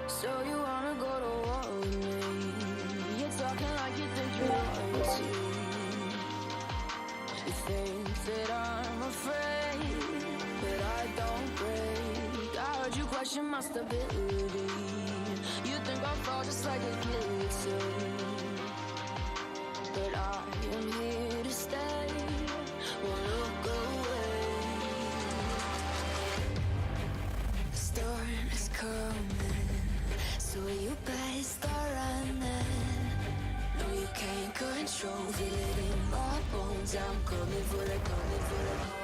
So you wanna go to war with me? You're talking like you think you're royalty. You think that I'm afraid, but I don't break. I heard you question my stability. You think I'll fall just like a guillotine, but I am here to stay. Won't look away. The storm is coming, so you better start running. No, you can't control, feel it in my bones. I'm coming for the, coming for the.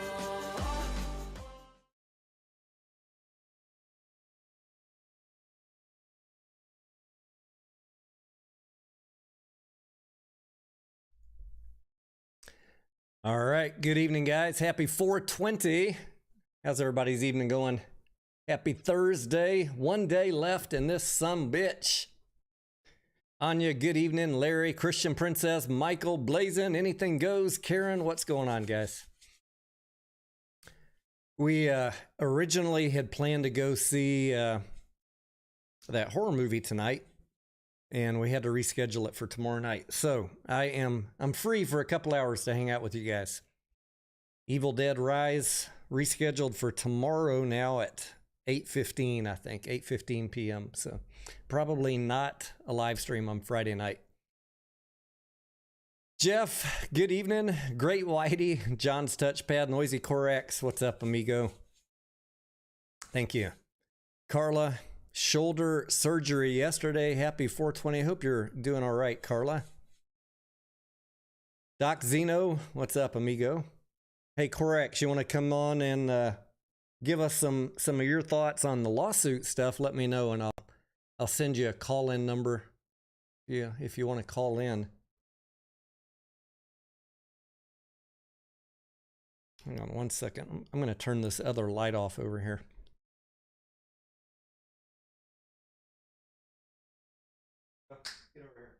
All right, good evening, guys. Happy 420. How's everybody's evening going? Happy Thursday. One day left in this sumbitch. Anya, good evening. Larry, Christian Princess, Michael, Blazin, anything goes. Karen, what's going on, guys? We originally had planned to go see that horror movie tonight, and we had to reschedule it for tomorrow night. So I'm free for a couple hours to hang out with you guys. Evil Dead Rise rescheduled for tomorrow now at 8:15, I think, 8:15 p.m. So probably not a live stream on Friday night. Jeff, good evening. Great Whitey, John's Touchpad, Noisy Corax. What's up, amigo? Thank you. Carla, shoulder surgery yesterday. Happy 420. Hope you're doing all right, Carla. Doc Zeno, what's up, amigo? Hey, Corax, you want to come on and give us some of your thoughts on the lawsuit stuff? Let me know, and I'll send you a call-in number. Yeah, if you want to call in. Hang on one second. I'm going to turn this other light off over here. Get over here.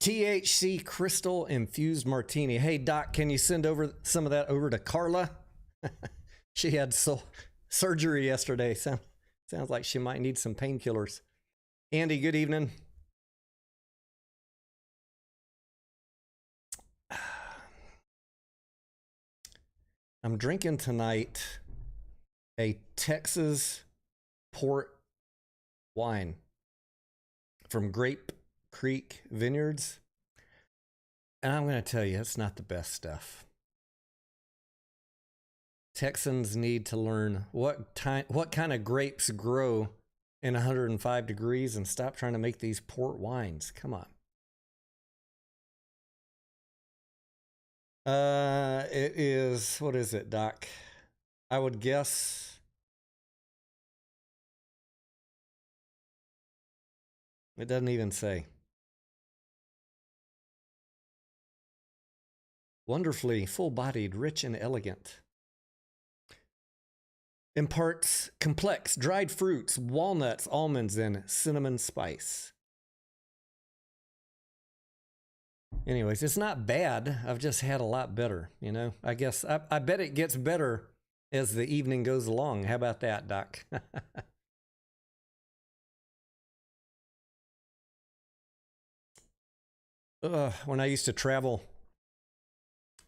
THC crystal infused martini. Hey, Doc, can you send over some of that over to Carla? She had surgery yesterday. Sounds like she might need some painkillers. Andy, good evening. I'm drinking tonight a Texas port wine from Grape Creek Vineyards. And I'm going to tell you, it's not the best stuff. Texans need to learn what kind of grapes grow in 105 degrees and stop trying to make these port wines. Come on. It is, what is it, Doc? I would guess it doesn't even say. Wonderfully full-bodied, rich and elegant. Imparts complex dried fruits, walnuts, almonds, and cinnamon spice. Anyways, it's not bad. I've just had a lot better, you know. I guess I bet it gets better as the evening goes along. How about that, Doc? When I used to travel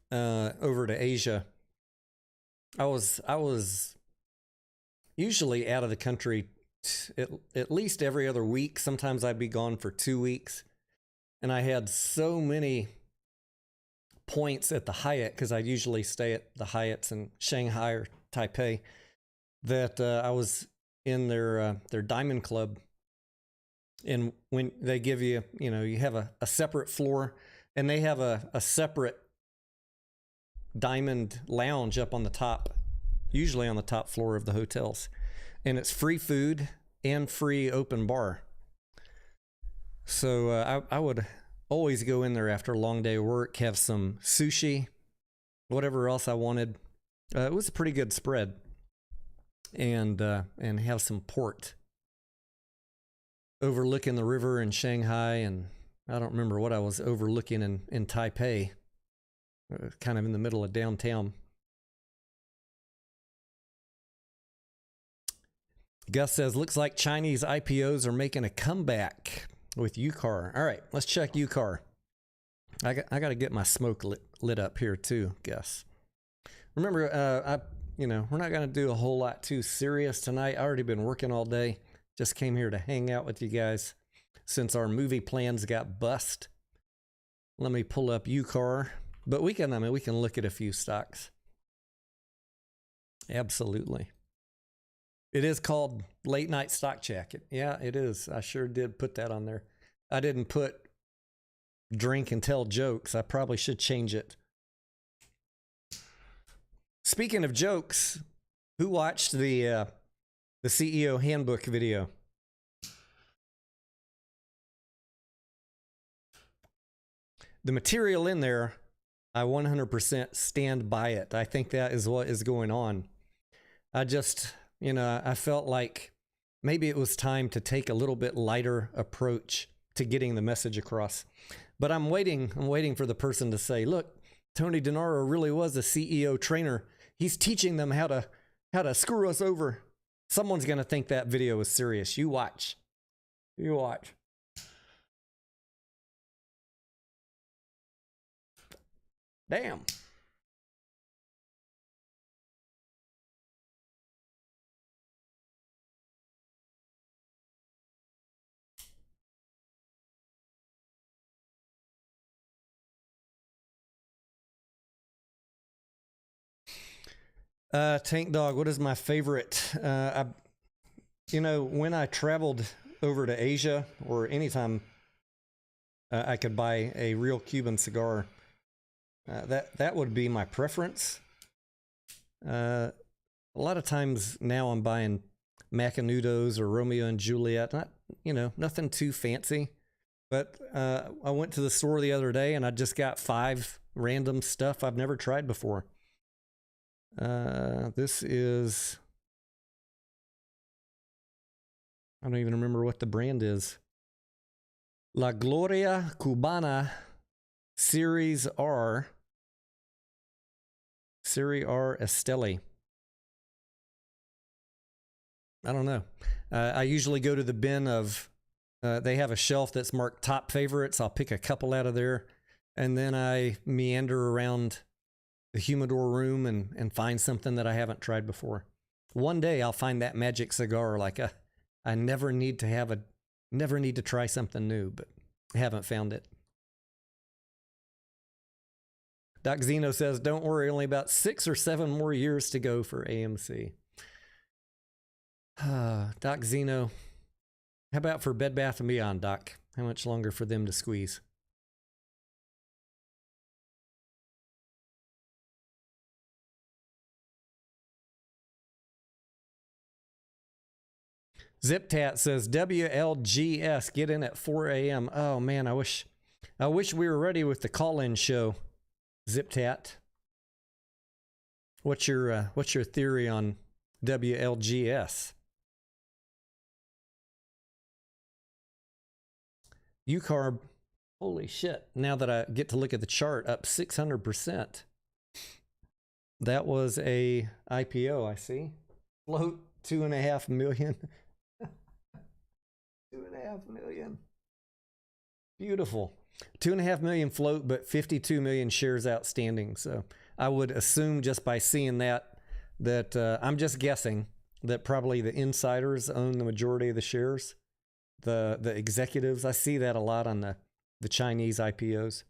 over to Asia, I was usually out of the country at least every other week. Sometimes I'd be gone for 2 weeks. And I had so many points at the Hyatt, because I'd usually stay at the Hyatts in Shanghai or Taipei, that I was in their Diamond Club. And when they give you, you know, you have a separate floor, and they have a separate Diamond Lounge up on the top, usually on the top floor of the hotels. And it's free food and free open bar. So I would always go in there after a long day of work, have some sushi, whatever else I wanted. It was a pretty good spread, and have some port. overlooking the river in Shanghai, and I don't remember what I was overlooking in Taipei, kind of in the middle of downtown. Gus says, looks like Chinese IPOs are making a comeback with UCAR. All right, let's check UCAR. I got to get my smoke lit up here too, Gus. Remember, we're not going to do a whole lot too serious tonight. I already been working all day. Just came here to hang out with you guys since our movie plans got bust. Let me pull up UCAR, but we can look at a few stocks. Absolutely. It is called Late Night Stock Check. Yeah, it is. I sure did put that on there. I didn't put drink and tell jokes. I probably should change it. Speaking of jokes, who watched the CEO handbook video? The material in there, I 100% stand by it. I think that is what is going on. I just, I felt like maybe it was time to take a little bit lighter approach to getting the message across. But I'm waiting for the person to say, look, Tony Denaro really was a CEO trainer. He's teaching them how to screw us over. Someone's going to think that video is serious. You watch. You watch. Damn. Tank Dog, what is my favorite? When I traveled over to Asia, or anytime I could buy a real Cuban cigar, that would be my preference. A lot of times now I'm buying Macanudos or Romeo and Juliet. Nothing too fancy. But I went to the store the other day and I just got 5 random stuff I've never tried before. This is, I don't even remember what the brand is. La Gloria Cubana Series R Esteli. I don't know. I usually go to the bin of, they have a shelf that's marked top favorites. I'll pick a couple out of there, and then I meander around the humidor room and find something that I haven't tried before. One day I'll find that magic cigar. I never need to try something new, but I haven't found it. Doc Zeno says, don't worry, only about 6 or 7 more years to go for AMC. Doc Zeno, how about for Bed Bath & Beyond, Doc? How much longer for them to squeeze? ZipTat says, WLGS, get in at 4 a.m. Oh, man, I wish we were ready with the call-in show. ZipTat, what's your theory on WLGS? UCAR, holy shit, now that I get to look at the chart, up 600%. That was a IPO, I see. Float, 2.5 million. 2.5 million. Beautiful. 2.5 million float, but 52 million shares outstanding. So I would assume just by seeing that I'm just guessing that probably the insiders own the majority of the shares. The executives, I see that a lot on the Chinese IPOs.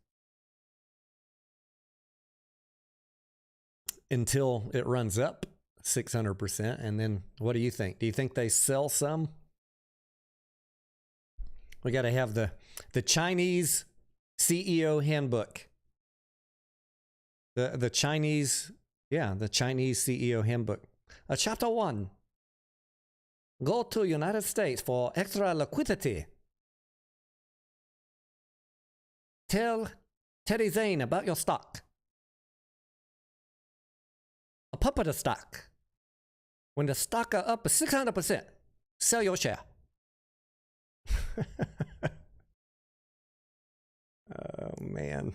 Until it runs up 600%. And then what do you think? Do you think they sell some? We got to have the Chinese CEO handbook. The Chinese CEO handbook. Chapter 1. Go to United States for extra liquidity. Tell Teddy Zane about your stock. A pump of the stock. When the stock are up 600%, sell your share. Oh, man.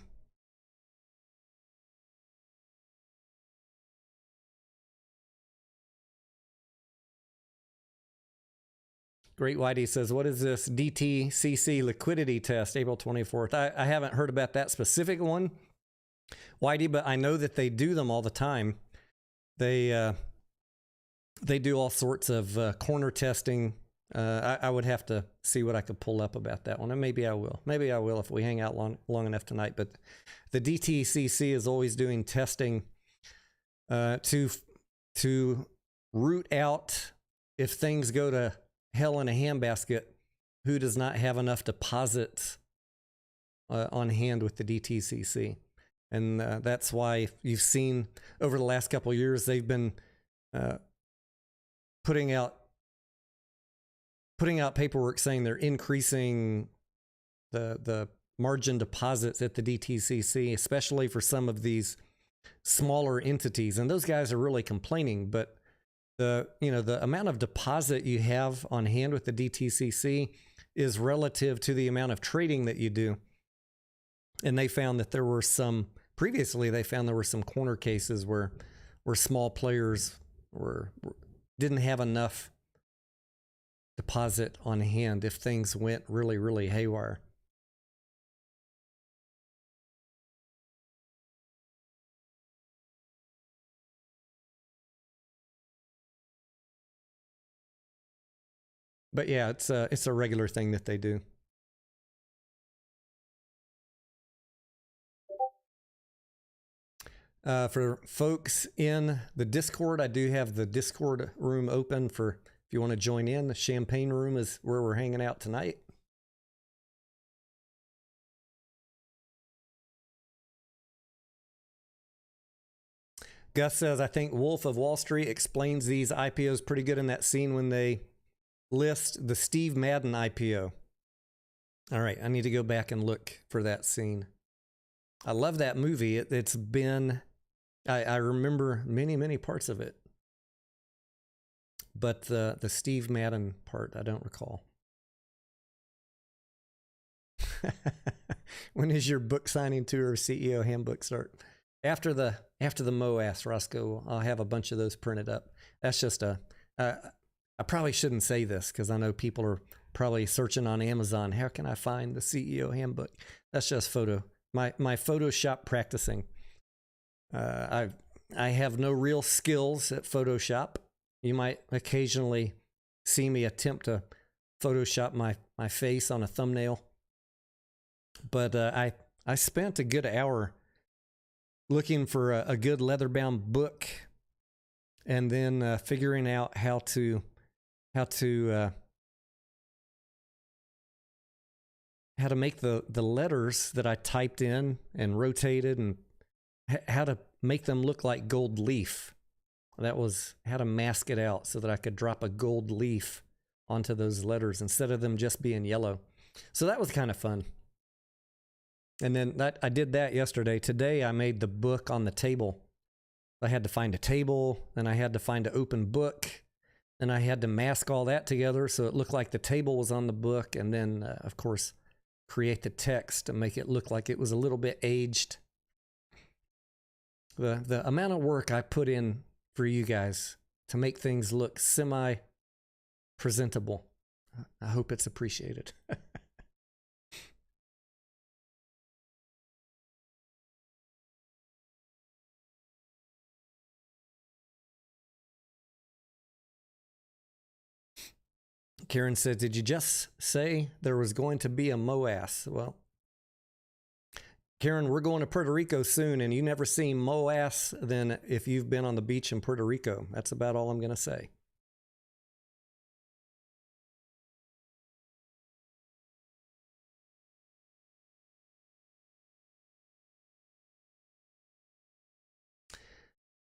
Great Whitey says, what is this DTCC liquidity test, April 24th? I haven't heard about that specific one, Whitey, but I know that they do them all the time. They do all sorts of corner testing. I would have to see what I could pull up about that one, and maybe I will. Maybe I will if we hang out long enough tonight. But the DTCC is always doing testing to root out if things go to hell in a handbasket, who does not have enough deposits on hand with the DTCC. And that's why you've seen over the last couple of years, they've been putting out paperwork saying they're increasing the margin deposits at the DTCC, especially for some of these smaller entities. And those guys are really complaining, but the amount of deposit you have on hand with the DTCC is relative to the amount of trading that you do. And they found that there were some corner cases where small players didn't have enough deposit on hand if things went really, really haywire. But yeah, it's a regular thing that they do. For folks in the Discord, I do have the Discord room open for if you want to join in. The Champagne room is where we're hanging out tonight. Gus says, I think Wolf of Wall Street explains these IPOs pretty good in that scene when they list the Steve Madden IPO. All right, I need to go back and look for that scene. I love that movie. It's been, I remember many parts of it. But the Steve Madden part, I don't recall. When is your book signing tour CEO handbook start? After the MOAS, Roscoe, I'll have a bunch of those printed up. That's just I probably shouldn't say this because I know people are probably searching on Amazon. How can I find the CEO handbook? That's just my Photoshop practicing. I have no real skills at Photoshop. You might occasionally see me attempt to Photoshop my face on a thumbnail. But I spent a good hour looking for a good leather-bound book and then figuring out how to make the letters that I typed in and rotated, and how to make them look like gold leaf. That was how to mask it out so that I could drop a gold leaf onto those letters instead of them just being yellow. So that was kind of fun. And then I did that yesterday. Today I made the book on the table. I had to find a table, and I had to find an open book, and I had to mask all that together so it looked like the table was on the book, and then, of course, create the text to make it look like it was a little bit aged. The amount of work I put in for you guys to make things look semi-presentable, I hope it's appreciated. Karen said, did you just say there was going to be a MOAS? Well, Karen, we're going to Puerto Rico soon, and you never seen MOAS than if you've been on the beach in Puerto Rico. That's about all I'm going to say.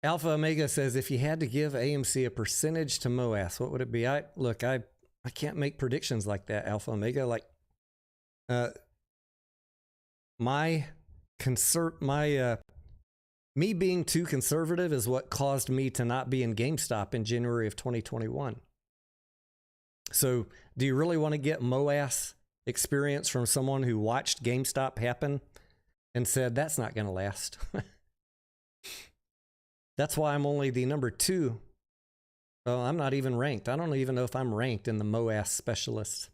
Alpha Omega says, if you had to give AMC a percentage to MOAS, what would it be? I can't make predictions like that, Alpha Omega. Like, me being too conservative is what caused me to not be in GameStop in January of 2021. So do you really want to get MOAS experience from someone who watched GameStop happen and said, that's not going to last. That's why I'm only the number 2. Well, I'm not even ranked. I don't even know if I'm ranked in the MOAS specialists.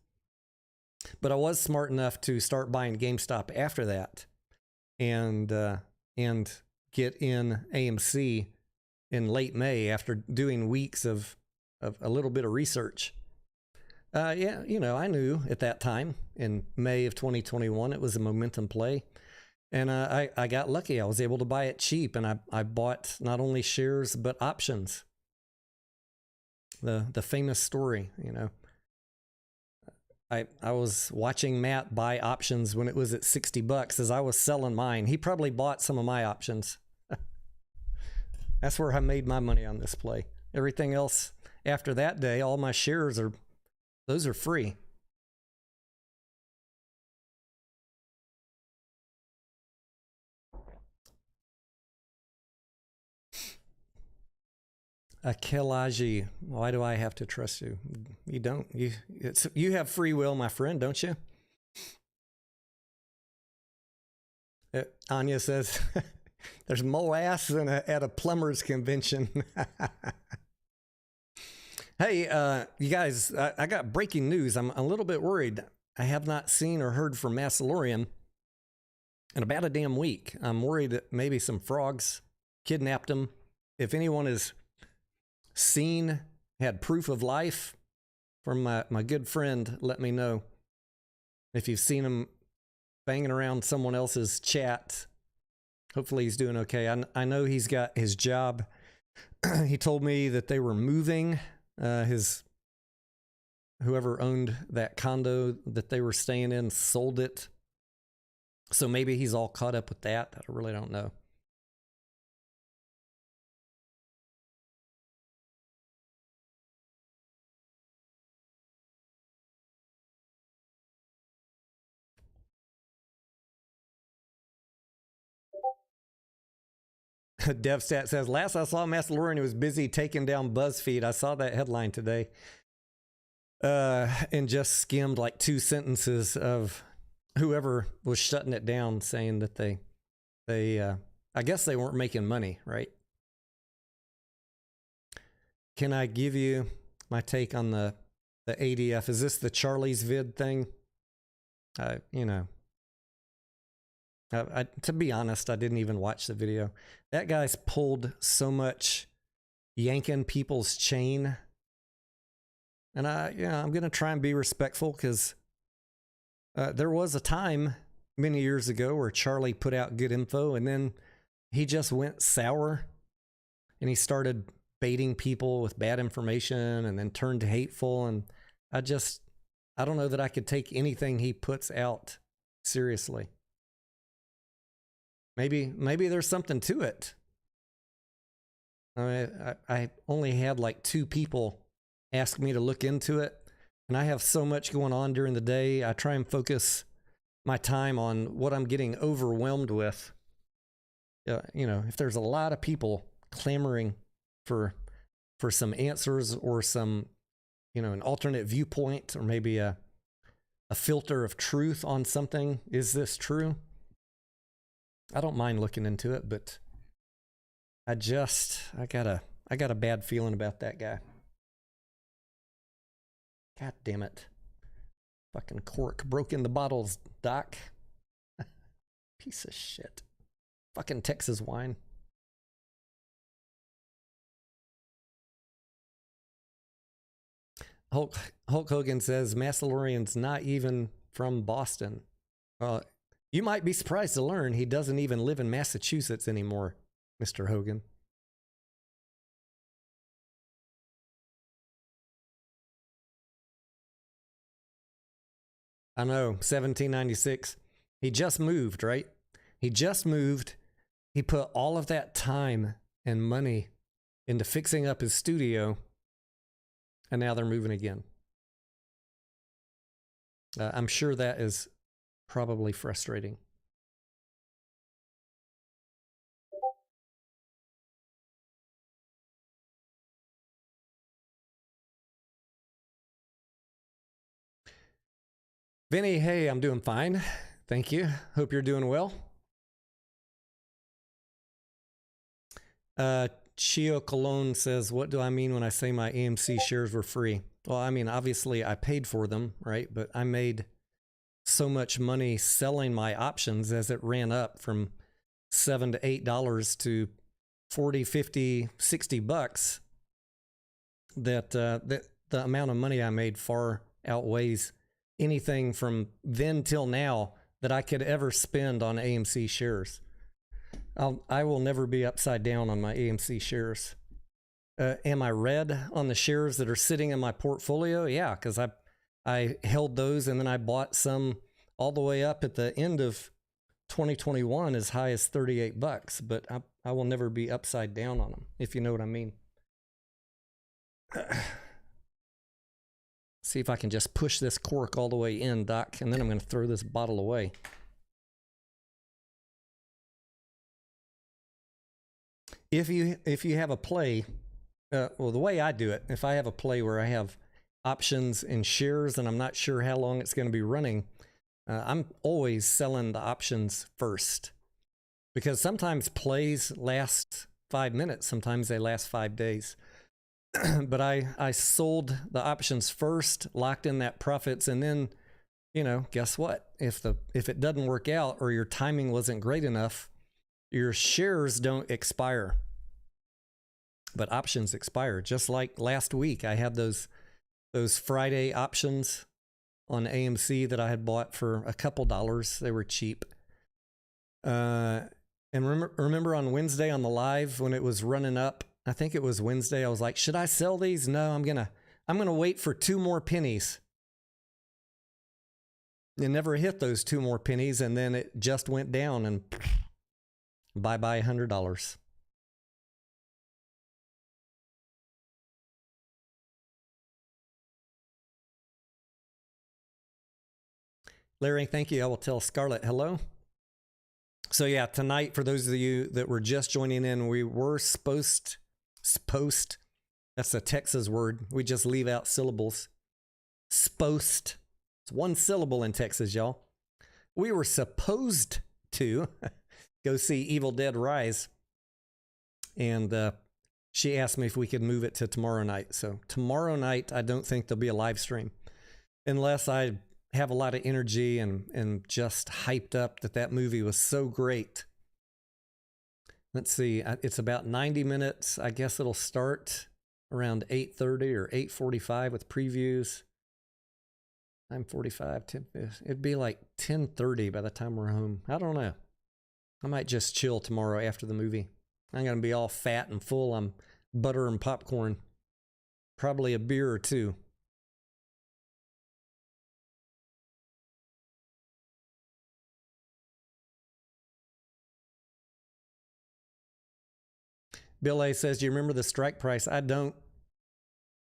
But I was smart enough to start buying GameStop after that and get in AMC in late May after doing weeks of a little bit of research. Yeah, you know, I knew at that time in May of 2021 it was a momentum play. And I got lucky. I was able to buy it cheap, and I bought not only shares but options. The famous story, you know. I was watching Matt buy options when it was at $60 as I was selling mine. He probably bought some of my options. That's where I made my money on this play. Everything else after that day, all my shares are free. Akelaji, why do I have to trust you? You don't. You have free will, my friend, don't you? Anya says, there's more ass than at a plumber's convention. Hey, you guys, I got breaking news. I'm a little bit worried. I have not seen or heard from Massalorian in about a damn week. I'm worried that maybe some frogs kidnapped him. If anyone has seen, had proof of life from my good friend, let me know. If you've seen him banging around someone else's chat, hopefully he's doing okay. I know he's got his job. He told me that they were moving. Whoever owned that condo that they were staying in sold it. So maybe he's all caught up with that. I really don't know. DevStat says, last I saw Massalorian was busy taking down BuzzFeed. I saw that headline today. And just skimmed like 2 sentences of whoever was shutting it down, saying that they I guess they weren't making money, right? Can I give you my take on the ADF? Is this the Charlie's vid thing? You know, to be honest, I didn't even watch the video. That guy's pulled so much yanking people's chain. And I'm going to try and be respectful because there was a time many years ago where Charlie put out good info and then he just went sour and he started baiting people with bad information and then turned hateful. And I don't know that I could take anything he puts out seriously. Maybe there's something to it. I only had like 2 people ask me to look into it, and I have so much going on during the day. I try and focus my time on what I'm getting overwhelmed with. You know, if there's a lot of people clamoring for some answers or some, you know, an alternate viewpoint or maybe a filter of truth on something, is this true? I don't mind looking into it, but I got a bad feeling about that guy. God damn it. Fucking cork broke in the bottles, Doc. Piece of shit. Fucking Texas wine. Hulk Hogan says Massalorian's not even from Boston. You might be surprised to learn he doesn't even live in Massachusetts anymore, Mr. Hogan. I know, 1796. He just moved, right? He just moved. He put all of that time and money into fixing up his studio, and now they're moving again. I'm sure that is probably frustrating. Vinny, hey, I'm doing fine. Thank you. Hope you're doing well. Chio Cologne says, what do I mean when I say my AMC shares were free? Well, I mean, obviously I paid for them, right? But I made so much money selling my options as it ran up from $7 to $8 to 40, 50, 60 bucks that the amount of money I made far outweighs anything from then till now that I could ever spend on AMC shares. I will never be upside down on my AMC shares. Am I red on the shares that are sitting in my portfolio? Yeah, because I held those and then I bought some all the way up at the end of 2021 as high as 38 bucks, but I will never be upside down on them, if you know what I mean. See if I can just push this cork all the way in, Doc, and then I'm going to throw this bottle away. If you have a play, well, the way I do it, if I have a play where I have options and shares and I'm not sure how long it's going to be running, I'm always selling the options first, because sometimes plays last 5 minutes, sometimes they last 5 days. But I sold the options first, locked in that profits, and then, you know, guess what? If it doesn't work out or your timing wasn't great enough, your shares don't expire, but options expire. Just like last week, I had those Friday options on AMC that I had bought for a couple dollars. They were cheap. And remember on Wednesday on the live when it was running up, I think it was Wednesday, I was like, should I sell these? No, I'm gonna wait for 2 more pennies. It never hit those 2 more pennies, and then it just went down and bye-bye $100. Larry, thank you. I will tell Scarlett hello. So yeah, tonight, for those of you that were just joining in, we were supposed, that's a Texas word. We just leave out syllables. Supposed. It's one syllable in Texas, y'all. We were supposed to go see Evil Dead Rise. And she asked me if we could move it to tomorrow night. So tomorrow night, I don't think there'll be a live stream unless I have a lot of energy and just hyped up that movie was so great. Let's see, it's about 90 minutes. I guess it'll start around 8:30 or 8:45 with previews. 9:45, it'd be like 10:30 by the time we're home. I don't know. I might just chill tomorrow after the movie. I'm going to be all fat and full on butter and popcorn. Probably a beer or 2. Bill A says, do you remember the strike price? I don't,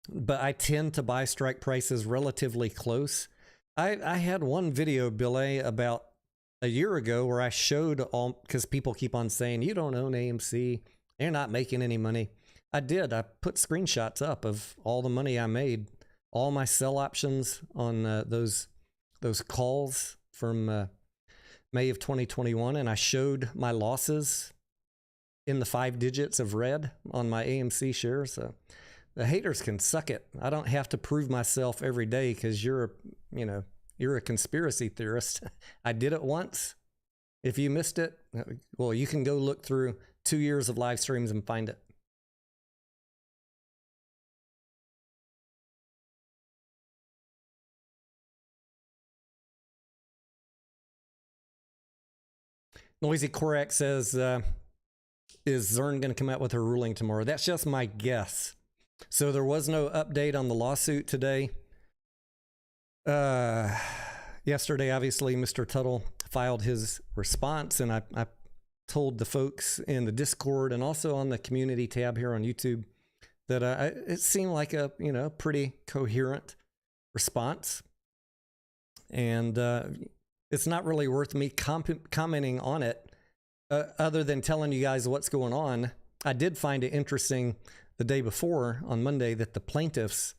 but I tend to buy strike prices relatively close. I had one video, Bill A, about a year ago where I showed all, because people keep on saying, you don't own AMC, you're not making any money. I did. I put screenshots up of all the money I made, all my sell options on those calls from May of 2021, and I showed my losses in the 5 digits of red on my AMC shares. So the haters can suck it. I don't have to prove myself every day because you're a conspiracy theorist. I did it once. If you missed it, well, you can go look through 2 years of live streams and find it. Noisy Korak says, is Zern going to come out with her ruling tomorrow? That's just my guess. So there was no update on the lawsuit today. Yesterday, obviously, Mr. Tuttle filed his response, and I told the folks in the Discord and also on the community tab here on YouTube that it seemed like a pretty coherent response, and it's not really worth me commenting on it other than telling you guys what's going on. I did find it interesting the day before on Monday that the plaintiffs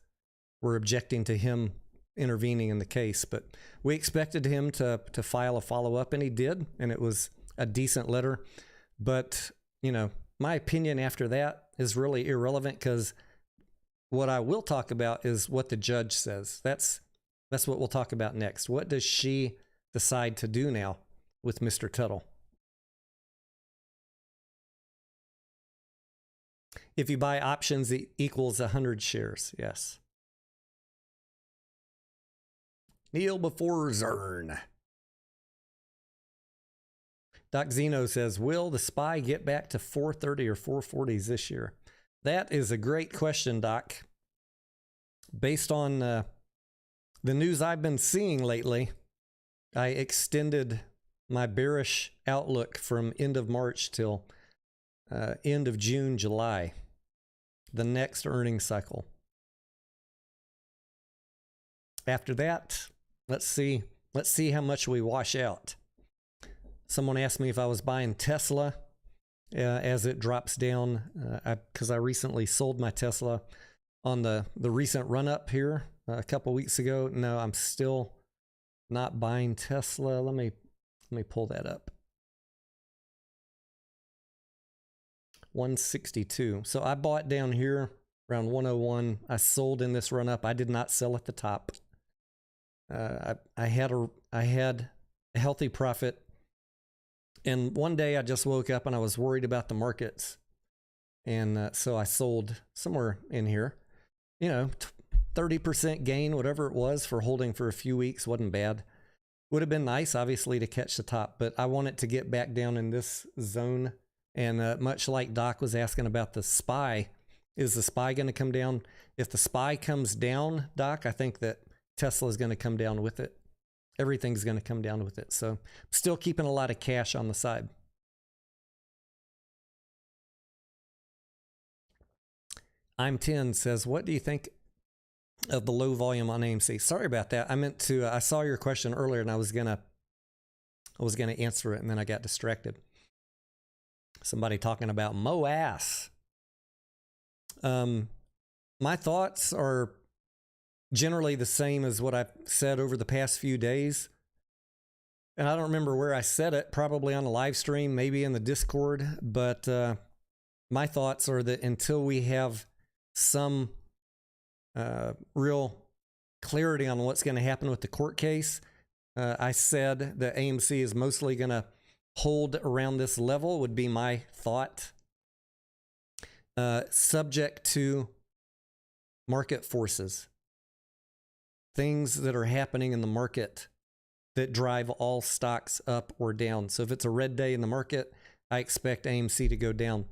were objecting to him intervening in the case. But we expected him to file a follow-up, and he did, and it was a decent letter. But, you know, my opinion after that is really irrelevant, because what I will talk about is what the judge says. That's what we'll talk about next. What does she decide to do now with Mr. Tuttle? If you buy options, it equals 100 shares. Yes. Kneel before Zern. Doc Zeno says, will the SPY get back to 430 or 440s this year? That is a great question, Doc. Based on the news I've been seeing lately, I extended my bearish outlook from end of March till end of June, July, the next earnings cycle. After that, let's see how much we wash out. Someone asked me if I was buying Tesla as it drops down, because I recently sold my Tesla on the recent run up here a couple weeks ago. No, I'm still not buying Tesla. Let me pull that up. 162. So I bought down here around 101. I sold in this run up. I did not sell at the top. I had a healthy profit. And one day I just woke up and I was worried about the markets. And so I sold somewhere in here. You know, 30% gain, whatever it was, for holding for a few weeks. Wasn't bad. Would have been nice, obviously, to catch the top. But I want it to get back down in this zone. And much like Doc was asking about the SPY, is the SPY going to come down? If the SPY comes down, Doc, I think that Tesla is going to come down with it. Everything's going to come down with it. So still keeping a lot of cash on the side. I'm 10 says, what do you think of the low volume on AMC? Sorry about that. I meant to, I saw your question earlier and I was going to answer it, and then I got distracted. Somebody talking about MOAS. My thoughts are generally the same as what I've said over the past few days. And I don't remember where I said it, probably on a live stream, maybe in the Discord. But my thoughts are that until we have some real clarity on what's going to happen with the court case, I said that AMC is mostly going to hold around this level, would be my thought. Subject to market forces. Things that are happening in the market that drive all stocks up or down. So if it's a red day in the market, I expect AMC to go down.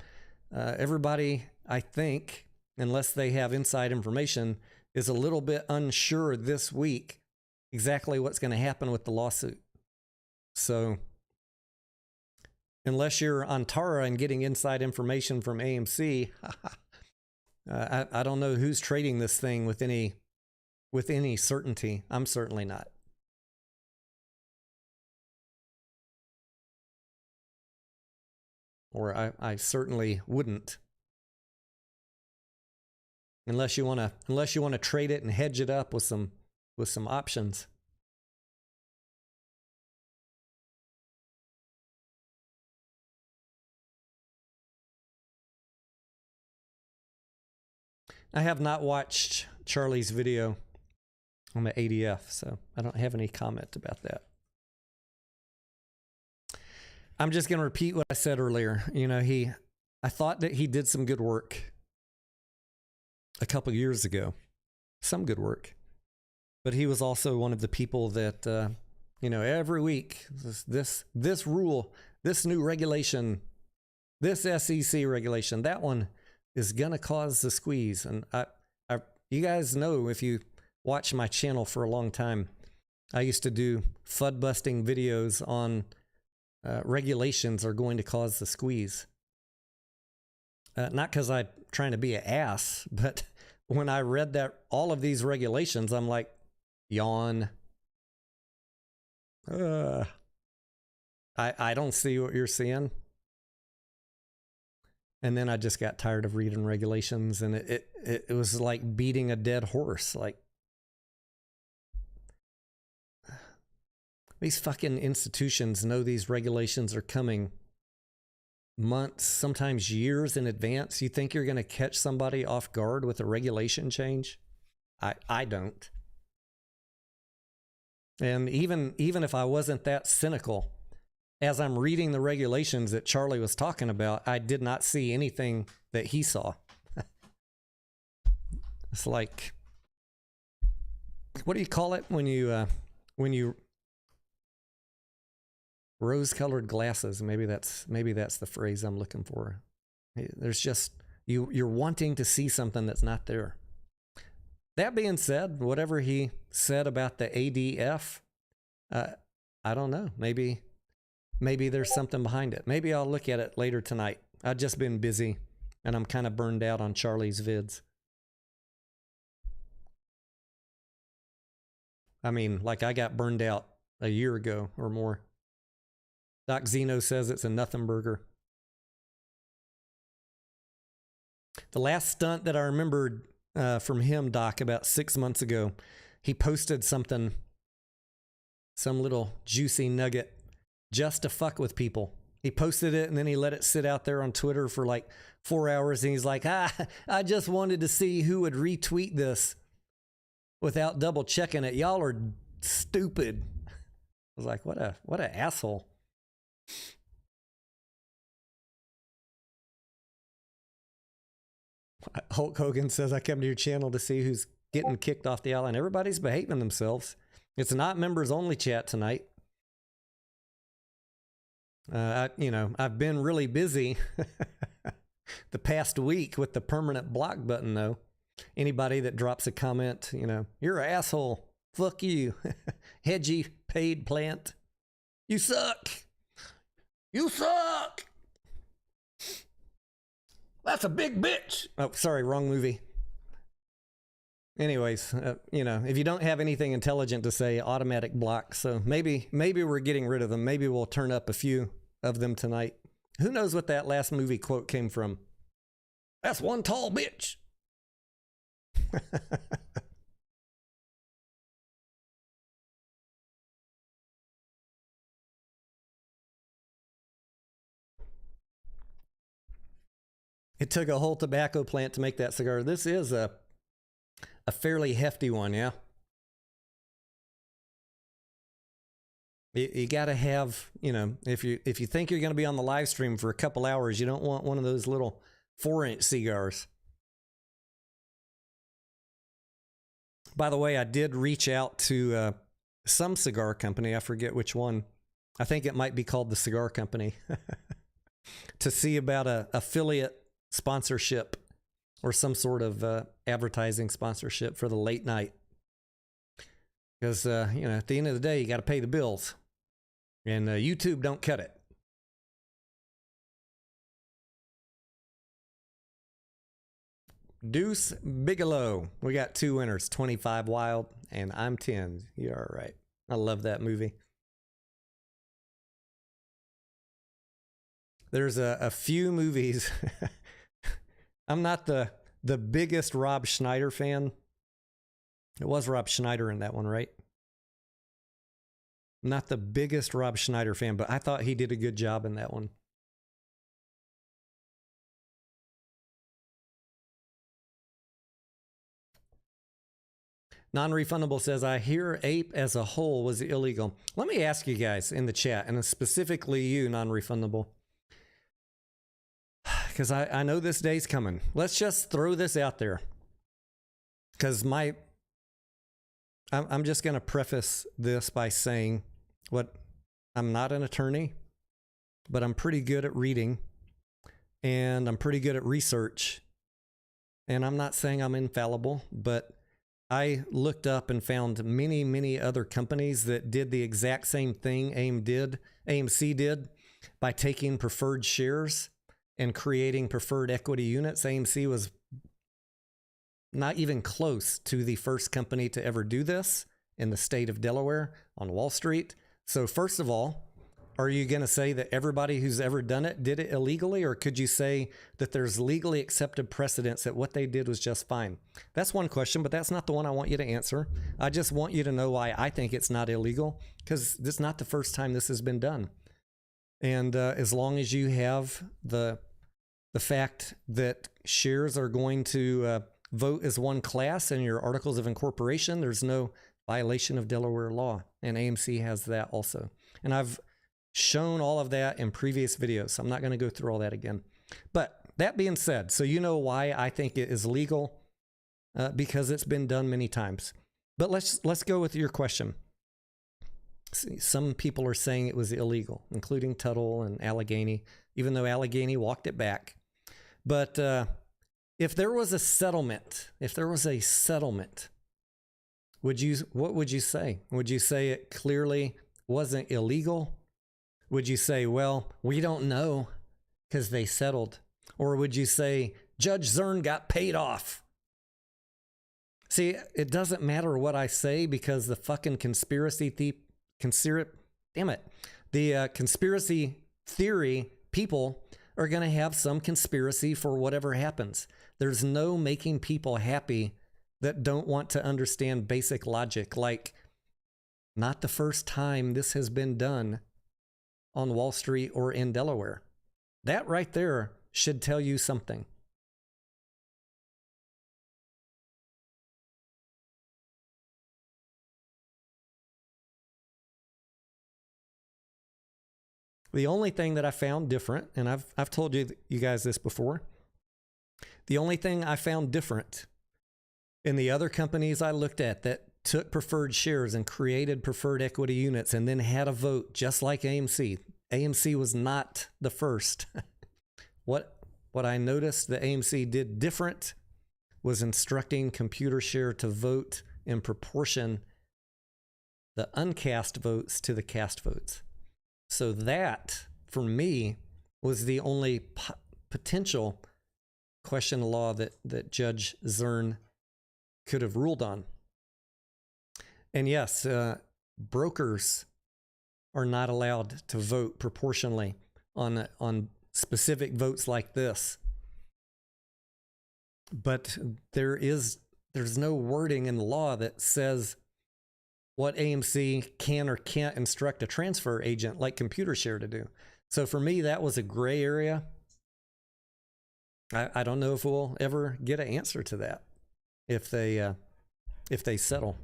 Everybody, I think, unless they have inside information, is a little bit unsure this week exactly what's going to happen with the lawsuit. So unless you're on Tara and getting inside information from AMC, I don't know who's trading this thing with any certainty. I'm certainly not. Or I certainly wouldn't. Unless you want to trade it and hedge it up with some options. I have not watched Charlie's video on the ADF, so I don't have any comment about that. I'm just going to repeat what I said earlier. You know, I thought that he did some good work a couple years ago, some good work, but he was also one of the people that, you know, every week, this rule, this new regulation, this SEC regulation, that one is going to cause the squeeze. And you guys know, if you watch my channel for a long time, I used to do FUD busting videos on regulations are going to cause the squeeze. Not because I'm trying to be an ass, but when I read that all of these regulations, I'm like, yawn. I don't see what you're seeing. And then I just got tired of reading regulations, and it was like beating a dead horse. Like, These fucking institutions know these regulations are coming months, sometimes years in advance. You think you're going to catch somebody off guard with a regulation change? I don't. And even if I wasn't that cynical, as I'm reading the regulations that Charlie was talking about, I did not see anything that he saw. It's like, what do you call it when you rose-colored glasses? Maybe that's the phrase I'm looking for. There's just you're wanting to see something that's not there. That being said, whatever he said about the ADF, I don't know. Maybe there's something behind it. Maybe I'll look at it later tonight. I've just been busy, and I'm kind of burned out on Charlie's vids. I mean, like I got burned out a year ago or more. Doc Zeno says it's a nothing burger. The last stunt that I remembered from him, Doc, about 6 months ago, he posted something, some little juicy nugget, just to fuck with people. He posted it and then he let it sit out there on Twitter for like 4 hours, and he's like, I just wanted to see who would retweet this without double checking it. Y'all are stupid. I was like, what a asshole. Hulk Hogan says, I come to your channel to see who's getting kicked off the island. Everybody's behaving themselves. It's not members only chat tonight. I've been really busy the past week with the permanent block button, though. Anybody that drops a comment, you're an asshole. Fuck you. Hedgy paid plant. You suck. You suck. That's a big bitch. Oh, sorry, wrong movie. Anyways, if you don't have anything intelligent to say, automatic block. So maybe we're getting rid of them. Maybe we'll turn up a few of them tonight. Who knows what that last movie quote came from? That's one tall bitch. It took a whole tobacco plant to make that cigar. This is a fairly hefty one, yeah. You got to have, if you think you're going to be on the live stream for a couple hours, you don't want one of those little 4-inch cigars. By the way, I did reach out to some cigar company. I forget which one. I think it might be called the Cigar Company to see about a affiliate sponsorship or some sort of advertising sponsorship for the late night. Because, at the end of the day, you got to pay the bills. And YouTube don't cut it. Deuce Bigelow. We got 2 winners, 25 Wild, and I'm 10. You're all right. I love that movie. There's a few movies. I'm not the biggest Rob Schneider fan. It was Rob Schneider in that one, right? Not the biggest Rob Schneider fan, but I thought he did a good job in that one. Non-refundable says, I hear ape as a whole was illegal. Let me ask you guys in the chat, and specifically you, non-refundable, because I know this day's coming. Let's just throw this out there, because I'm just going to preface this by saying I'm not an attorney, but I'm pretty good at reading, and I'm pretty good at research, and I'm not saying I'm infallible, but I looked up and found many, many other companies that did the exact same thing AMC did by taking preferred shares and creating preferred equity units. AMC was not even close to the first company to ever do this in the state of Delaware on Wall Street. So first of all, Are you going to say that everybody who's ever done it did it illegally? Or could you say that there's legally accepted precedents that what they did was just fine? That's one question, but that's not the one I want you to answer. I just want you to know why I think it's not illegal, because this is not the first time this has been done. And as long as you have the fact that shares are going to vote as one class in your articles of incorporation, there's no violation of Delaware law. And AMC has that also. And I've shown all of that in previous videos, so I'm not going to go through all that again. But that being said, so you know why I think it is legal, because it's been done many times. But let's go with your question. See, some people are saying it was illegal, including Tuttle and Allegheny, even though Allegheny walked it back. But if there was a settlement, what would you say? Would you say it clearly wasn't illegal? Would you say, well, we don't know because they settled? Or would you say Judge Zern got paid off? See, it doesn't matter what I say, because the fucking conspiracy theory people are going to have some conspiracy for whatever happens. There's no making people happy that don't want to understand basic logic, like not the first time this has been done on Wall Street or in Delaware. That right there should tell you something. The only thing that I found different, and I've told you guys this before, the only thing I found different in the other companies I looked at that took preferred shares and created preferred equity units and then had a vote just like AMC. AMC was not the first. What I noticed that AMC did different was instructing Computershare to vote in proportion the uncast votes to the cast votes. So that, for me, was the only potential question of law that Judge Zern could have ruled on. And yes, brokers are not allowed to vote proportionally on specific votes like this. But there's no wording in the law that says what AMC can or can't instruct a transfer agent like Computershare to do. So for me, that was a gray area. I don't know if we'll ever get an answer to that if they settle.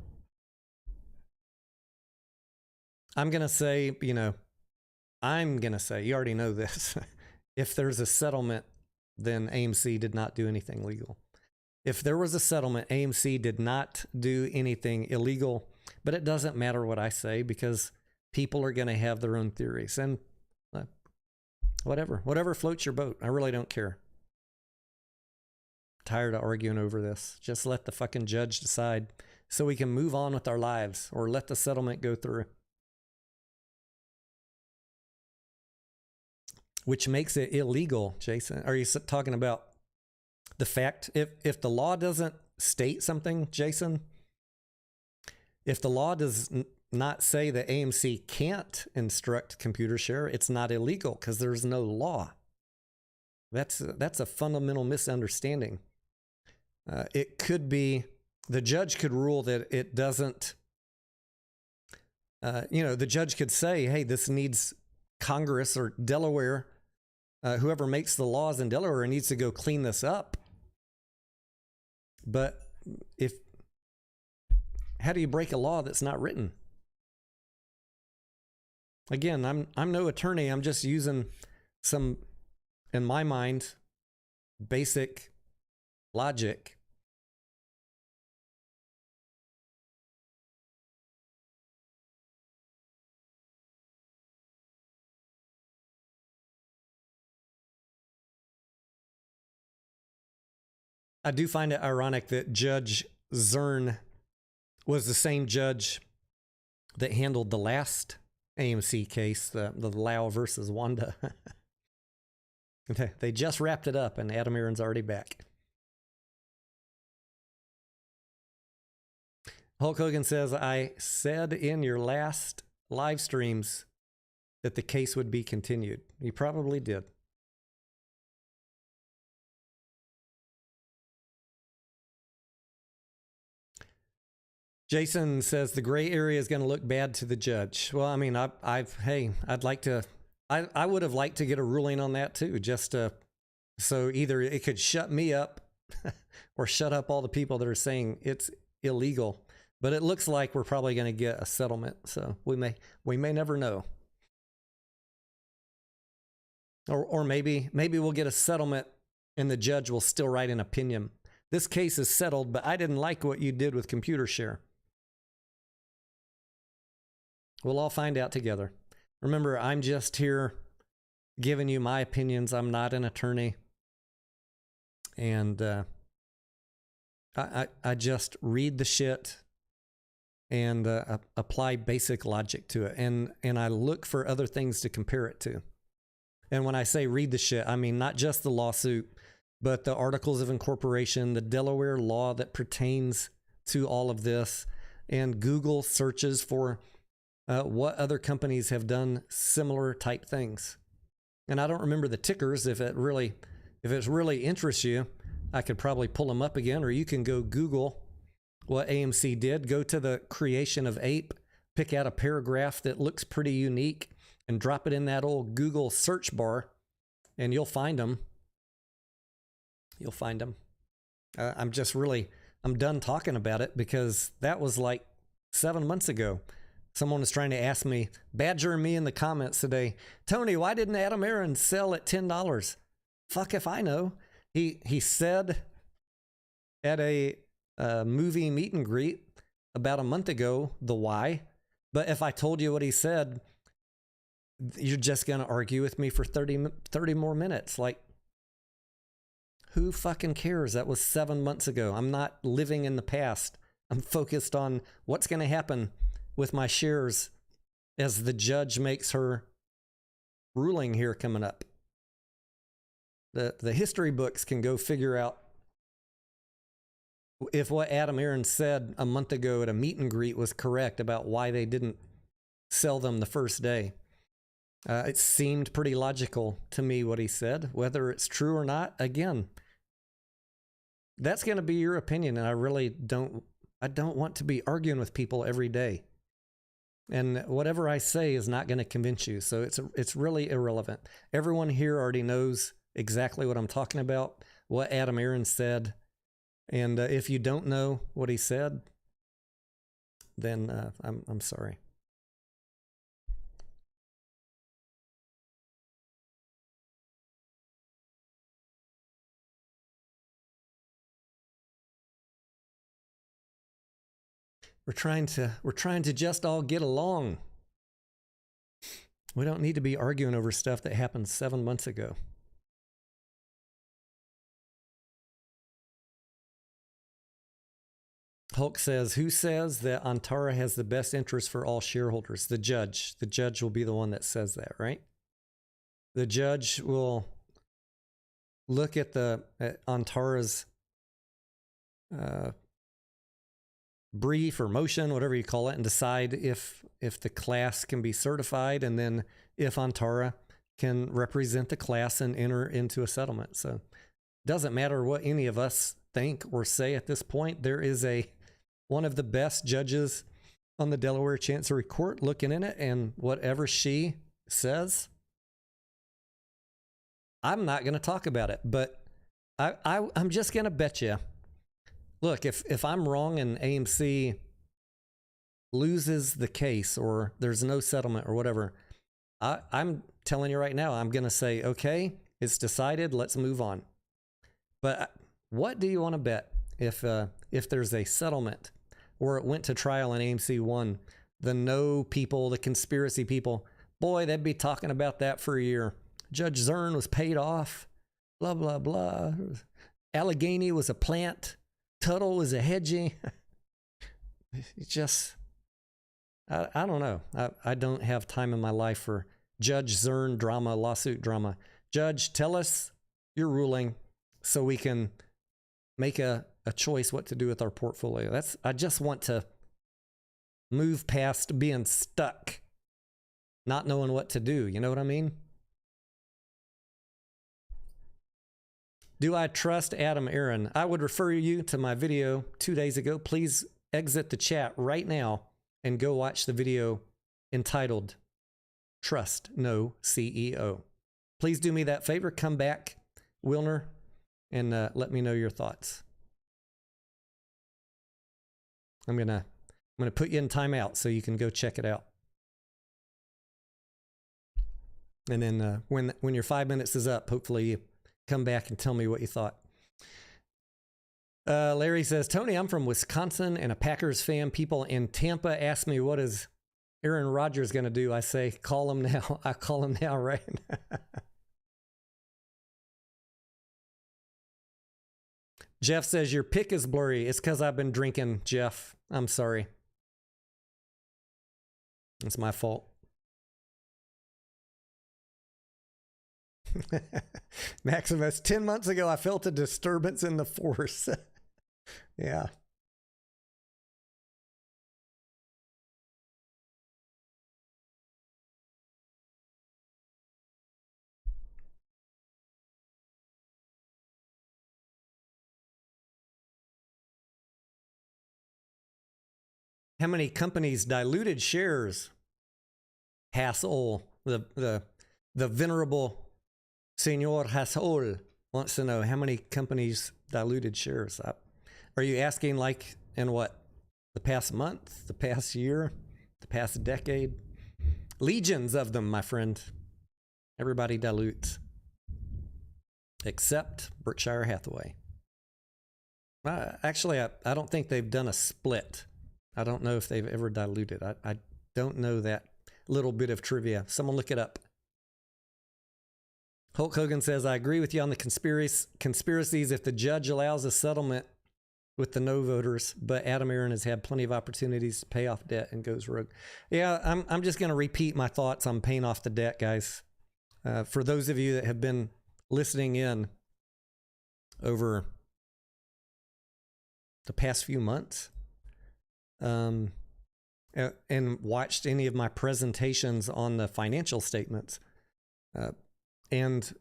I'm going to say, you already know this. If there's a settlement, then AMC did not do anything legal. If there was a settlement, AMC did not do anything illegal, but it doesn't matter what I say, because people are going to have their own theories, and whatever floats your boat. I really don't care. Tired of arguing over this. Just let the fucking judge decide so we can move on with our lives, or let the settlement go through. Which makes it illegal, Jason. Are you talking about the fact, if the law doesn't state something, Jason, if the law does not say that AMC can't instruct Computershare, it's not illegal because there's no law. That's a fundamental misunderstanding. It could be, the judge could rule that it doesn't, the judge could say, hey, this needs Congress or Delaware, whoever makes the laws in Delaware needs to go clean this up. But how do you break a law that's not written? Again, I'm no attorney. I'm just using some, in my mind, basic logic. I do find it ironic that Judge Zern was the same judge that handled the last AMC case, the Lau versus Wanda. They just wrapped it up, and Adam Aaron's already back. Hulk Hogan says, I said in your last live streams that the case would be continued. He probably did. Jason says the gray area is going to look bad to the judge. Well, I mean, I'd like to, I would have liked to get a ruling on that too, so either it could shut me up or shut up all the people that are saying it's illegal. But it looks like we're probably going to get a settlement, so we may never know. Or maybe we'll get a settlement and the judge will still write an opinion. This case is settled, but I didn't like what you did with ComputerShare. We'll all find out together. Remember, I'm just here giving you my opinions. I'm not an attorney. And I just read the shit and apply basic logic to it. And I look for other things to compare it to. And when I say read the shit, I mean not just the lawsuit, but the articles of incorporation, the Delaware law that pertains to all of this, and Google searches for what other companies have done similar type things. And I don't remember the tickers. If it really interests you, I could probably pull them up again, or you can go Google what AMC did. Go to the creation of ape, pick out a paragraph that looks pretty unique, and drop it in that old Google search bar, and you'll find them. You'll find them. I'm done talking about it because that was like 7 months ago. Someone was trying to ask me, badgering me in the comments today, Tony, why didn't Adam Aaron sell at $10? Fuck if I know. He said at a movie meet and greet about a month ago the why. But if I told you what he said, you're just going to argue with me for 30 more minutes. Like, who fucking cares? That was 7 months ago. I'm not living in the past. I'm focused on what's going to happen with my shares as the judge makes her ruling here coming up. The history books can go figure out if what Adam Aaron said a month ago at a meet and greet was correct about why they didn't sell them the first day. It seemed pretty logical to me what he said. Whether it's true or not, again, that's going to be your opinion, and I don't want to be arguing with people every day. And whatever I say is not going to convince you, so it's really irrelevant. Everyone here already knows exactly what I'm talking about, what Adam Aaron said, and if you don't know what he said, then I'm sorry. We're trying to just all get along. We don't need to be arguing over stuff that happened 7 months ago. Hulk says, who says that Antara has the best interest for all shareholders? The judge. The judge will be the one that says that, right? The judge will look at Antara's brief or motion, whatever you call it, and decide if the class can be certified, and then if Antara can represent the class and enter into a settlement. So it doesn't matter what any of us think or say at this point. There is one of the best judges on the Delaware Chancery Court looking in it, and whatever she says, I'm not going to talk about it, but I'm just going to bet you. Look, if I'm wrong and AMC loses the case or there's no settlement or whatever, I'm telling you right now, I'm going to say, okay, it's decided, let's move on. But what do you want to bet if there's a settlement or it went to trial and AMC won? The no people, the conspiracy people, boy, they'd be talking about that for a year. Judge Zern was paid off, blah, blah, blah. Allegheny was a plant. Tuttle was a hedging. It's just, I don't know. I don't have time in my life for Judge Zern drama, lawsuit drama. Judge, tell us your ruling so we can make a choice what to do with our portfolio. I just want to move past being stuck not knowing what to do. You know what I mean? Do I trust Adam Aaron? I would refer you to my video 2 days ago. Please exit the chat right now and go watch the video entitled Trust No CEO. Please do me that favor. Come back, Wilner, and let me know your thoughts. I'm gonna put you in timeout so you can go check it out. And then when your 5 minutes is up, hopefully you come back and tell me what you thought. Larry says, Tony, I'm from Wisconsin and a Packers fan. People in Tampa ask me, what is Aaron Rodgers going to do? I say, call him now. I call him now, right? Jeff says, your pick is blurry. It's because I've been drinking, Jeff. I'm sorry. It's my fault. Maximus, 10 months ago, I felt a disturbance in the force. Yeah. How many companies diluted shares? Hassel, the venerable Senor Hassel wants to know how many companies diluted shares. Are you asking like in what? The past month, the past year, the past decade? Legions of them, my friend. Everybody dilutes. Except Berkshire Hathaway. Actually, I don't think they've done a split. I don't know if they've ever diluted. I don't know that little bit of trivia. Someone look it up. Hulk Hogan says, I agree with you on the conspiracies if the judge allows a settlement with the no voters, but Adam Aaron has had plenty of opportunities to pay off debt and goes rogue. Yeah, I'm just going to repeat my thoughts on paying off the debt, guys. For those of you that have been listening in over the past few months, and watched any of my presentations on the financial statements, and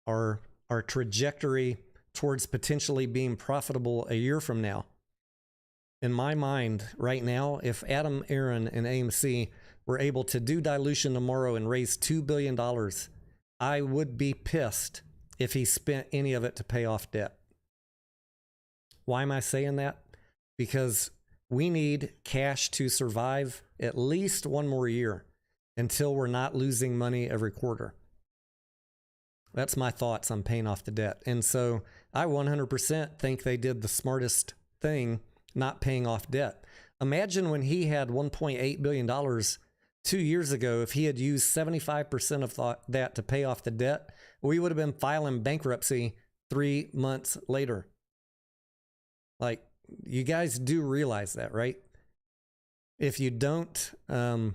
our trajectory towards potentially being profitable a year from now. In my mind right now, if Adam Aaron and AMC were able to do dilution tomorrow and raise $2 billion, I would be pissed if he spent any of it to pay off debt. Why am I saying that? Because we need cash to survive at least one more year until we're not losing money every quarter. That's my thoughts on paying off the debt. And so I 100% think they did the smartest thing, not paying off debt. Imagine when he had $1.8 billion 2 years ago, if he had used 75% of that to pay off the debt, we would have been filing bankruptcy 3 months later. Like, you guys do realize that, right? If you don't, I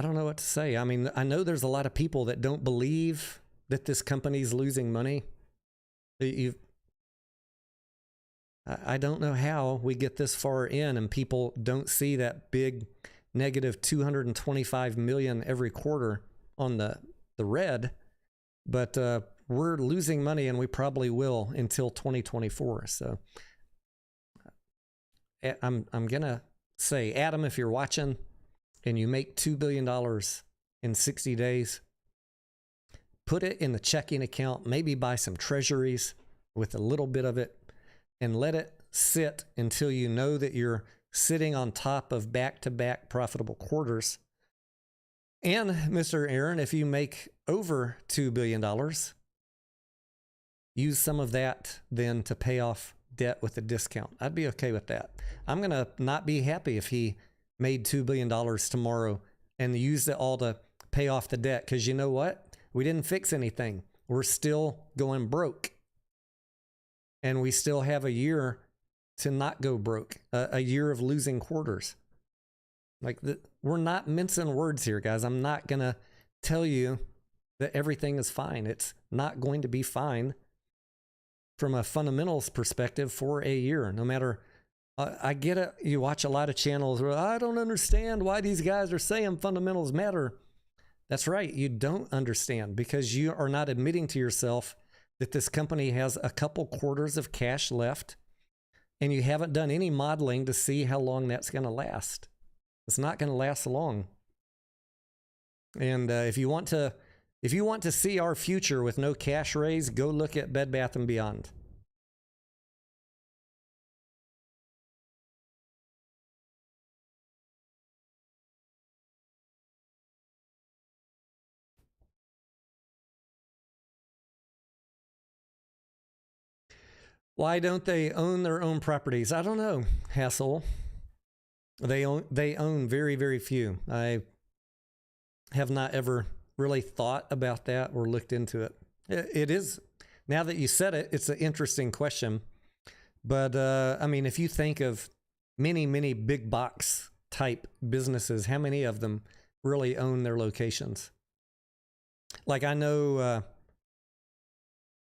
don't know what to say. I mean, I know there's a lot of people that don't believe that this company's losing money. I don't know how we get this far in and people don't see that big negative 225 million every quarter on the red, but we're losing money and we probably will until 2024. So I'm going to say, Adam, if you're watching and you make $2 billion in 60 days, put it in the checking account, maybe buy some treasuries with a little bit of it, and let it sit until you know that you're sitting on top of back-to-back profitable quarters. And Mr. Aaron, if you make over $2 billion, use some of that then to pay off debt with a discount. I'd be okay with that. I'm going to not be happy if he made $2 billion tomorrow and used it all to pay off the debt, because you know what? We didn't fix anything. We're still going broke. And we still have a year to not go broke, a year of losing quarters. We're not mincing words here, guys. I'm not going to tell you that everything is fine. It's not going to be fine from a fundamentals perspective for a year, no matter I get it. You watch a lot of channels where I don't understand why these guys are saying fundamentals matter. That's right. You don't understand because you are not admitting to yourself that this company has a couple quarters of cash left and you haven't done any modeling to see how long that's going to last. It's not going to last long. And if you want to see our future with no cash raise, go look at Bed Bath & Beyond. Why don't they own their own properties? I don't know, Hassel. They own very, very few. I have not ever really thought about that or looked into it. It is, now that you said it, it's an interesting question. But I mean, if you think of many, many big box type businesses, how many of them really own their locations? Like I know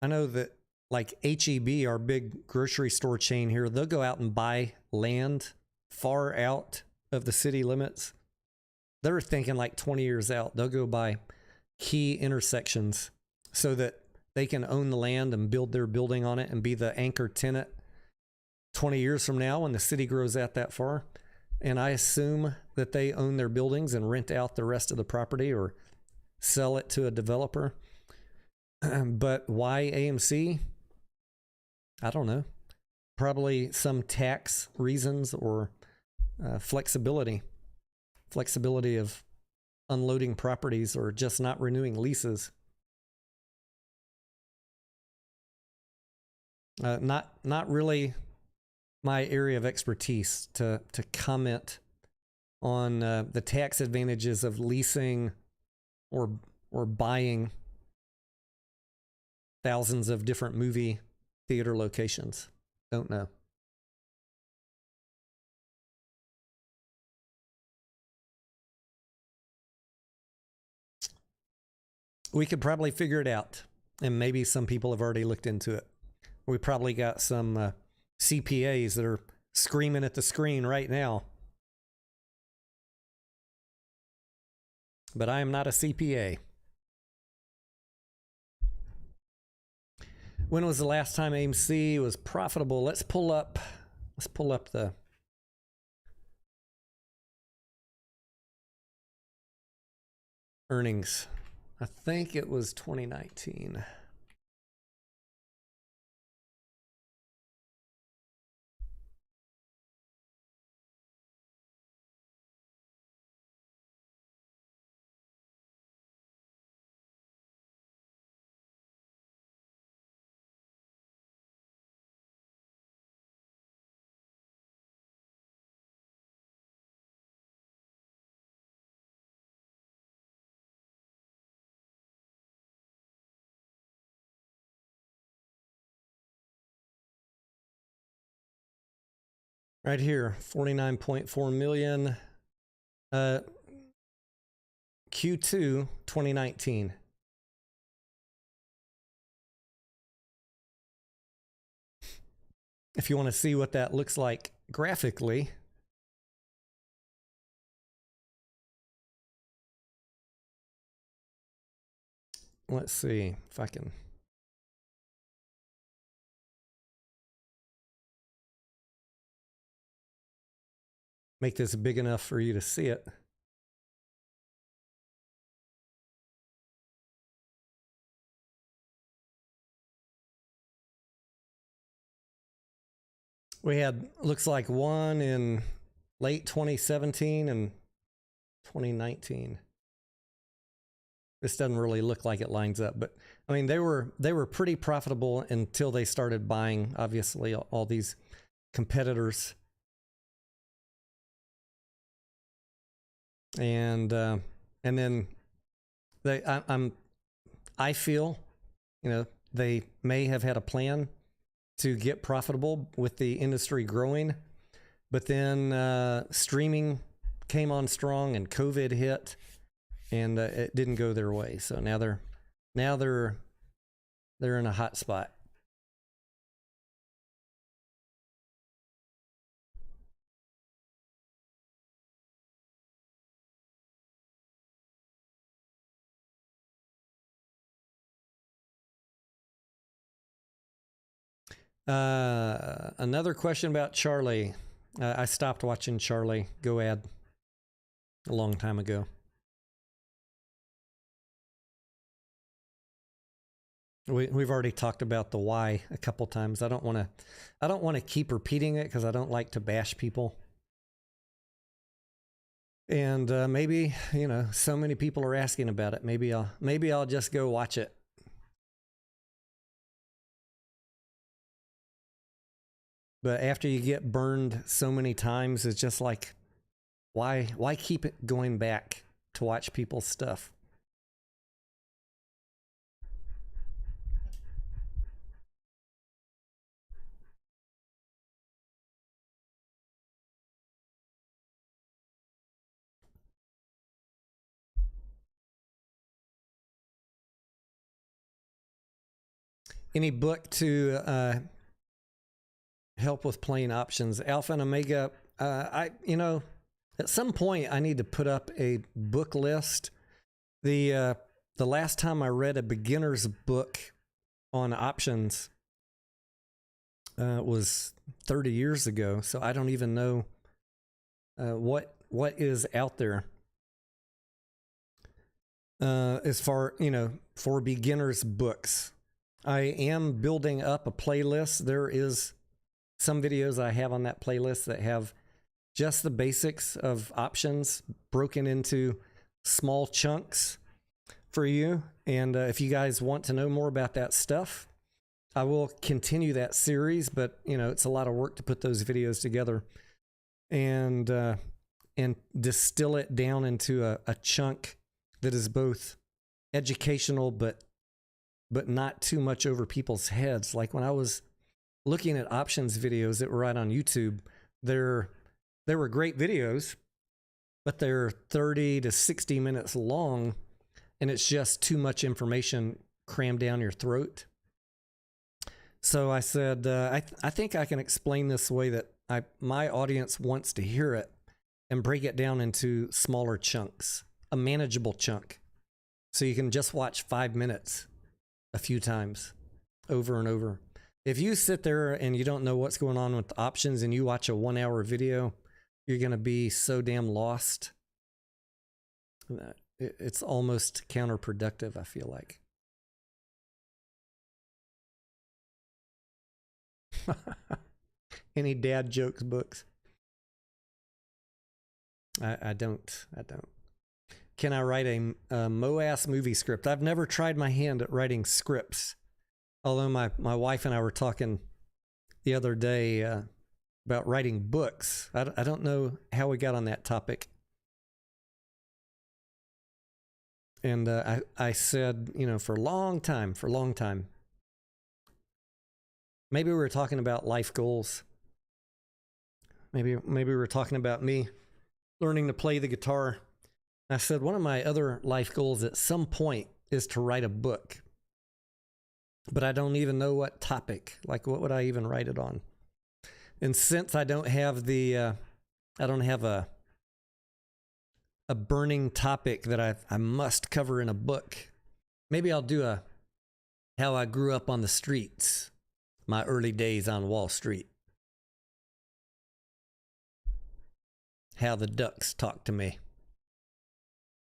that like HEB, our big grocery store chain here, they'll go out and buy land far out of the city limits. They're thinking like 20 years out. They'll go buy key intersections so that they can own the land and build their building on it and be the anchor tenant 20 years from now when the city grows out that far. And I assume that they own their buildings and rent out the rest of the property or sell it to a developer. But why AMC? I don't know. Probably some tax reasons or flexibility of unloading properties or just not renewing leases. Not really my area of expertise to comment on the tax advantages of leasing or buying thousands of different movie theater locations. Don't know. We could probably figure it out, and maybe some people have already looked into it. We probably got some CPAs that are screaming at the screen right now. But I am not a CPA. When was the last time AMC was profitable? Let's pull up the earnings. I think it was 2019. Right here, 49.4 million. Q2 2019. If you want to see what that looks like graphically, let's see if I can. Make this big enough for you to see it. We had, looks like one in late 2017 and 2019. This doesn't really look like it lines up, but I mean, they were pretty profitable until they started buying, obviously, all these competitors. And then I feel, you know, they may have had a plan to get profitable with the industry growing, but then streaming came on strong and COVID hit, and it didn't go their way. So now they're in a hot spot. Another question about Charlie. I stopped watching Charlie Go Ad a long time ago. We've already talked about the why a couple times. I don't want to keep repeating it because I don't like to bash people. And maybe, you know, so many people are asking about it. Maybe I'll just go watch it. But after you get burned so many times, it's just like, why keep it going back to watch people's stuff? Any book to help with playing options? Alpha and Omega. At some point I need to put up a book list. The last time I read a beginner's book on options was 30 years ago, so I don't even know what is out there as far, you know, for beginners books. I am building up a playlist. There is some videos I have on that playlist that have just the basics of options broken into small chunks for you. And if you guys want to know more about that stuff, I will continue that series, but you know, it's a lot of work to put those videos together and distill it down into a chunk that is both educational, but not too much over people's heads. Like when I was looking at options videos that were right on YouTube, they were great videos, but they're 30 to 60 minutes long, and it's just too much information crammed down your throat. So I said, I think I can explain this way that my audience wants to hear it, and break it down into smaller chunks, a manageable chunk. So you can just watch 5 minutes a few times over and over. If you sit there and you don't know what's going on with the options and you watch a 1 hour video, you're going to be so damn lost. It's almost counterproductive, I feel like. Any dad jokes books? I don't. Can I write a Mo-ass movie script? I've never tried my hand at writing scripts. Although my wife and I were talking the other day about writing books. I don't know how we got on that topic. And I said, you know, for a long time. Maybe we were talking about life goals. Maybe we were talking about me learning to play the guitar. I said one of my other life goals at some point is to write a book. But I don't even know what topic. Like, what would I even write it on? And since I don't have a burning topic that I must cover in a book, maybe I'll do a how I grew up on the streets, my early days on Wall Street, how the ducks talk to me.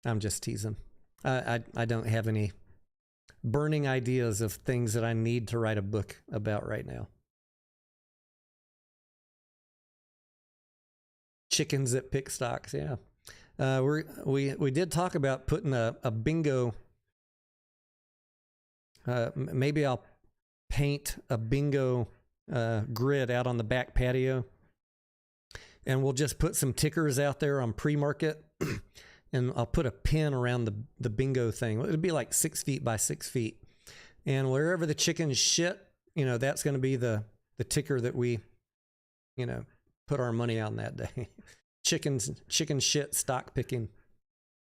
I'm just teasing. I don't have any burning ideas of things that I need to write a book about right now. Chickens that pick stocks, yeah. We did talk about putting a bingo. Maybe I'll paint a bingo grid out on the back patio, and we'll just put some tickers out there on pre-market. And I'll put a pin around the bingo thing. It'll be like 6 feet by 6 feet. And wherever the chickens shit, you know, that's going to be the ticker that we, you know, put our money on that day. Chicken shit stock picking.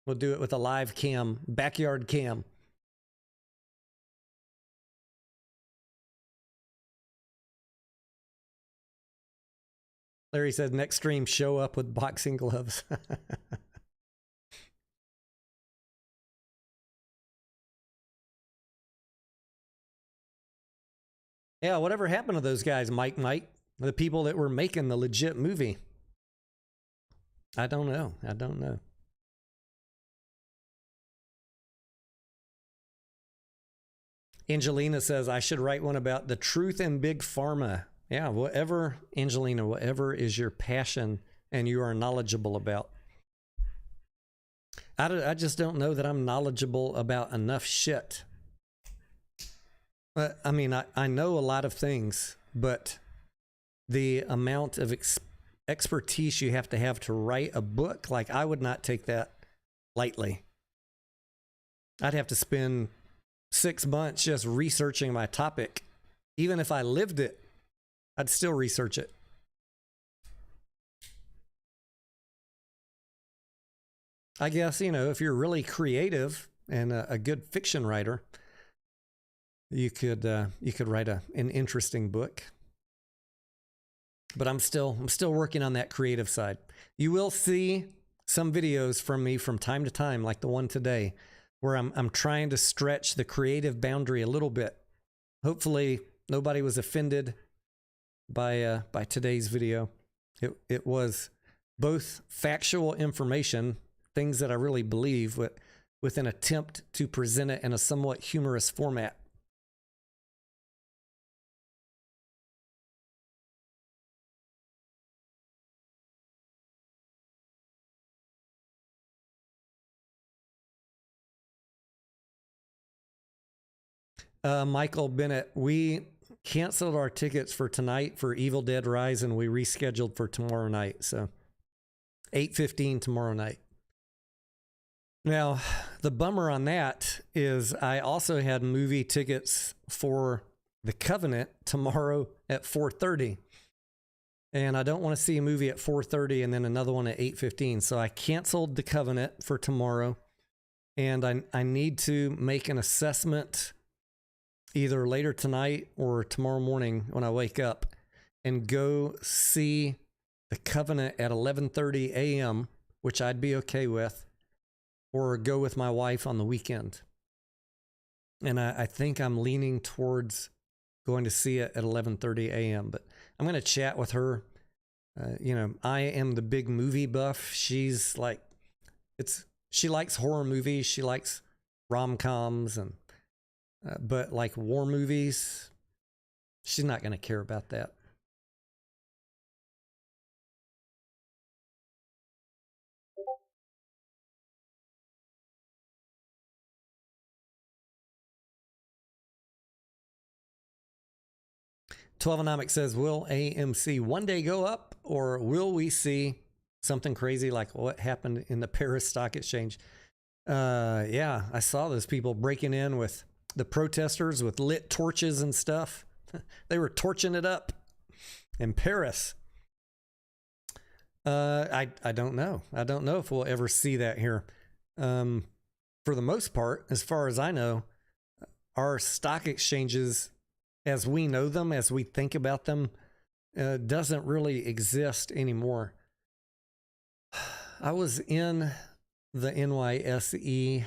We'll do it with a live cam, backyard cam. Larry said next stream, show up with boxing gloves. Yeah, whatever happened to those guys, Mike, the people that were making the legit movie? I don't know. I don't know. Angelina says, I should write one about the truth in big pharma. Yeah, whatever, Angelina, whatever is your passion and you are knowledgeable about. I just don't know that I'm knowledgeable about enough shit. I mean, I know a lot of things, but the amount of expertise you have to write a book, like I would not take that lightly. I'd have to spend 6 months just researching my topic. Even if I lived it, I'd still research it. I guess, you know, if you're really creative and a good fiction writer, you could write an interesting book. But I'm still working on that creative side. You will see some videos from me from time to time, like the one today, where I'm trying to stretch the creative boundary a little bit. Hopefully nobody was offended by today's video. It was both factual information, things that I really believe, with an attempt to present it in a somewhat humorous format. Michael Bennett, we canceled our tickets for tonight for Evil Dead Rise, and we rescheduled for tomorrow night. So 8:15 tomorrow night. Now, the bummer on that is I also had movie tickets for The Covenant tomorrow at 4:30. And I don't want to see a movie at 4:30 and then another one at 8:15. So I canceled The Covenant for tomorrow. And I need to make an assessment either later tonight or tomorrow morning when I wake up and go see The Covenant at 11:30 a.m., which I'd be okay with, or go with my wife on the weekend. And I think I'm leaning towards going to see it at 11:30 a.m., but I'm going to chat with her. You know, I am the big movie buff. She's like, she likes horror movies. She likes rom-coms and but like war movies, she's not going to care about that. Twelvenomics says, will AMC one day go up, or will we see something crazy like what happened in the Paris Stock Exchange? Yeah, I saw those people breaking in with the protesters with lit torches and stuff. They were torching it up in Paris. I don't know. I don't know if we'll ever see that here. For the most part, as far as I know, our stock exchanges, as we know them, as we think about them, doesn't really exist anymore. I was in the NYSE.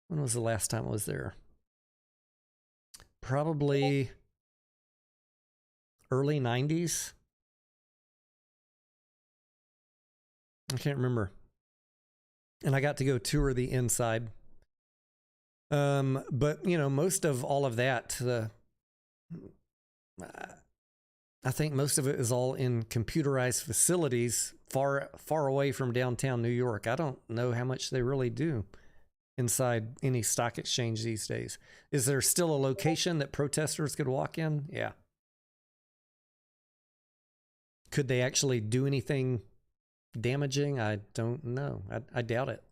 When was the last time I was there? Probably early 90s. I can't remember. And I got to go tour the inside. But, you know, most of all of that, I think most of it is all in computerized facilities far away from downtown New York. I don't know how much they really do inside any stock exchange these days. Is there still a location that protesters could walk in? Yeah. Could they actually do anything damaging? I don't know. I doubt it.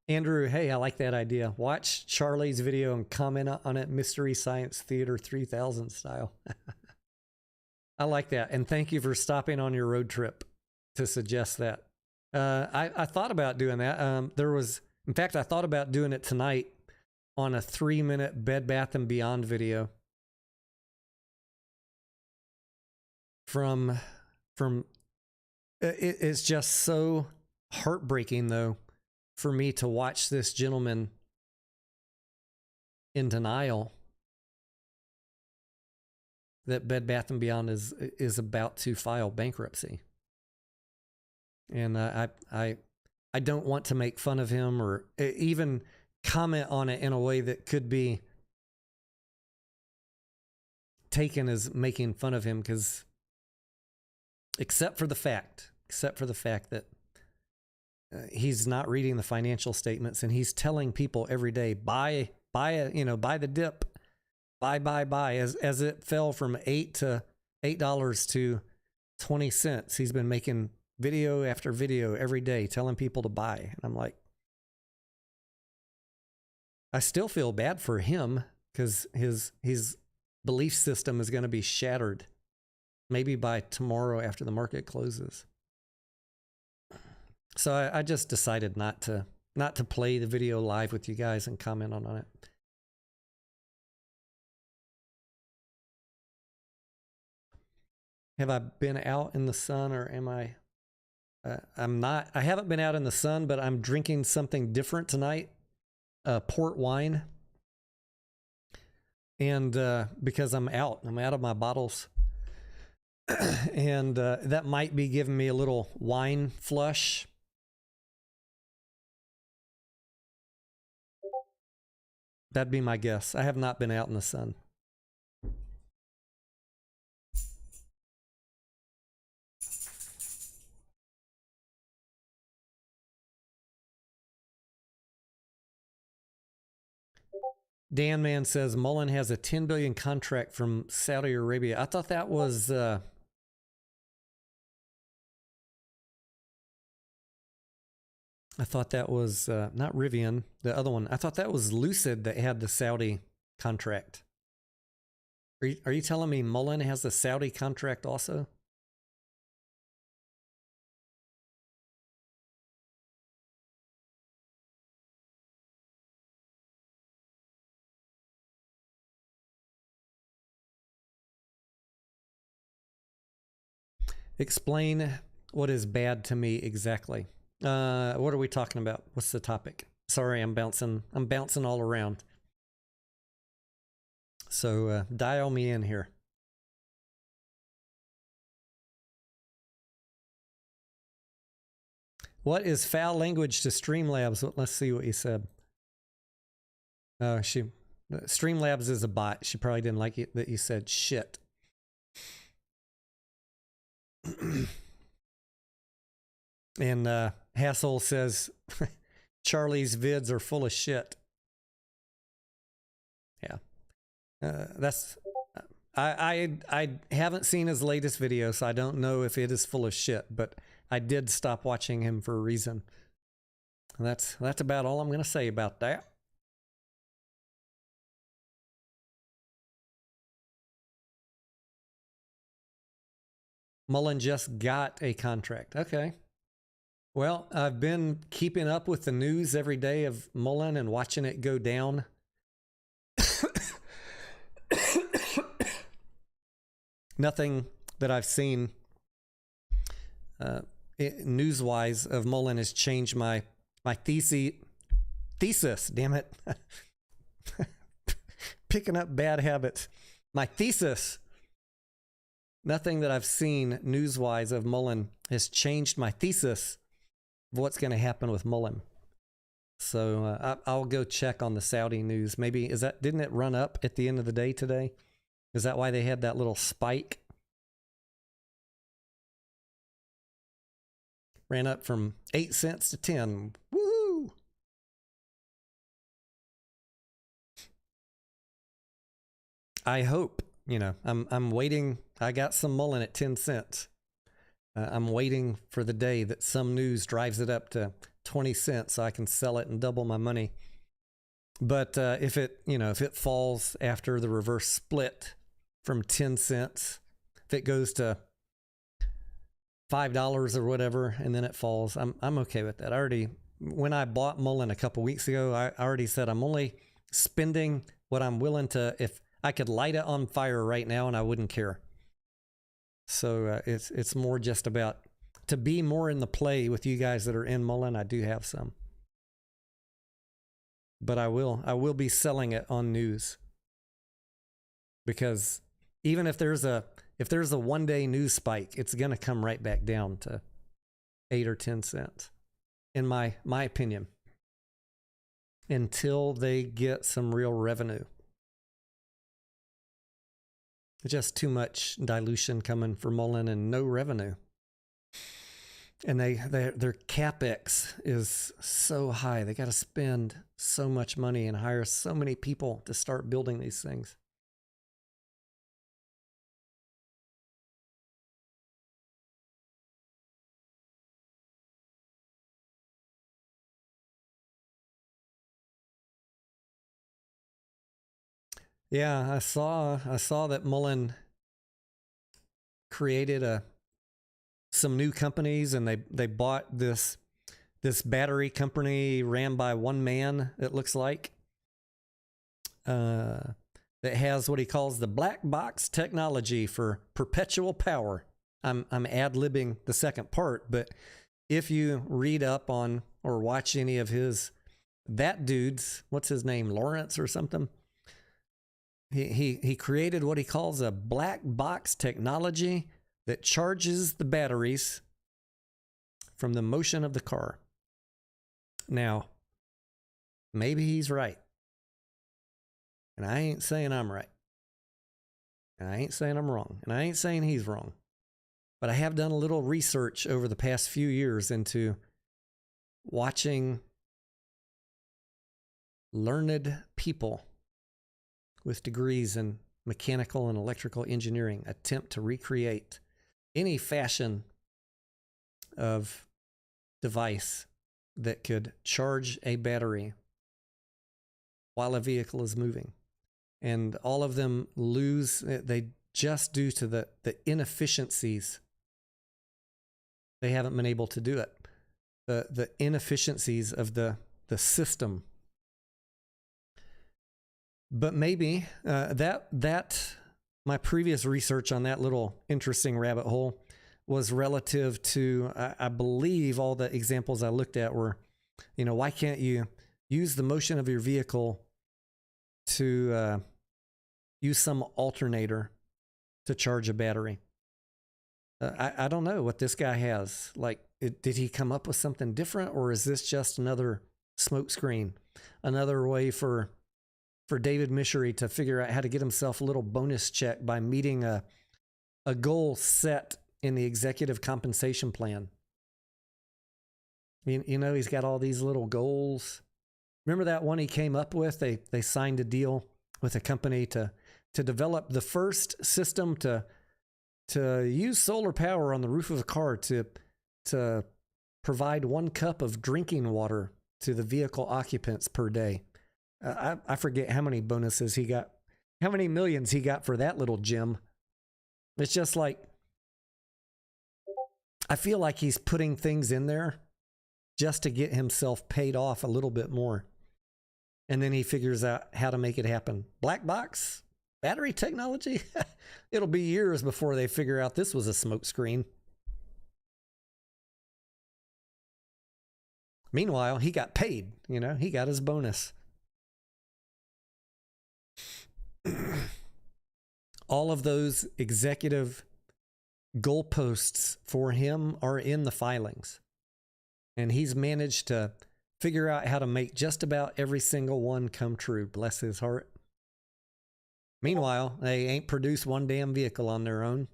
Andrew, hey, I like that idea. Watch Charlie's video and comment on it, Mystery Science Theater 3000 style. I like that. And thank you for stopping on your road trip to suggest that. I thought about doing that. In fact, I thought about doing it tonight on a 3-minute Bed Bath & Beyond video. It's just so heartbreaking, though, for me to watch this gentleman in denial that Bed Bath & Beyond is about to file bankruptcy. And I don't want to make fun of him or even comment on it in a way that could be taken as making fun of him, because except for the fact that he's not reading the financial statements, and he's telling people every day, buy the dip, buy, as it fell from $8 to 20 cents. He's been making video after video every day telling people to buy. And I'm like, I still feel bad for him, because his belief system is going to be shattered maybe by tomorrow after the market closes. So I just decided not to play the video live with you guys and comment on it. Have I been out in the sun, or am I? I'm not. I haven't been out in the sun, but I'm drinking something different tonight. Port wine. And because I'm out of my bottles. And that might be giving me a little wine flush. That'd be my guess. I have not been out in the sun. Dan Man says Mullen has a $10 billion contract from Saudi Arabia. I thought that was not Rivian, the other one. I thought that was Lucid that had the Saudi contract. Are you telling me Mullen has the Saudi contract also? Explain what is bad to me exactly. What are we talking about? What's the topic? Sorry, I'm bouncing all around. So dial me in here. What is foul language to Streamlabs? Let's see what you said. Streamlabs is a bot. She probably didn't like it that you said shit. And Hassel says Charlie's vids are full of shit. Yeah. I haven't seen his latest video, so I don't know if it is full of shit, but I did stop watching him for a reason. That's about all I'm going to say about that. Mullen just got a contract. Okay. Well, I've been keeping up with the news every day of Mullen and watching it go down. Nothing that I've seen news-wise of Mullen has changed my thesis. Damn it. Picking up bad habits. My thesis. Nothing that I've seen news-wise of Mullen has changed my thesis of what's going to happen with Mullen. So I'll go check on the Saudi news. Maybe didn't it run up at the end of the day today? Is that why they had that little spike? Ran up from 8 cents to 10. Woo! I hope, I'm waiting. I got some Mullen at 10 cents. I'm waiting for the day that some news drives it up to 20 cents so I can sell it and double my money. But if it falls after the reverse split from 10 cents, if it goes to $5 or whatever, and then it falls, I'm okay with that. When I bought Mullen a couple weeks ago, I already said I'm only spending what I'm willing to. If I could light it on fire right now and I wouldn't care. So it's more just about to be more in the play with you guys that are in Mullen. I do have some. but I will be selling it on news, because even if there's a 1-day news spike, it's going to come right back down to 8 or 10 cents, in my opinion, until they get some real revenue. Just too much dilution coming for Mullen and no revenue. And their capex is so high. They got to spend so much money and hire so many people to start building these things. Yeah, I saw that Mullen created some new companies, and they bought this battery company ran by one man, it looks like, that has what he calls the black box technology for perpetual power. I'm ad-libbing the second part, but if you read up on or watch any of that dude's, what's his name, Lawrence or something, he created what he calls a black box technology that charges the batteries from the motion of the car. Now, maybe he's right. And I ain't saying I'm right. And I ain't saying I'm wrong. And I ain't saying he's wrong. But I have done a little research over the past few years into watching learned people with degrees in mechanical and electrical engineering attempt to recreate any fashion of device that could charge a battery while a vehicle is moving. And all of them lose, they just due to the inefficiencies. They haven't been able to do it. The inefficiencies of the system. But maybe that my previous research on that little interesting rabbit hole was relative to, I believe all the examples I looked at were, why can't you use the motion of your vehicle to use some alternator to charge a battery? I don't know what this guy has. Like, did he come up with something different, or is this just another smokescreen, another way for David Michery to figure out how to get himself a little bonus check by meeting a goal set in the executive compensation plan? He's got all these little goals. Remember that one he came up with? They signed a deal with a company to develop the first system to use solar power on the roof of a car to provide 1 cup of drinking water to the vehicle occupants per day. I forget how many bonuses he got, how many millions he got for that little gem. It's just like, I feel like he's putting things in there just to get himself paid off a little bit more. And then he figures out how to make it happen. Black box, battery technology. It'll be years before they figure out this was a smokescreen. Meanwhile, he got paid, he got his bonus. All of those executive goalposts for him are in the filings. And he's managed to figure out how to make just about every single one come true. Bless his heart. Meanwhile, they ain't produced one damn vehicle on their own.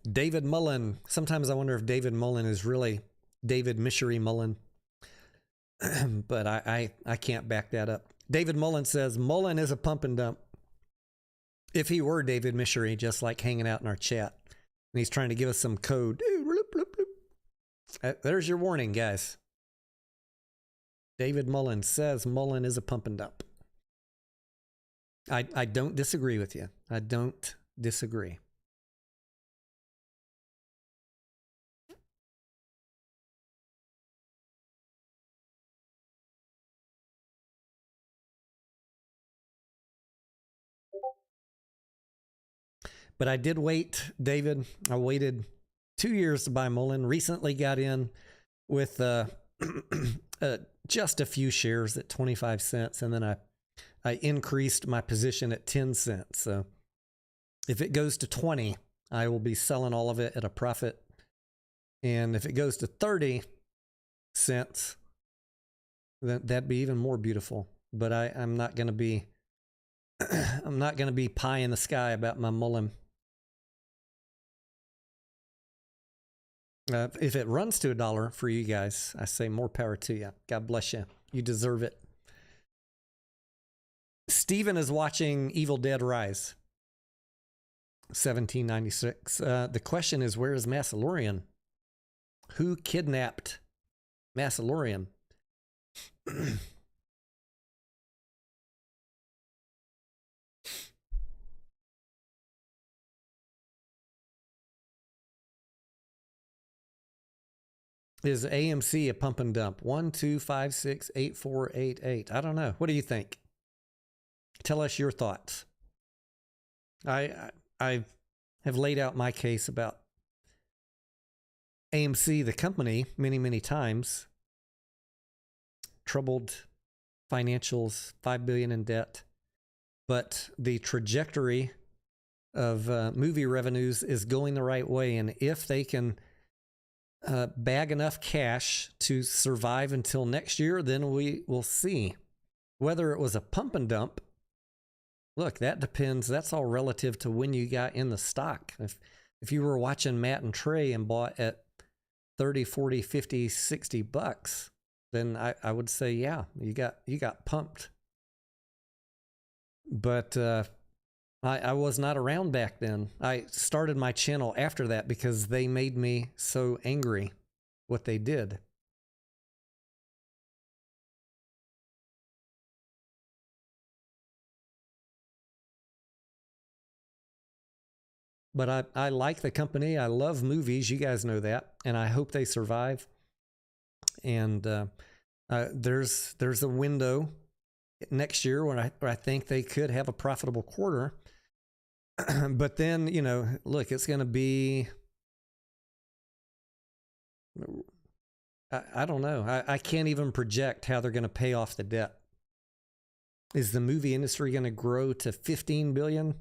David Mullen. Sometimes I wonder if David Mullen is really David Michery Mullen. But I can't back that up. David Mullen says, Mullen is a pump and dump. If he were David Michery, just like hanging out in our chat, and he's trying to give us some code. There's your warning, guys. David Mullen says Mullen is a pump and dump. I don't disagree with you. I don't disagree. But I did wait, David. I waited 2 years to buy Mullen. Recently got in with just a few shares at 25 cents, and then I increased my position at 10 cents. So if it goes to 20, I will be selling all of it at a profit. And if it goes to 30 cents, then that'd be even more beautiful. But I'm not going to be I'm not going to be pie in the sky about my Mullen. If it runs to $1 for you guys, I say more power to you. God bless you. You deserve it. Steven is watching Evil Dead Rise. 1796. The question is, where is Massalorian? Who kidnapped Massalorian? Is AMC a pump and dump? 1, 2, 5, 6, 8, 4, 8, 8. I don't know. What do you think? Tell us your thoughts. I have laid out my case about AMC, the company, many, many times. Troubled financials, $5 billion in debt. But the trajectory of movie revenues is going the right way. And if they can bag enough cash to survive until next year, then we will see. Whether it was a pump and dump, look, that depends. That's all relative to when you got in the stock. If you were watching Matt and Trey and bought at 30, 40, 50, 60 bucks, then I would say, yeah, you got pumped. But I was not around back then. I started my channel after that because they made me so angry what they did. But I like the company. I love movies. You guys know that. And I hope they survive. And there's a window next year where I think they could have a profitable quarter. But then, you know, look, it's going to be, I don't know. I can't even project how they're going to pay off the debt. Is the movie industry going to grow to 15 billion?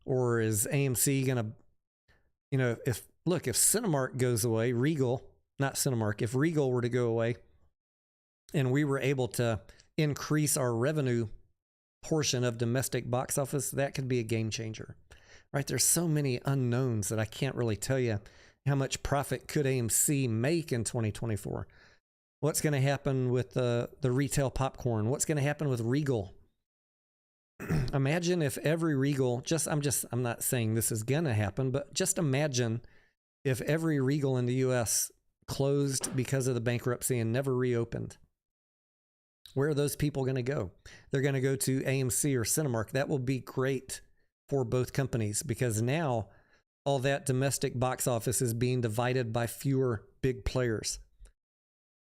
Or is AMC going to, you know, if Cinemark goes away, if Regal were to go away and we were able to increase our revenue portion of domestic box office, that could be a game changer, right? There's so many unknowns that I can't really tell you how much profit could AMC make in 2024. What's going to happen with the retail popcorn? What's going to happen with Regal? Imagine if every Regal, I'm not saying this is going to happen, but just imagine if every Regal in the US closed because of the bankruptcy and never reopened. Where are those people going to go? They're going to go to AMC or Cinemark. That will be great for both companies because now all that domestic box office is being divided by fewer big players.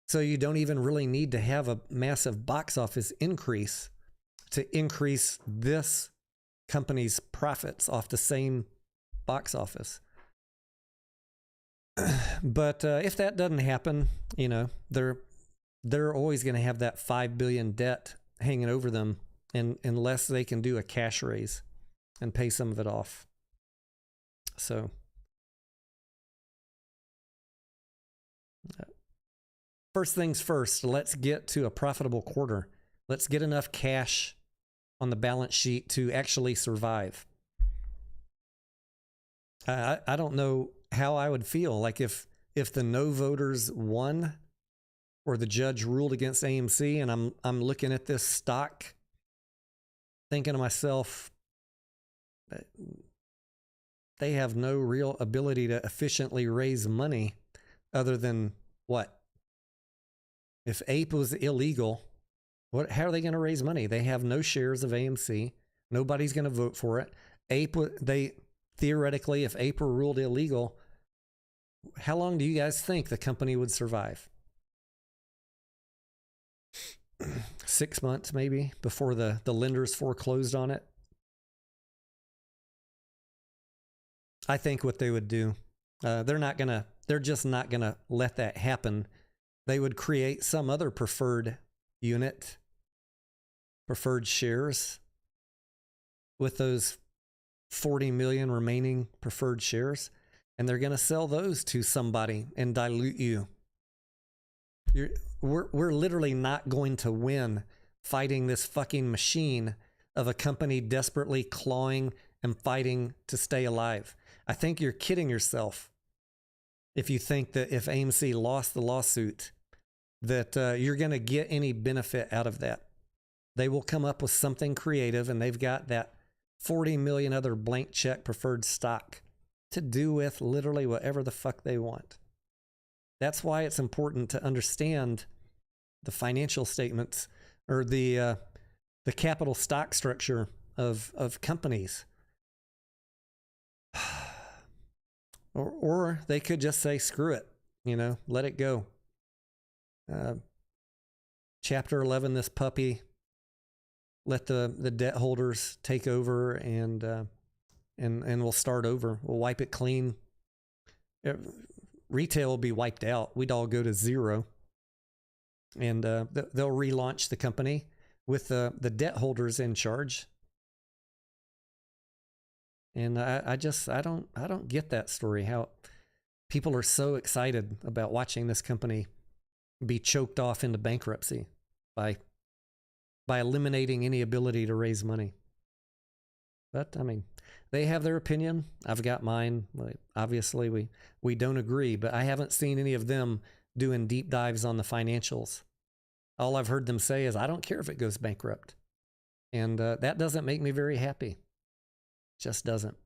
So you don't even really need to have a massive box office increase to increase this company's profits off the same box office. But if that doesn't happen, you know, they're always going to have that $5 billion debt hanging over them, and unless they can do a cash raise and pay some of it off. So first things first, let's get to a profitable quarter. Let's get enough cash on the balance sheet to actually survive. I don't know how I would feel like if the no voters won or the judge ruled against AMC, and I'm looking at this stock thinking to myself, they have no real ability to efficiently raise money other than what? If APE was illegal, how are they going to raise money? They have no shares of AMC. Nobody's going to vote for it. Theoretically, if APE were ruled illegal, how long do you guys think the company would survive? 6 months maybe before the lenders foreclosed on it. I think what they would do, they're just not gonna let that happen. They would create some other preferred unit, preferred shares with those 40 million remaining preferred shares, and they're gonna sell those to somebody and dilute you. We're literally not going to win fighting this fucking machine of a company desperately clawing and fighting to stay alive. I think you're kidding yourself if you think that if AMC lost the lawsuit, that you're going to get any benefit out of that. They will come up with something creative, and they've got that 40 million other blank check preferred stock to do with literally whatever the fuck they want. That's why it's important to understand the financial statements or the capital stock structure of companies. Or they could just say, screw it, let it go. Chapter 11, this puppy, let the debt holders take over and we'll start over. We'll wipe it clean. Retail will be wiped out. We'd all go to zero. And they'll relaunch the company with the debt holders in charge. And I don't get that story, how people are so excited about watching this company be choked off into bankruptcy by eliminating any ability to raise money. But I mean, they have their opinion. I've got mine. Obviously, we don't agree, but I haven't seen any of them doing deep dives on the financials. All I've heard them say is, I don't care if it goes bankrupt. And that doesn't make me very happy. Just doesn't.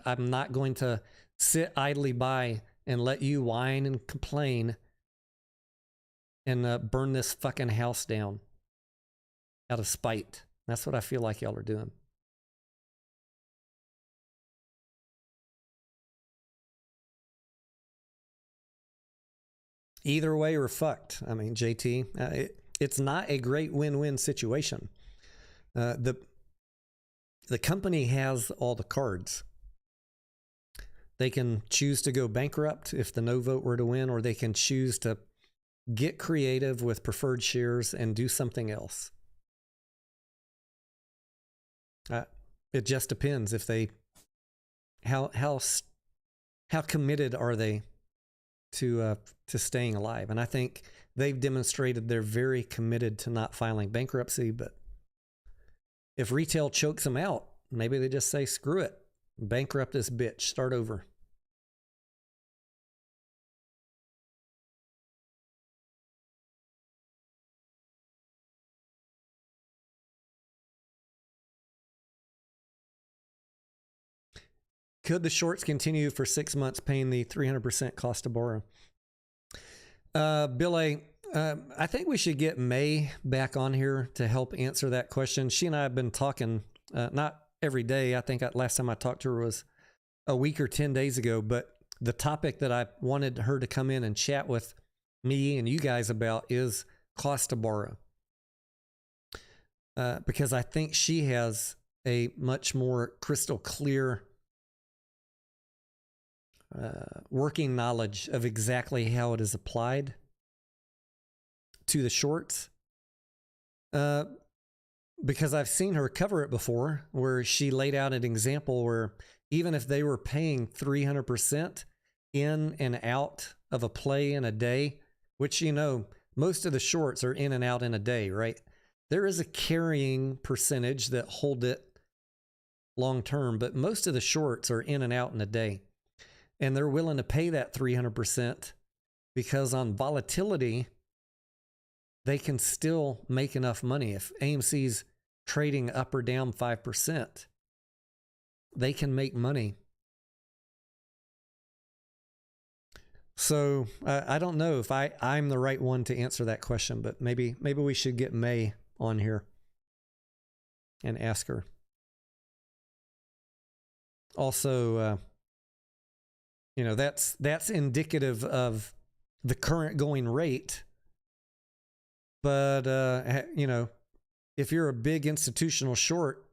I'm not going to sit idly by and let you whine and complain and burn this fucking house down out of spite. That's what I feel like y'all are doing. Either way, we're fucked. I mean, JT, it's not a great win-win situation. The company has all the cards. They can choose to go bankrupt if the no vote were to win, or they can choose to get creative with preferred shares and do something else. It just depends if they how committed are they to staying alive. And I think they've demonstrated they're very committed to not filing bankruptcy. But if retail chokes them out, maybe they just say, screw it, bankrupt this bitch, start over. Could the shorts continue for 6 months paying the 300% cost to borrow? Bill A., I think we should get May back on here to help answer that question. She and I have been talking, not every day. I think last time I talked to her was a week or 10 days ago. But the topic that I wanted her to come in and chat with me and you guys about is cost to borrow. Because I think she has a much more crystal clear working knowledge of exactly how it is applied to the shorts. Because I've seen her cover it before, where she laid out an example where even if they were paying 300% in and out of a play in a day, which, most of the shorts are in and out in a day, right? There is a carrying percentage that hold it long term, but most of the shorts are in and out in a day. And they're willing to pay that 300% because on volatility, they can still make enough money. If AMC's trading up or down 5%, they can make money. So I don't know if I'm the right one to answer that question, but maybe we should get May on here and ask her. Also, that's indicative of the current going rate. But, if you're a big institutional short,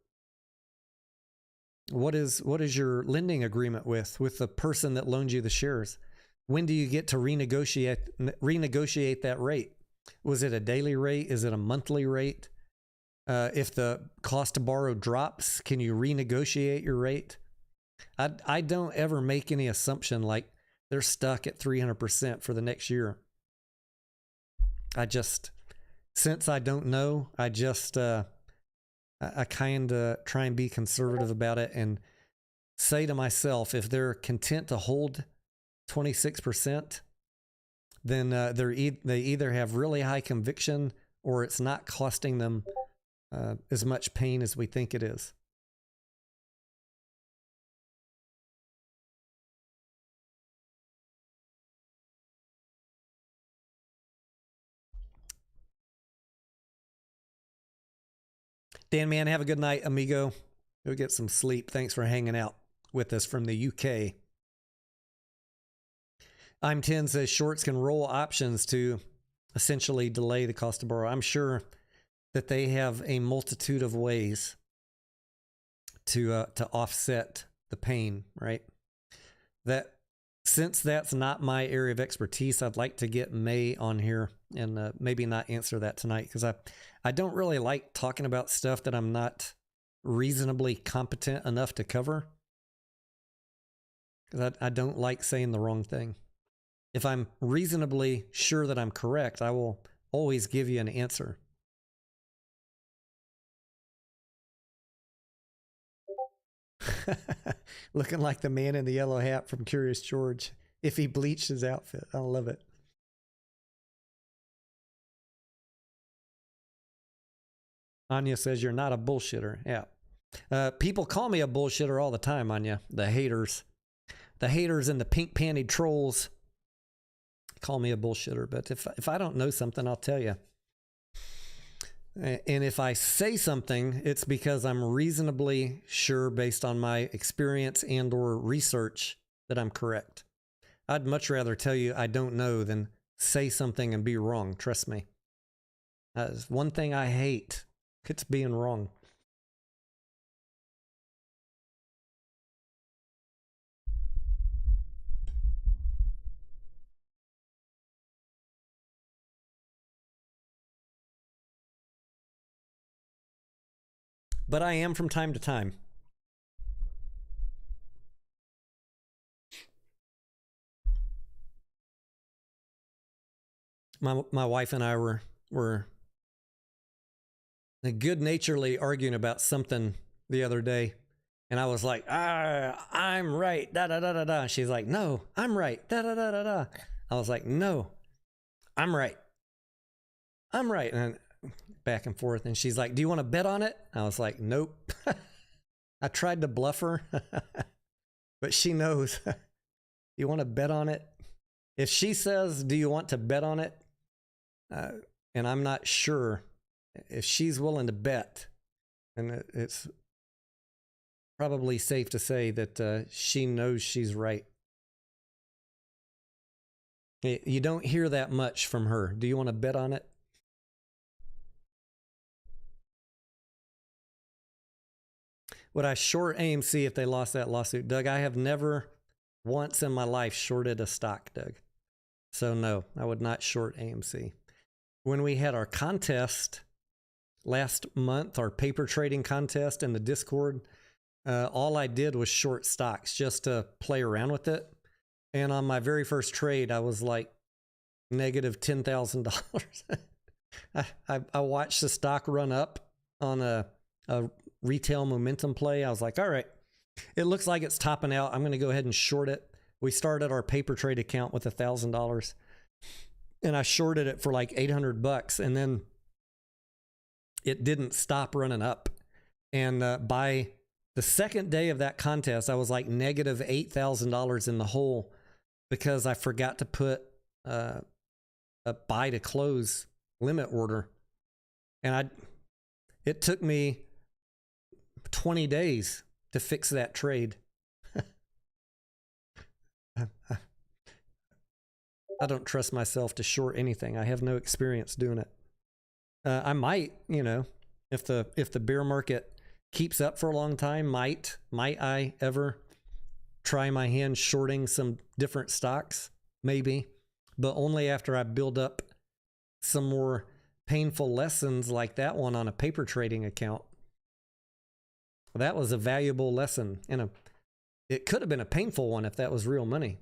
What is your lending agreement with the person that loaned you the shares? When do you get to renegotiate that rate? Was it a daily rate? Is it a monthly rate? If the cost to borrow drops, can you renegotiate your rate? I don't ever make any assumption like they're stuck at 300% for the next year. Since I don't know, I kind of try and be conservative about it and say to myself, if they're content to hold 26%, then they either have really high conviction or it's not costing them as much pain as we think it is. Dan, man, have a good night, amigo. Go get some sleep. Thanks for hanging out with us from the UK. I'm 10 says shorts can roll options to essentially delay the cost to borrow. I'm sure that they have a multitude of ways to offset the pain, right? That since that's not my area of expertise, I'd like to get May on here and maybe not answer that tonight because I don't really like talking about stuff that I'm not reasonably competent enough to cover. Because I don't like saying the wrong thing. If I'm reasonably sure that I'm correct, I will always give you an answer. Looking like the man in the yellow hat from Curious George if he bleached his outfit. I love it. Anya says you're not a bullshitter. Yeah. People call me a bullshitter all the time, Anya. The haters and the pink panty trolls call me a bullshitter. But if I don't know something, I'll tell you. And if I say something, it's because I'm reasonably sure based on my experience and or research that I'm correct. I'd much rather tell you I don't know than say something and be wrong. Trust me. That's one thing I hate. It's being wrong. But I am from time to time. My wife and I were good-naturedly arguing about something the other day, and I was like, I'm right, da da da da da. She's like, no, I'm right, da da da da da. I was like, no, I'm right, and back and forth. And she's like, do you want to bet on it? I was like, nope. I tried to bluff her, but she knows. You want to bet on it? If she says, do you want to bet on it? And I'm not sure if she's willing to bet, and it's probably safe to say that she knows she's right. You don't hear that much from her. Do you want to bet on it? Would I short AMC if they lost that lawsuit? Doug, I have never once in my life shorted a stock, Doug. So no, I would not short AMC. When we had our contest last month, our paper trading contest in the Discord, all I did was short stocks just to play around with it. And on my very first trade, I was like negative $10,000. I watched the stock run up on a retail momentum play. I was like, all right, it looks like it's topping out. I'm going to go ahead and short it. We started our paper trade account with $1,000 and I shorted it for like $800, and then it didn't stop running up. And by the second day of that contest, I was like negative $8,000 in the hole because I forgot to put a buy to close limit order. And it took me 20 days to fix that trade. I don't trust myself to short anything. I have no experience doing it. I might, if the bear market keeps up for a long time, might I ever try my hand shorting some different stocks? Maybe, but only after I build up some more painful lessons like that one on a paper trading account. That was a valuable lesson, and it could have been a painful one if that was real money.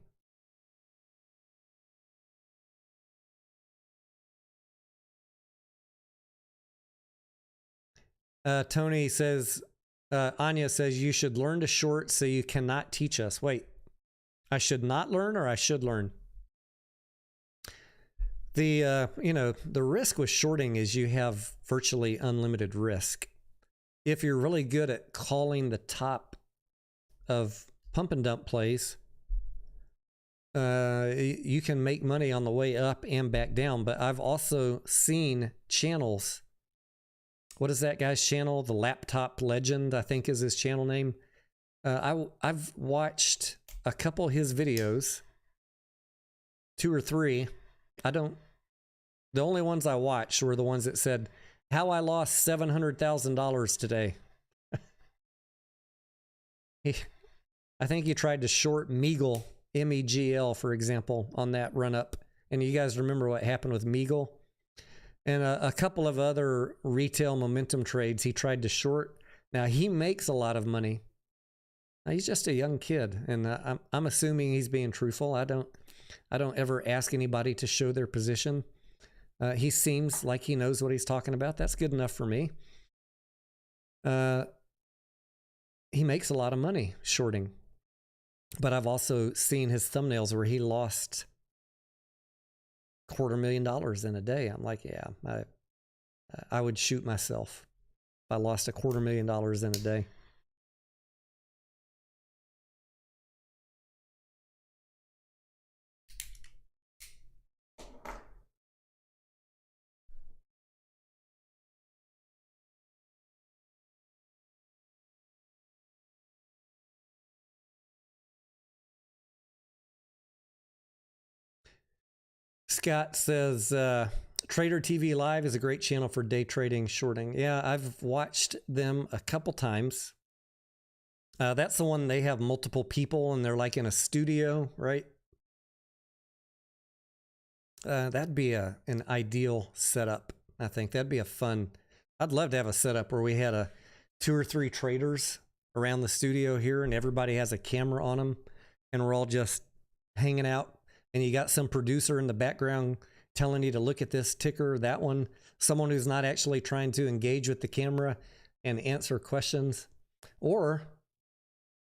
Tony says, Anya says, you should learn to short so you cannot teach us. Wait, I should not learn or I should learn? The risk with shorting is you have virtually unlimited risk. If you're really good at calling the top of pump and dump plays, you can make money on the way up and back down. But I've also seen channels. What is that guy's channel? The Laptop Legend, I think is his channel name. I've watched a couple of his videos, 2 or 3. The only ones I watched were the ones that said, how I lost $700,000 today. I think he tried to short Meagle, MEGL, for example, on that run up. And you guys remember what happened with Meagle? And a couple of other retail momentum trades he tried to short. Now, he makes a lot of money. Now, he's just a young kid, and I'm assuming he's being truthful. I don't ever ask anybody to show their position. He seems like he knows what he's talking about. That's good enough for me. He makes a lot of money shorting. But I've also seen his thumbnails where he lost $250,000 in a day. I'm like, yeah, I would shoot myself if I lost $250,000 in a day. Scott says, Trader TV Live is a great channel for day trading, shorting. Yeah, I've watched them a couple times. That's the one they have multiple people and they're like in a studio, right? That'd be an ideal setup, I think. That'd be a fun. I'd love to have a setup where we had 2 or 3 traders around the studio here and everybody has a camera on them and we're all just hanging out. And you got some producer in the background telling you to look at this ticker, that one, someone who's not actually trying to engage with the camera and answer questions. Or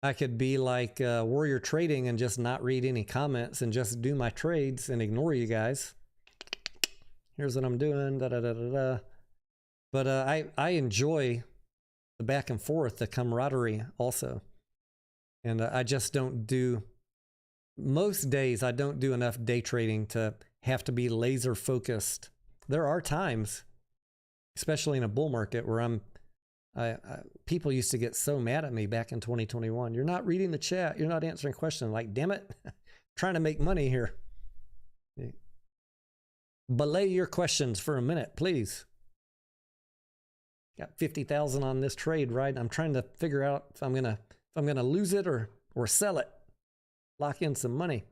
I could be like Warrior Trading and just not read any comments and just do my trades and ignore you guys. Here's what I'm doing, da da da da da. But I enjoy the back and forth, the camaraderie also. And I just don't do... Most days, I don't do enough day trading to have to be laser focused. There are times, especially in a bull market, where people used to get so mad at me back in 2021. You're not reading the chat. You're not answering questions. Like, damn it, trying to make money here. Belay your questions for a minute, please. Got 50,000 on this trade, right? I'm trying to figure out if I'm gonna lose it or sell it. Lock in some money.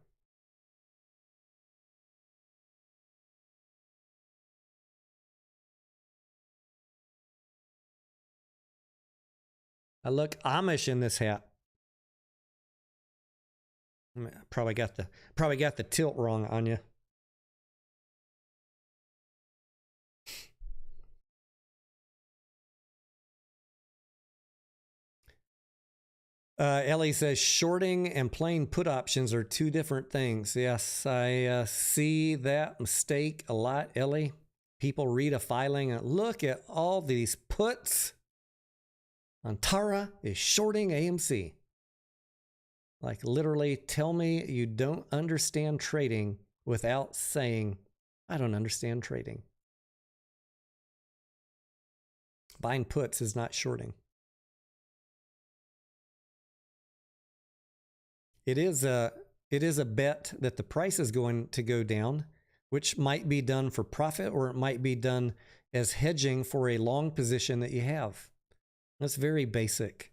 I look Amish in this hat. Probably got the tilt wrong on you. Ellie says shorting and playing put options are 2 different things. Yes, I see that mistake a lot, Ellie. People read a filing and look at all these puts. Antara is shorting AMC. Like literally tell me you don't understand trading without saying, I don't understand trading. Buying puts is not shorting. It is a bet that the price is going to go down, which might be done for profit or it might be done as hedging for a long position that you have. That's very basic.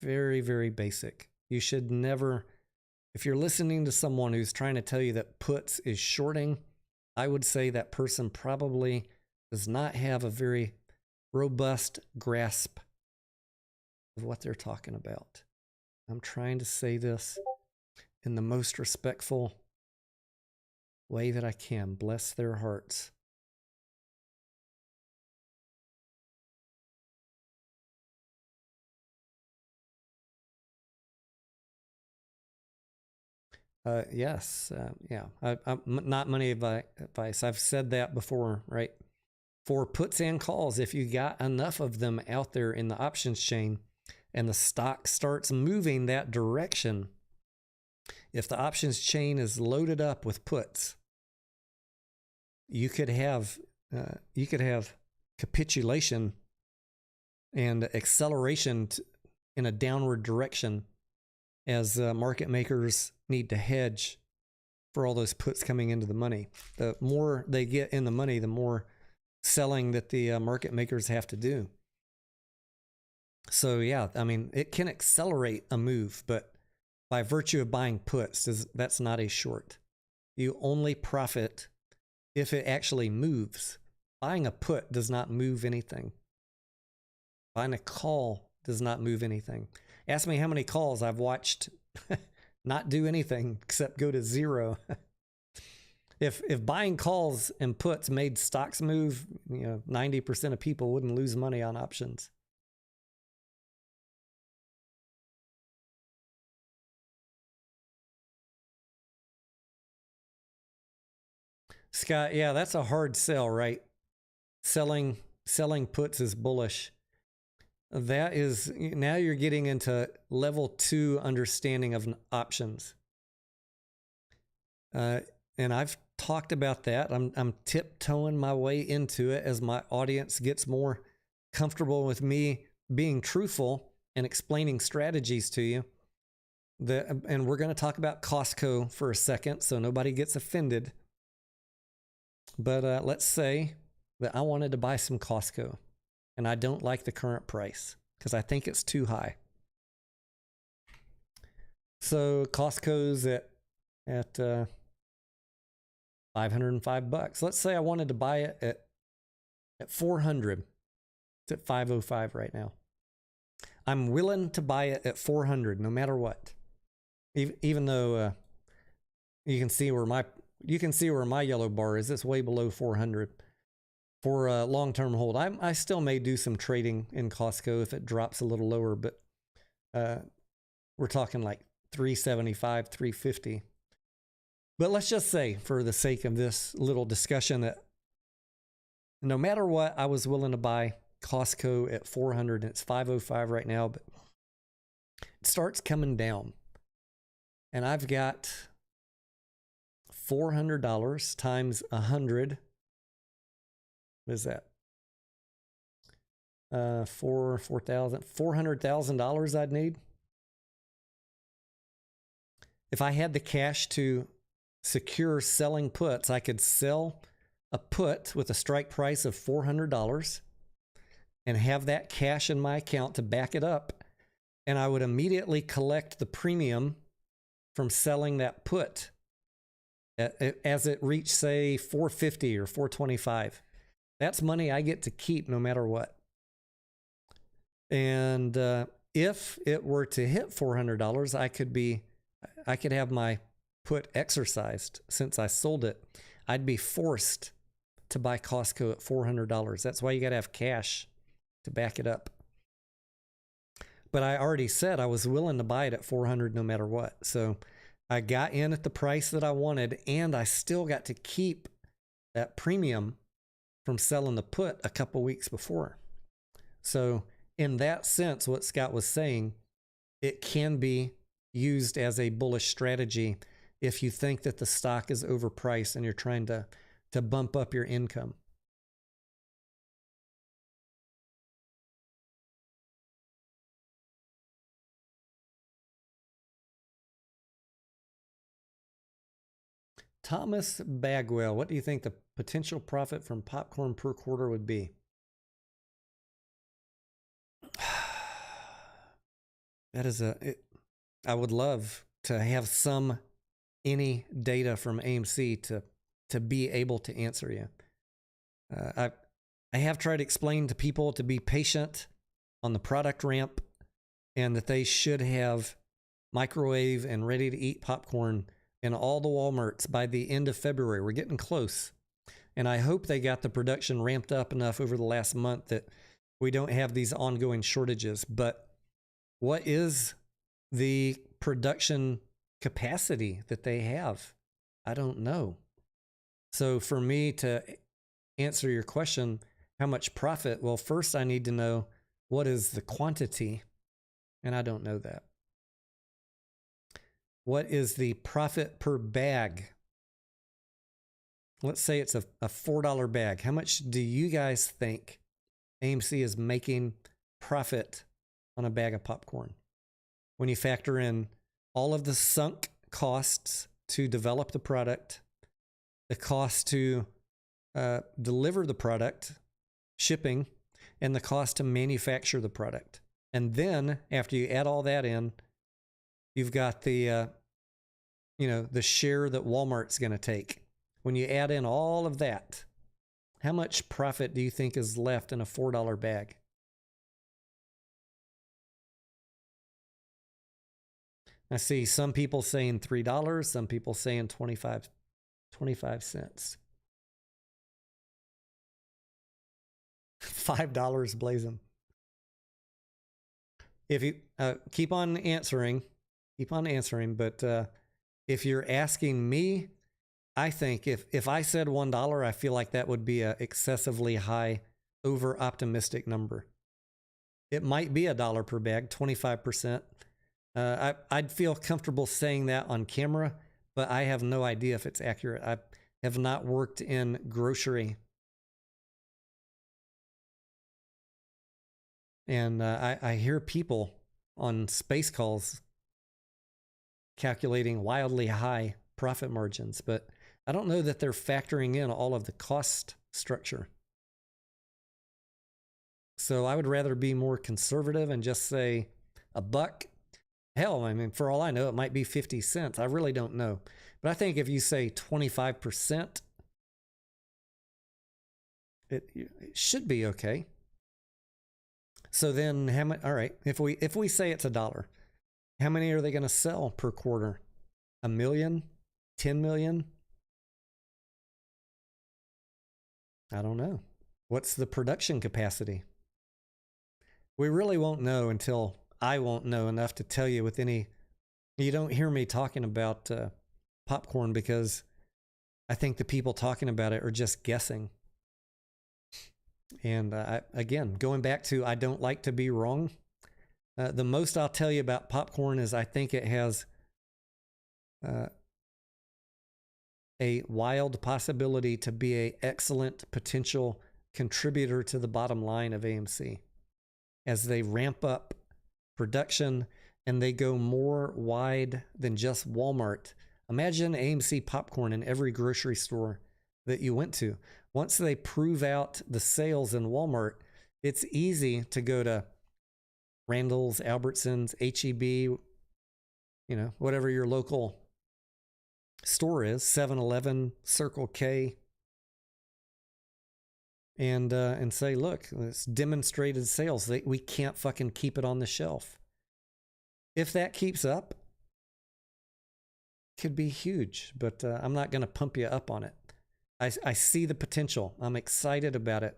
Very, very basic. You should never, if you're listening to someone who's trying to tell you that puts is shorting, I would say that person probably does not have a very robust grasp of what they're talking about. I'm trying to say this in the most respectful way that I can. Bless their hearts. Yes, yeah. Not money advice. I've said that before, right? For puts and calls, if you got enough of them out there in the options chain and the stock starts moving that direction, if the options chain is loaded up with puts, you could have capitulation and acceleration in a downward direction as market makers need to hedge for all those puts coming into the money. The more they get in the money, the more selling that the market makers have to do. So yeah, I mean, it can accelerate a move, but by virtue of buying puts, that's not a short. You only profit if it actually moves. Buying a put does not move anything. Buying a call does not move anything. Ask me how many calls I've watched not do anything except go to zero. If buying calls and puts made stocks move, 90% of people wouldn't lose money on options. Scott, yeah, that's a hard sell, right? Selling puts is bullish. That is, now you're getting into level 2 understanding of options. And I've talked about that. I'm tiptoeing my way into it as my audience gets more comfortable with me being truthful and explaining strategies to you. And we're going to talk about Costco for a second so nobody gets offended. But let's say that I wanted to buy some Costco and I don't like the current price because I think it's too high. So Costco's at $505. Let's say I wanted to buy it at 400. It's at 505 right now. I'm willing to buy it at 400 no matter what. Even though you can see where my yellow bar is. It's way below 400 for a long-term hold. I still may do some trading in Costco if it drops a little lower, but we're talking like 375, 350. But let's just say, for the sake of this little discussion, that no matter what, I was willing to buy Costco at 400, and it's 505 right now, but it starts coming down. And I've got $400 times 100. What is that? $400,000 I'd need. If I had the cash to secure selling puts, I could sell a put with a strike price of $400 and have that cash in my account to back it up. And I would immediately collect the premium from selling that put as it reached, say, 450 or 425. That's money I get to keep no matter what. And if it were to hit $400, I could have my put exercised. Since I sold it, I'd be forced to buy Costco at $400. That's why you got to have cash to back it up. But I already said I was willing to buy it at 400 no matter what. So I got in at the price that I wanted, and I still got to keep that premium from selling the put a couple weeks before. So in that sense, what Scott was saying, it can be used as a bullish strategy if you think that the stock is overpriced and you're trying to bump up your income. Thomas Bagwell, what do you think the potential profit from popcorn per quarter would be? That is I would love to have any data from AMC to be able to answer you. I have tried to explain to people to be patient on the product ramp and that they should have microwave and ready to eat popcorn in all the Walmarts by the end of February. We're getting close. And I hope they got the production ramped up enough over the last month that we don't have these ongoing shortages. But what is the production capacity that they have? I don't know. So for me to answer your question, how much profit? Well, first I need to know what is the quantity, and I don't know that. What is the profit per bag? Let's say it's a $4 bag. How much do you guys think AMC is making profit on a bag of popcorn? When you factor in all of the sunk costs to develop the product, the cost to deliver the product, shipping, and the cost to manufacture the product. And then after you add all that in, you've got the share that Walmart's going to take. When you add in all of that, how much profit do you think is left in a $4 bag? I see some people saying $3, some people saying 25 cents. $5 blazing. If you keep on answering, but if you're asking me, I think if I said $1, I feel like that would be an excessively high, over-optimistic number. It might be $1 per bag, 25%. I'd feel comfortable saying that on camera, but I have no idea if it's accurate. I have not worked in grocery. And I hear people on space calls calculating wildly high profit margins, but I don't know that they're factoring in all of the cost structure. So I would rather be more conservative and just say $1. Hell, I mean, for all I know, it might be 50 cents. I really don't know. But I think if you say 25%, it should be okay. So then how much? All right, if we say it's $1, how many are they going to sell per quarter? 1 million? 10 million? I don't know. What's the production capacity? We really won't know until I won't know enough to tell you with any. You don't hear me talking about popcorn because I think the people talking about it are just guessing. And again, going back to I don't like to be wrong. The most I'll tell you about popcorn is I think it has a wild possibility to be an excellent potential contributor to the bottom line of AMC as they ramp up production and they go more wide than just Walmart. Imagine AMC popcorn in every grocery store that you went to. Once they prove out the sales in Walmart, it's easy to go to Randall's, Albertsons, H-E-B, whatever your local store is, 7-Eleven, Circle K, and say, look, it's demonstrated sales. We can't fucking keep it on the shelf. If that keeps up, it could be huge, but I'm not going to pump you up on it. I see the potential. I'm excited about it,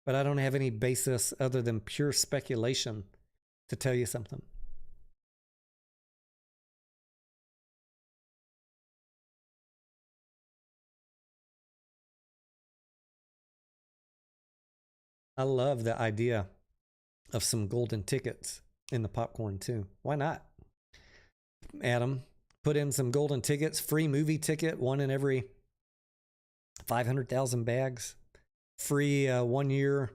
but I don't have any basis other than pure speculation to tell you something. I love the idea of some golden tickets in the popcorn too. Why not? Adam, put in some golden tickets, free movie ticket, one in every 500,000 bags, free 1 year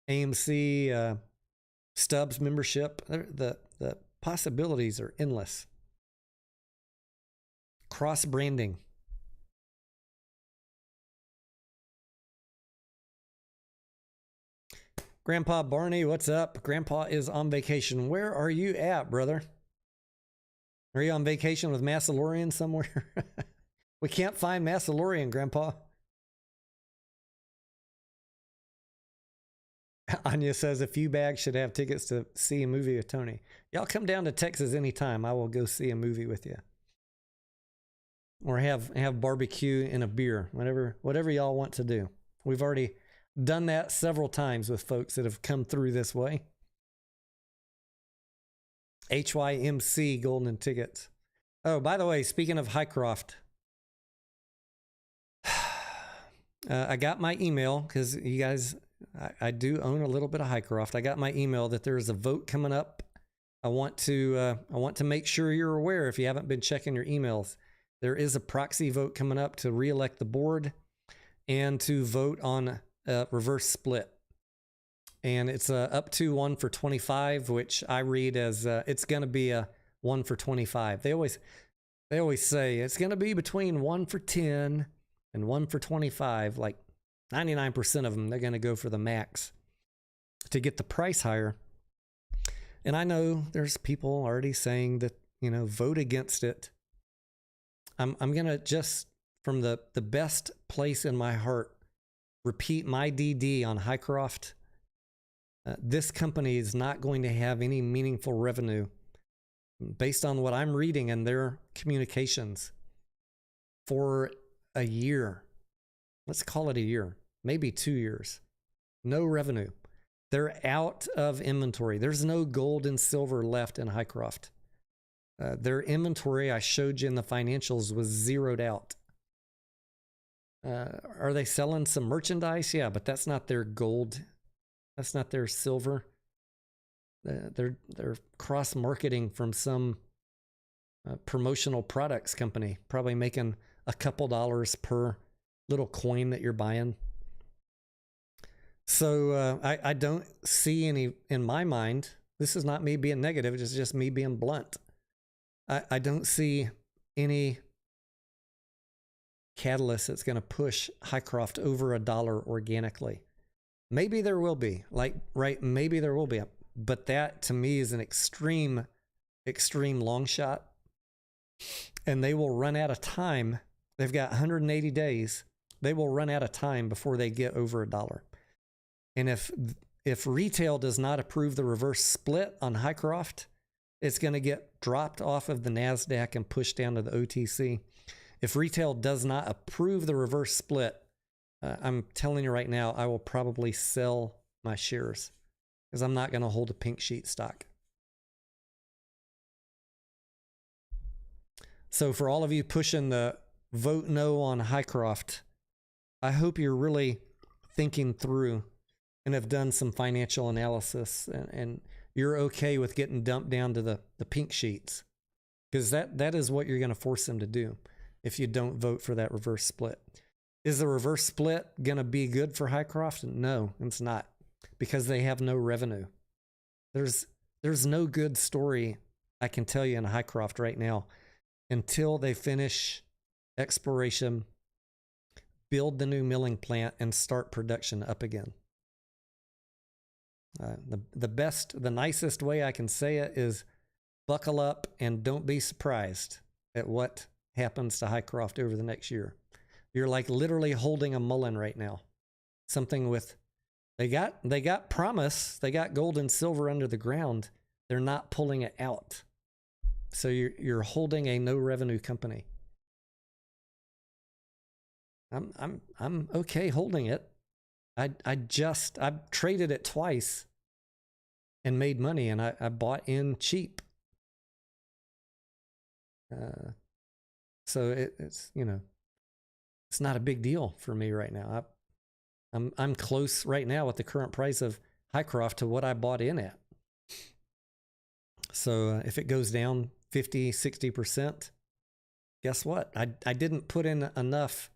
AMC Stubs membership. The possibilities are endless. Cross branding. Grandpa Barney, what's up? Grandpa is on vacation. Where are you at, brother? Are you on vacation with Massalorian somewhere? We can't find Massalorian, Grandpa. Anya says a few bags should have tickets to see a movie with Tony. Y'all come down to Texas anytime. I will go see a movie with you. Or have barbecue and a beer. Whatever y'all want to do. We've already done that several times with folks that have come through this way. HYMC Golden Tickets. Oh, by the way, speaking of Highcroft, I got my email because you guys, I do own a little bit of Highcroft. I got my email that there's a vote coming up. I want to make sure you're aware if you haven't been checking your emails. There is a proxy vote coming up to re-elect the board and to vote on a reverse split. And it's up to 1 for 25, which I read as it's going to be a 1 for 25. They always say it's going to be between 1 for 10 and 1 for 25. Like 99% of them, they're going to go for the max to get the price higher. And I know there's people already saying that, vote against it. I'm going to just, from the best place in my heart, repeat my DD on Highcroft. This company is not going to have any meaningful revenue based on what I'm reading in their communications for a year. Let's call it a year, maybe 2 years. No revenue. They're out of inventory. There's no gold and silver left in Highcroft. Their inventory, I showed you in the financials, was zeroed out. Are they selling some merchandise? Yeah, but that's not their gold. That's not their silver. They're cross-marketing from some promotional products company, probably making a couple dollars per little coin that you're buying. So I don't see any, in my mind, this is not me being negative, it's just me being blunt. I don't see any catalyst that's going to push Highcroft over $1 organically. Maybe there will be, maybe there will be. But that, to me, is an extreme long shot. And they will run out of time. They've got 180 days. They will run out of time before they get over $1. And if retail does not approve the reverse split on Highcroft, it's going to get dropped off of the NASDAQ and pushed down to the OTC. If retail does not approve the reverse split, I'm telling you right now, I will probably sell my shares because I'm not going to hold a pink sheet stock. So for all of you pushing the vote no on Highcroft, I hope you're really thinking through and have done some financial analysis and you're okay with getting dumped down to the pink sheets, because that is what you're going to force them to do if you don't vote for that reverse split. Is the reverse split going to be good for Highcroft? No, it's not, because they have no revenue. There's no good story I can tell you in Highcroft right now until they finish exploration, build the new milling plant, and start production up again. The nicest way I can say it is buckle up and don't be surprised at what happens to Highcroft over the next year. You're like literally holding a mullen right now. Something with, they got promise, they got gold and silver under the ground. They're not pulling it out. So you're holding a no revenue company. I'm okay holding it. I've traded it twice and made money, and I bought in cheap. So it's it's not a big deal for me right now. I'm close right now with the current price of Highcroft to what I bought in at. So if it goes down 50, 60%, guess what? I didn't put in enough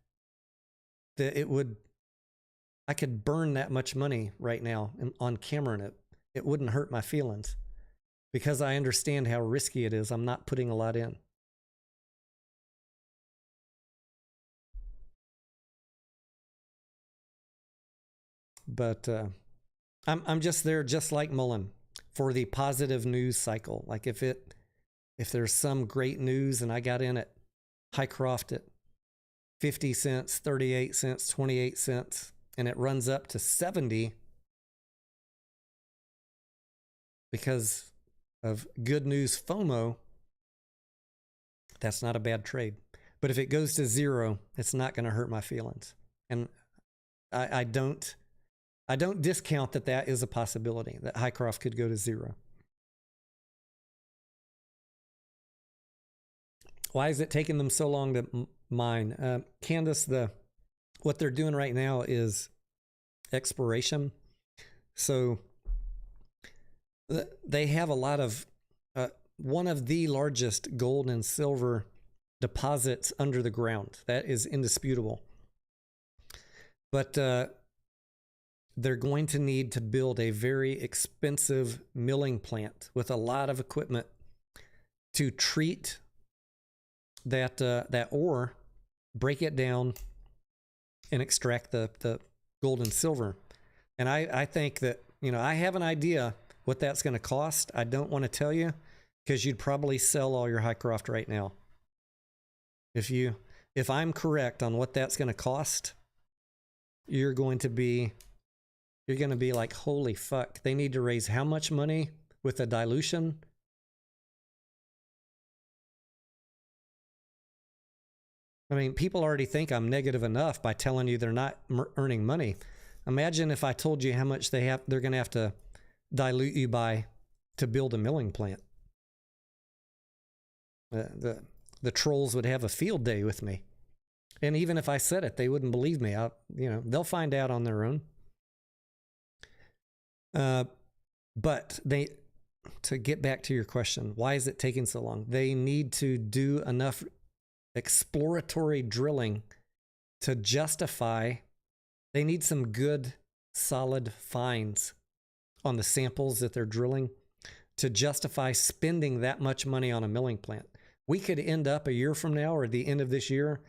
that I could burn that much money right now on camera, and it wouldn't hurt my feelings because I understand how risky it is. I'm not putting a lot in. But I'm just there, just like Mullen, for the positive news cycle. Like if there's some great news and I got in at Hycroft at 50 cents, 38 cents, 28 cents, and it runs up to 70 because of good news FOMO, that's not a bad trade. But if it goes to zero, it's not going to hurt my feelings. And I don't discount that is a possibility, that Hycroft could go to zero. Why is it taking them so long to mine? Candace, what they're doing right now is exploration. So they have a lot of, one of the largest gold and silver deposits under the ground. That is indisputable. But they're going to need to build a very expensive milling plant with a lot of equipment to treat that ore, break it down, and extract the gold and silver. And I think that, I have an idea what that's going to cost. I don't want to tell you because you'd probably sell all your Hycroft right now. If I'm correct on what that's going to cost, you're going to be like, holy fuck, they need to raise how much money with a dilution? I mean, people already think I'm negative enough by telling you they're not earning money. Imagine if I told you how much they're going to have to dilute you by to build a milling plant. The trolls would have a field day with me. And even if I said it, they wouldn't believe me. They'll find out on their own. But to get back to your question, why is it taking so long? They need to do enough exploratory drilling to justify. They need some good, solid finds on the samples that they're drilling to justify spending that much money on a milling plant. We could end up a year from now or the end of this year.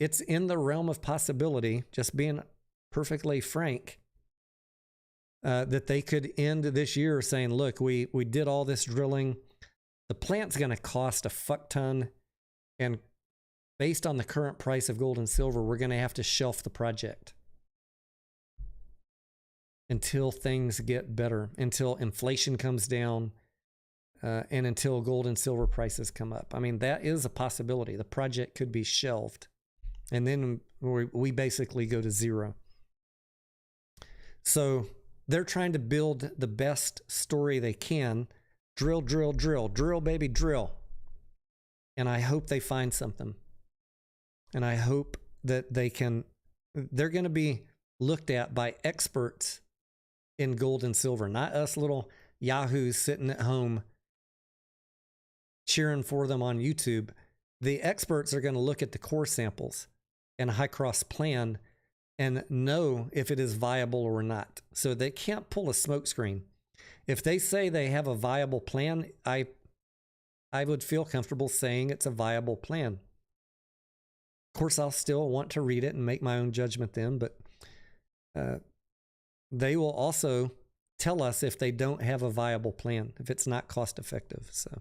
It's in the realm of possibility, just being perfectly frank, that they could end this year saying, look, we did all this drilling. The plant's going to cost a fuck ton. And based on the current price of gold and silver, we're going to have to shelf the project until things get better, until inflation comes down, and until gold and silver prices come up. I mean, that is a possibility. The project could be shelved, and then we basically go to zero. So they're trying to build the best story they can. Drill, drill, drill. Drill, baby, drill. And I hope they find something. And I hope that they're going to be looked at by experts in gold and silver, not us little yahoos sitting at home cheering for them on YouTube. The experts are going to look at the core samples and Hycroft's plan and know if it is viable or not. So they can't pull a smokescreen. If they say they have a viable plan, I would feel comfortable saying it's a viable plan. Of course, I'll still want to read it and make my own judgment then, but they will also tell us if they don't have a viable plan, if it's not cost effective. So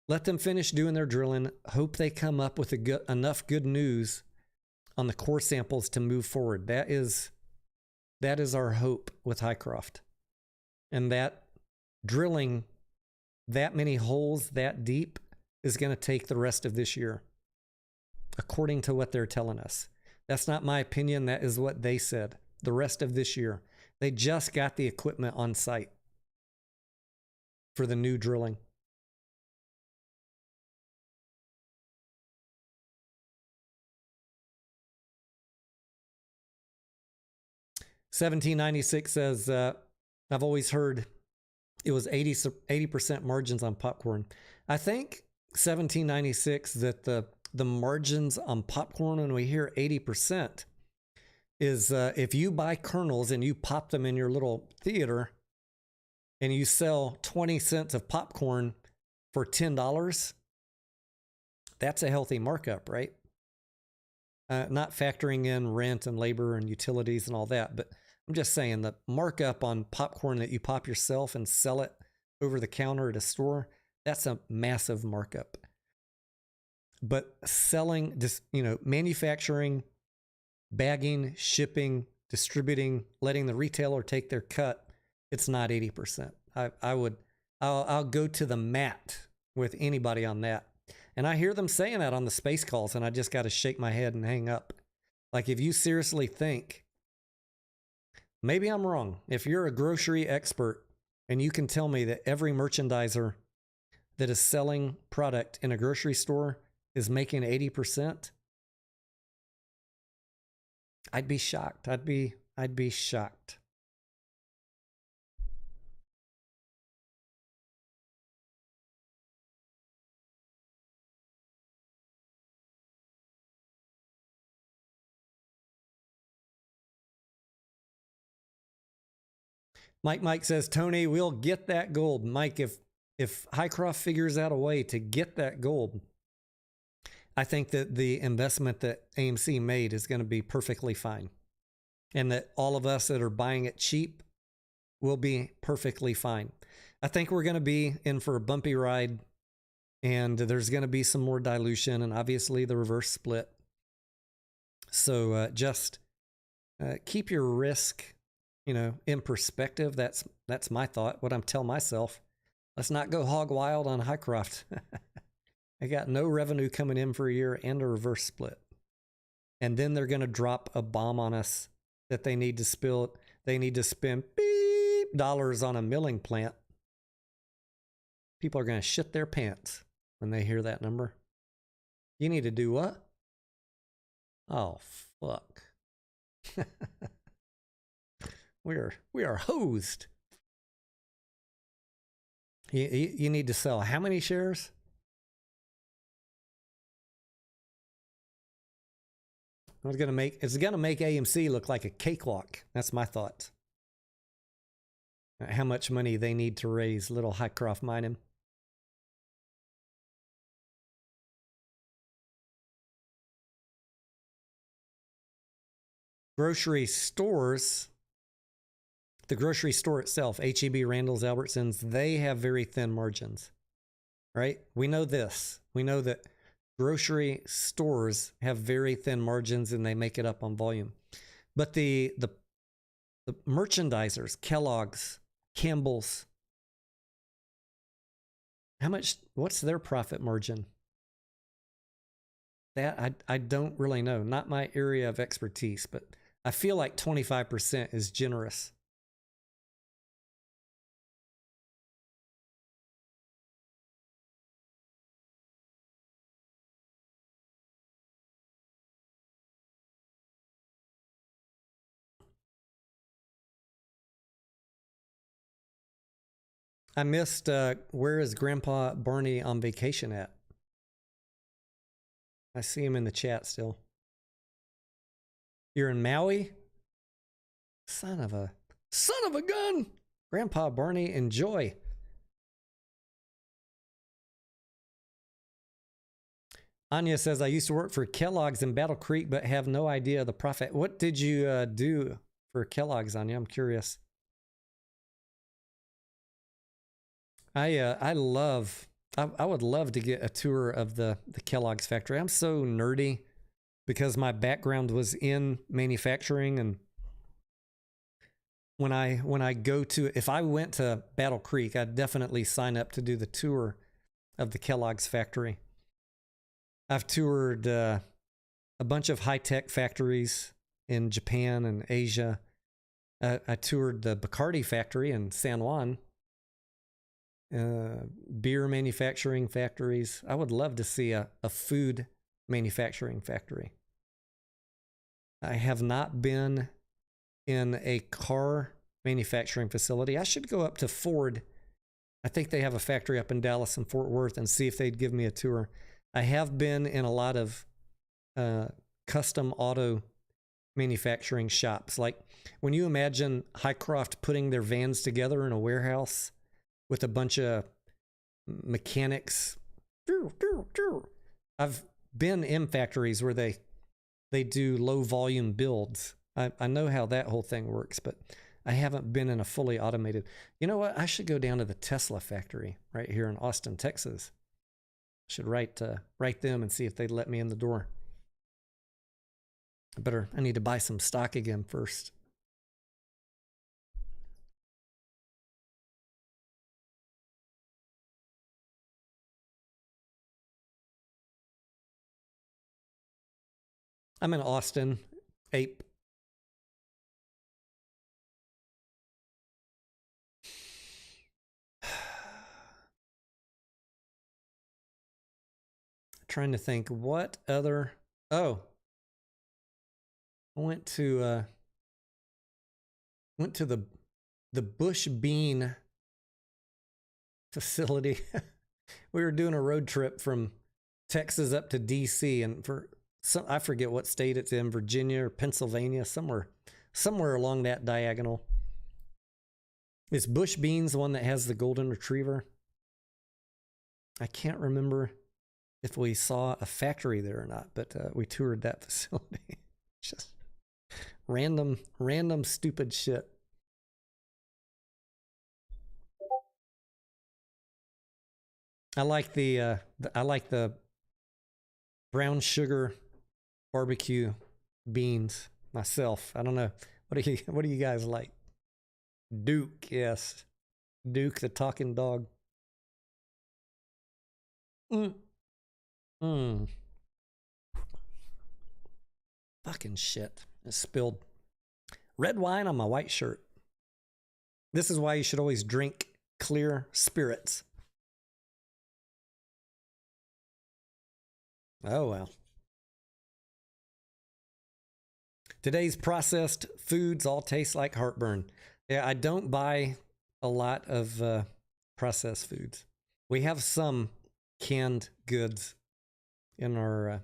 let them finish doing their drilling. Hope they come up with enough good news on the core samples to move forward. That is our hope with Hycroft. And that drilling that many holes that deep is going to take the rest of this year, according to what they're telling us. That's not my opinion. That is what they said. The rest of this year. They just got the equipment on site for the new drilling. $17.96 says, I've always heard it was 80% margins on popcorn. I think $17.96 that the margins on popcorn, when we hear 80%, is if you buy kernels and you pop them in your little theater and you sell 20 cents of popcorn for $10, that's a healthy markup, right? Not factoring in rent and labor and utilities and all that, but I'm just saying the markup on popcorn that you pop yourself and sell it over the counter at a store, that's a massive markup. But selling, just, manufacturing, bagging, shipping, distributing, letting the retailer take their cut, it's not 80%. I'll go to the mat with anybody on that. And I hear them saying that on the space calls, and I just got to shake my head and hang up. Like, if you seriously think, maybe I'm wrong. If you're a grocery expert and you can tell me that every merchandiser that is selling product in a grocery store is making 80%, I'd be shocked. I'd be shocked. Mike says, Tony, we'll get that gold. Mike, if Hycroft figures out a way to get that gold, I think that the investment that AMC made is going to be perfectly fine. And that all of us that are buying it cheap will be perfectly fine. I think we're going to be in for a bumpy ride, and there's going to be some more dilution and obviously the reverse split. So just keep your risk, in perspective. That's my thought. What I'm telling myself, let's not go hog wild on Hycroft. I got no revenue coming in for a year and a reverse split. And then they're going to drop a bomb on us that they need to spill. They need to spend dollars on a milling plant. People are going to shit their pants when they hear that number. You need to do what? Oh, fuck. We are hosed. You need to sell how many shares? It's gonna make AMC look like a cakewalk. That's my thought. How much money they need to raise, little Hycroft mining. Grocery stores, the grocery store itself, H-E-B, Randall's, Albertsons, they have very thin margins, right? We know this. We know that grocery stores have very thin margins and they make it up on volume. But the merchandisers, Kellogg's, Campbell's, what's their profit margin? That I don't really know. Not my area of expertise, but I feel like 25% is generous. I missed, where is Grandpa Barney on vacation at? I see him in the chat still. You're in Maui? Son of a gun! Grandpa Barney, enjoy. Anya says, I used to work for Kellogg's in Battle Creek, but have no idea the profit. What did you do for Kellogg's, Anya? I'm curious. I would love to get a tour of the Kellogg's factory. I'm so nerdy because my background was in manufacturing, and when I go to, if I went to Battle Creek, I'd definitely sign up to do the tour of the Kellogg's factory. I've toured a bunch of high-tech factories in Japan and Asia. I toured the Bacardi factory in San Juan. Beer manufacturing factories. I would love to see a food manufacturing factory. I have not been in a car manufacturing facility. I should go up to Ford. I think they have a factory up in Dallas and Fort Worth and see if they'd give me a tour. I have been in a lot of custom auto manufacturing shops. Like when you imagine Hycroft putting their vans together in a warehouse with a bunch of mechanics. I've been in factories where they do low volume builds I know how that whole thing works, but I haven't been in a fully automated. You know what? I should go down to the Tesla factory right here in Austin, Texas. I should write them and see if they'd let me in the door. I need to buy some stock again first. I'm in Austin, Ape. Trying to think what other. Oh, I went to the Bush Bean facility. We were doing a road trip from Texas up to DC, and I forget what state it's in, Virginia or Pennsylvania, somewhere along that diagonal. Is Bush Beans the one that has the golden retriever? I can't remember if we saw a factory there or not, but we toured that facility. Just random stupid shit. I like the brown sugar barbecue beans myself. I don't know. What do you guys like? Duke, yes. Duke the talking dog. Fucking shit. I spilled red wine on my white shirt. This is why you should always drink clear spirits. Oh, well. Today's processed foods all taste like heartburn. Yeah, I don't buy a lot of processed foods. We have some canned goods in our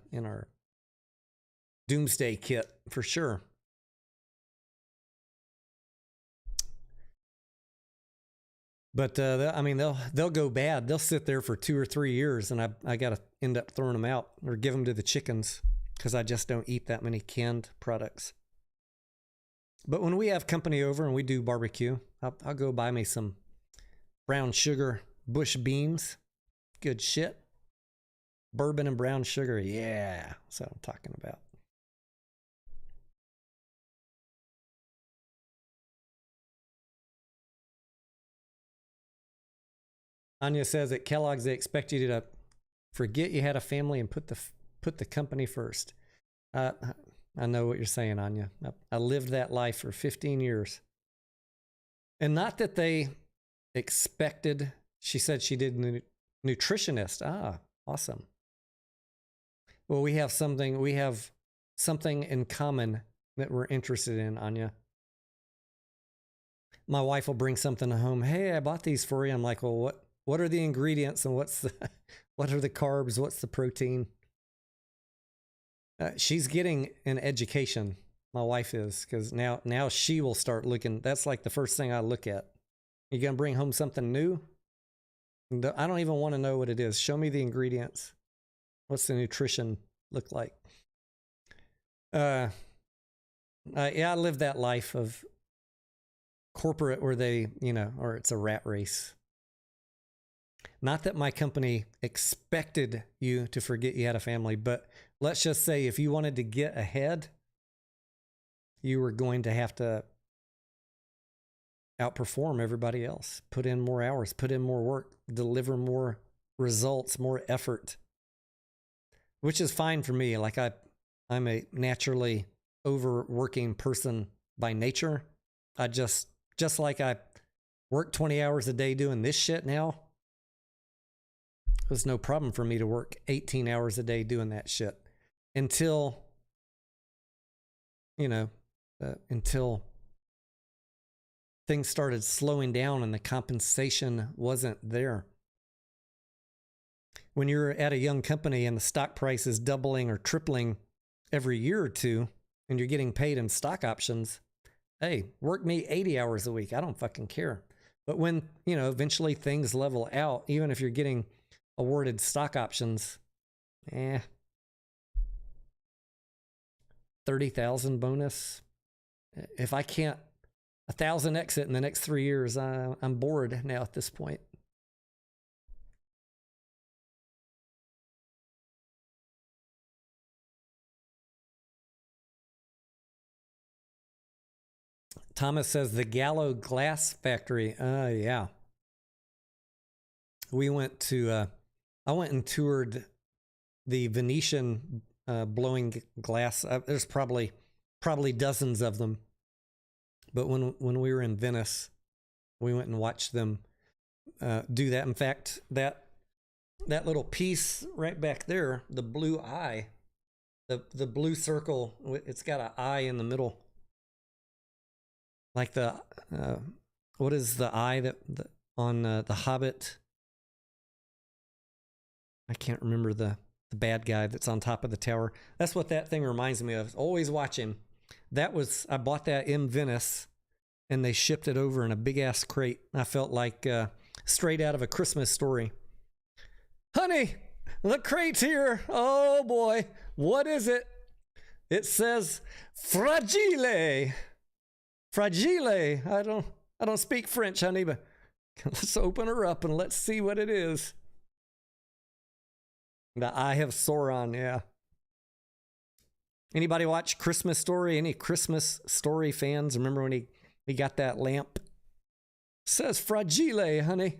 doomsday kit for sure. But I mean, they'll go bad. They'll sit there for 2 or 3 years, and I got to end up throwing them out or give them to the chickens because I just don't eat that many canned products. But when we have company over and we do barbecue, I'll go buy me some brown sugar Bush beans. Good shit. Bourbon and brown sugar. Yeah, that's what I'm talking about. Anya says at Kellogg's they expect you to forget you had a family and put the company first. I know what you're saying, Anya. I lived that life for 15 years. And not that they expected, she said she did nutritionist. Ah, awesome. Well, we have something in common that we're interested in, Anya. My wife will bring something home. Hey, I bought these for you. I'm like, well, what are the ingredients and what are the carbs? What's the protein? She's getting an education. My wife is, because now she will start looking. That's like the first thing I look at. You gonna bring home something new? I don't even want to know what it is. Show me the ingredients. What's the nutrition look like? Yeah, I live that life of corporate where they, or it's a rat race. Not that my company expected you to forget you had a family, but let's just say if you wanted to get ahead, you were going to have to outperform everybody else, put in more hours, put in more work, deliver more results, more effort, which is fine for me. Like I'm a naturally overworking person by nature. I just like I work 20 hours a day doing this shit now. It was no problem for me to work 18 hours a day doing that shit until things started slowing down and the compensation wasn't there. When you're at a young company and the stock price is doubling or tripling every year or two and you're getting paid in stock options, hey, work me 80 hours a week. I don't fucking care. But when, eventually things level out, even if you're getting awarded stock options, 30,000 bonus, if I can't 1,000 exit in the next 3 years, I'm bored now at this point. Thomas says the Gallo Glass Factory. Yeah. We went to, I went and toured the Venetian blowing glass. There's probably dozens of them. But when we were in Venice, we went and watched them do that. In fact, that little piece right back there, the blue eye, the blue circle, it's got an eye in the middle. Like the, what is the eye that on The Hobbit? I can't remember the bad guy that's on top of the tower. That's what that thing reminds me of. Always watching. I bought that in Venice, and they shipped it over in a big ass crate. I felt like straight out of A Christmas Story. Honey, the crate's here. Oh boy, what is it? It says fragile. Fragile. I don't speak French, honey, but let's open her up and let's see what it is. The Eye of Sauron, yeah. Anybody watch Christmas Story? Any Christmas Story fans? Remember when he got that lamp? It says fragile, honey.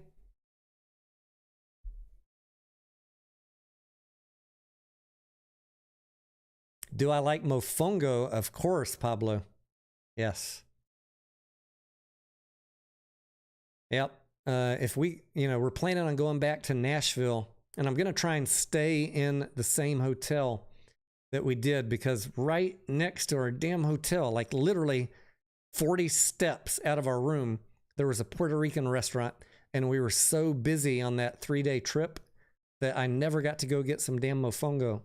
Do I like mofongo? Of course, Pablo. Yes. Yep. If we're planning on going back to Nashville, and I'm going to try and stay in the same hotel that we did, because right next to our damn hotel, like literally 40 steps out of our room, there was a Puerto Rican restaurant, and we were so busy on that 3-day trip that I never got to go get some damn mofongo.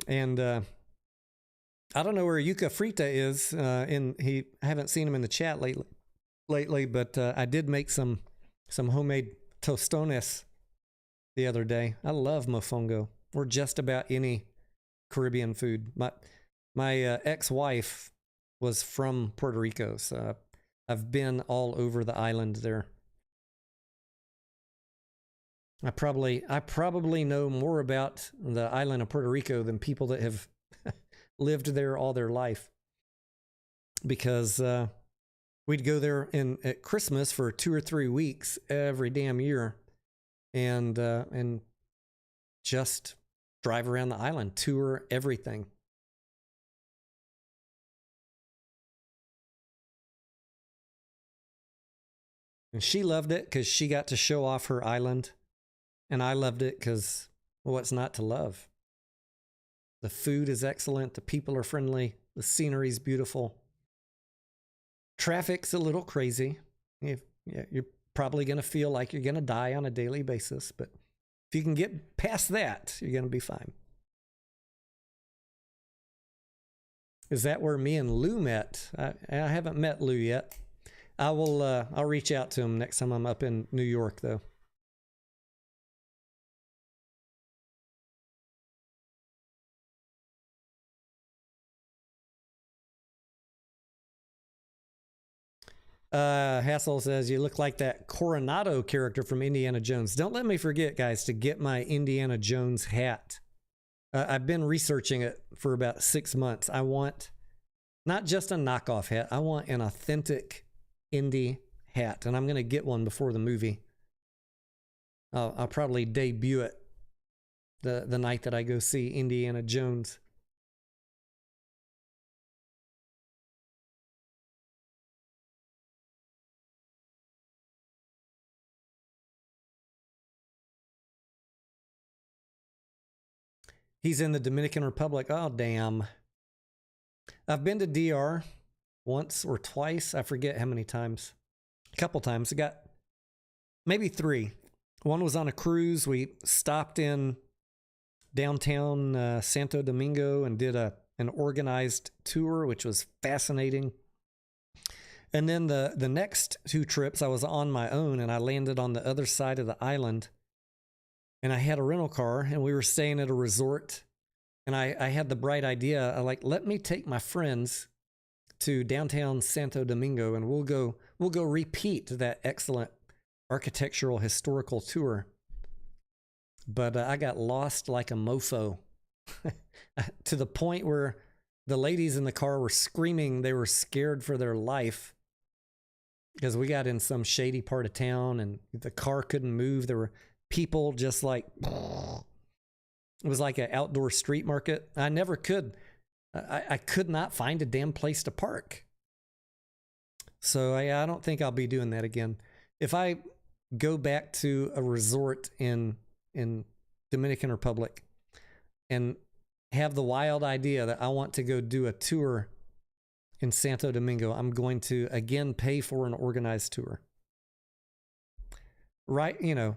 And I don't know where Yuka Frita is. I haven't seen him in the chat lately, but I did make some homemade tostones the other day. I love mofongo, or just about any Caribbean food. My ex-wife was from Puerto Rico, so I've been all over the island there. I probably know more about the island of Puerto Rico than people that have lived there all their life, because we'd go there at Christmas for 2 or 3 weeks every damn year, and just drive around the island, tour everything. And she loved it because she got to show off her island, and I loved it because, well, what's not to love? The food is excellent. The people are friendly. The scenery's beautiful. Traffic's a little crazy. You're probably going to feel like you're going to die on a daily basis, but if you can get past that, you're going to be fine. Is that where me and Lou met? I haven't met Lou yet. I'll reach out to him next time I'm up in New York, though. Hassel says, you look like that Coronado character from Indiana Jones. Don't let me forget, guys, to get my Indiana Jones hat. I've been researching it for about 6 months. I want not just a knockoff hat. I want an authentic Indy hat, and I'm going to get one before the movie. I'll probably debut it the night that I go see Indiana Jones. He's in the Dominican Republic. Oh, damn. I've been to DR once or twice. I forget how many times. A couple times. I got maybe 3. One was on a cruise. We stopped in downtown Santo Domingo and did an organized tour, which was fascinating. And then the next 2 trips, I was on my own, and I landed on the other side of the island. And I had a rental car, and we were staying at a resort. And I had the bright idea, like, let me take my friends to downtown Santo Domingo, and we'll go repeat that excellent architectural historical tour. But I got lost like a mofo to the point where the ladies in the car were screaming. They were scared for their life because we got in some shady part of town and the car couldn't move. There were people just like, it was like an outdoor street market. I never could. I could not find a damn place to park. So I don't think I'll be doing that again. If I go back to a resort in Dominican Republic and have the wild idea that I want to go do a tour in Santo Domingo, I'm going to again pay for an organized tour. Right, you know,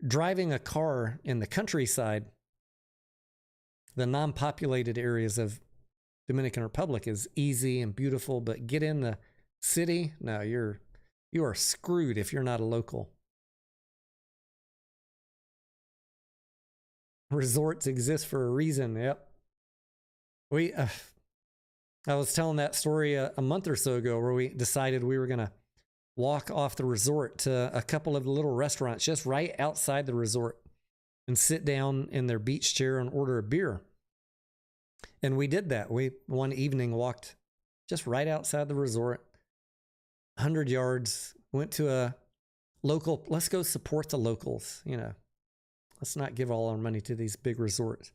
driving a car in the countryside, the non-populated areas of Dominican Republic is easy and beautiful, but get in the city, no, you are screwed if you're not a local. Resorts exist for a reason. Yep. I was telling that story a month or so ago where we decided we were going to walk off the resort to a couple of the little restaurants just right outside the resort and sit down in their beach chair and order a beer. And we did that. We one evening walked just right outside the resort, 100 yards, went to a local, let's go support the locals, you know. Let's not give all our money to these big resorts.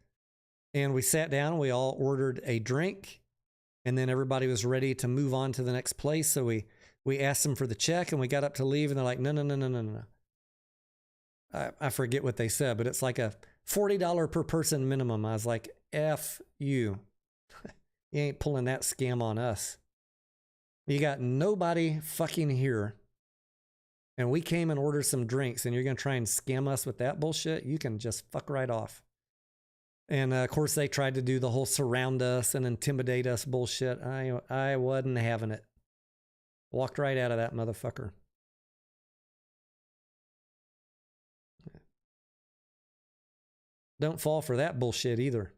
And we sat down, we all ordered a drink, and then everybody was ready to move on to the next place. So we asked them for the check, and we got up to leave, and they're like, no. I forget what they said, but it's like a $40 per person minimum. I was like, F you. You ain't pulling that scam on us. You got nobody fucking here. And we came and ordered some drinks, and you're going to try and scam us with that bullshit? You can just fuck right off. And of course, they tried to do the whole surround us and intimidate us bullshit. I wasn't having it. Walked right out of that motherfucker. Don't fall for that bullshit either.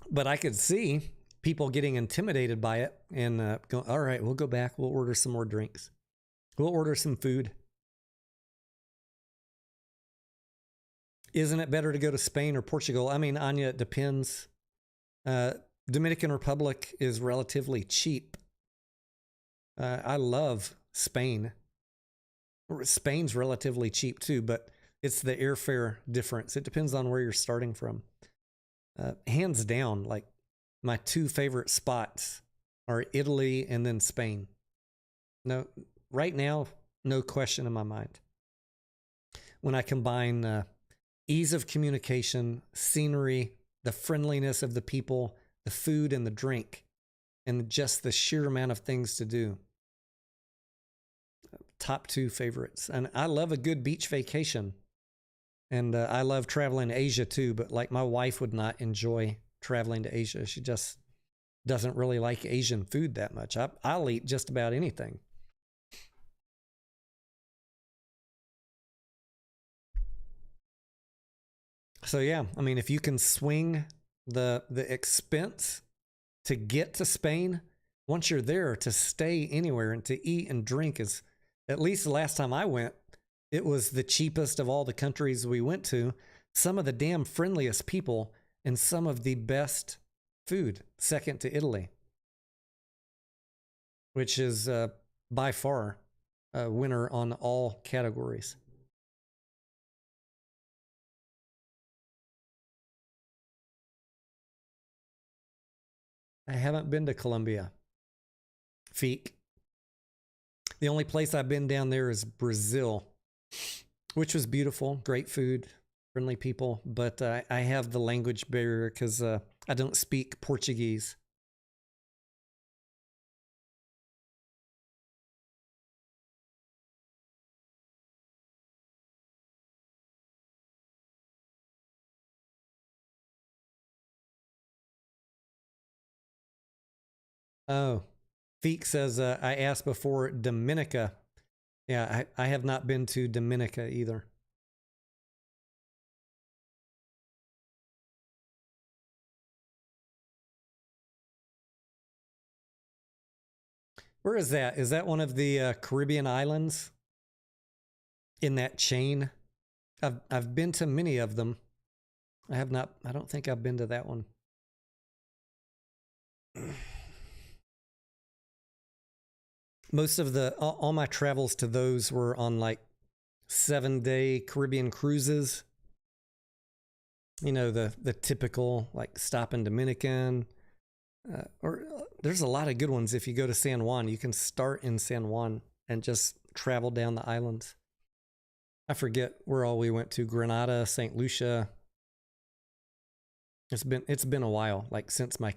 But I could see people getting intimidated by it and go, all right, we'll go back. We'll order some more drinks. We'll order some food. Isn't it better to go to Spain or Portugal? I mean, Anya, it depends. Dominican Republic is relatively cheap. I love Spain. Spain's relatively cheap too, but it's the airfare difference. It depends on where you're starting from. Hands down, like my two favorite spots are Italy and then Spain. No, right now, no question in my mind. When I combine ease of communication, scenery, the friendliness of the people, the food and the drink, and just the sheer amount of things to do. Top two favorites. And I love a good beach vacation. And I love traveling to Asia too, but like my wife would not enjoy traveling to Asia. She just doesn't really like Asian food that much. I'll eat just about anything. So yeah, I mean, if you can swing the expense to get to Spain, once you're there, to stay anywhere and to eat and drink is, at least the last time I went, it was the cheapest of all the countries we went to. Some of the damn friendliest people and some of the best food, second to Italy, which is by far a winner on all categories. I haven't been to Colombia. Feek. The only place I've been down there is Brazil, which was beautiful, great food, friendly people, but I have the language barrier because I don't speak Portuguese. Oh, Feek says, I asked before Dominica. Yeah, I have not been to Dominica either. Where is that? Is that one of the Caribbean islands in that chain? I've been to many of them. I have not. I don't think I've been to that one. Most of all my travels to those were on like 7-day Caribbean cruises. You know, the typical like stop in Dominican, or there's a lot of good ones. If you go to San Juan, you can start in San Juan and just travel down the islands. I forget where all we went to. Grenada, St. Lucia. It's been a while, like since my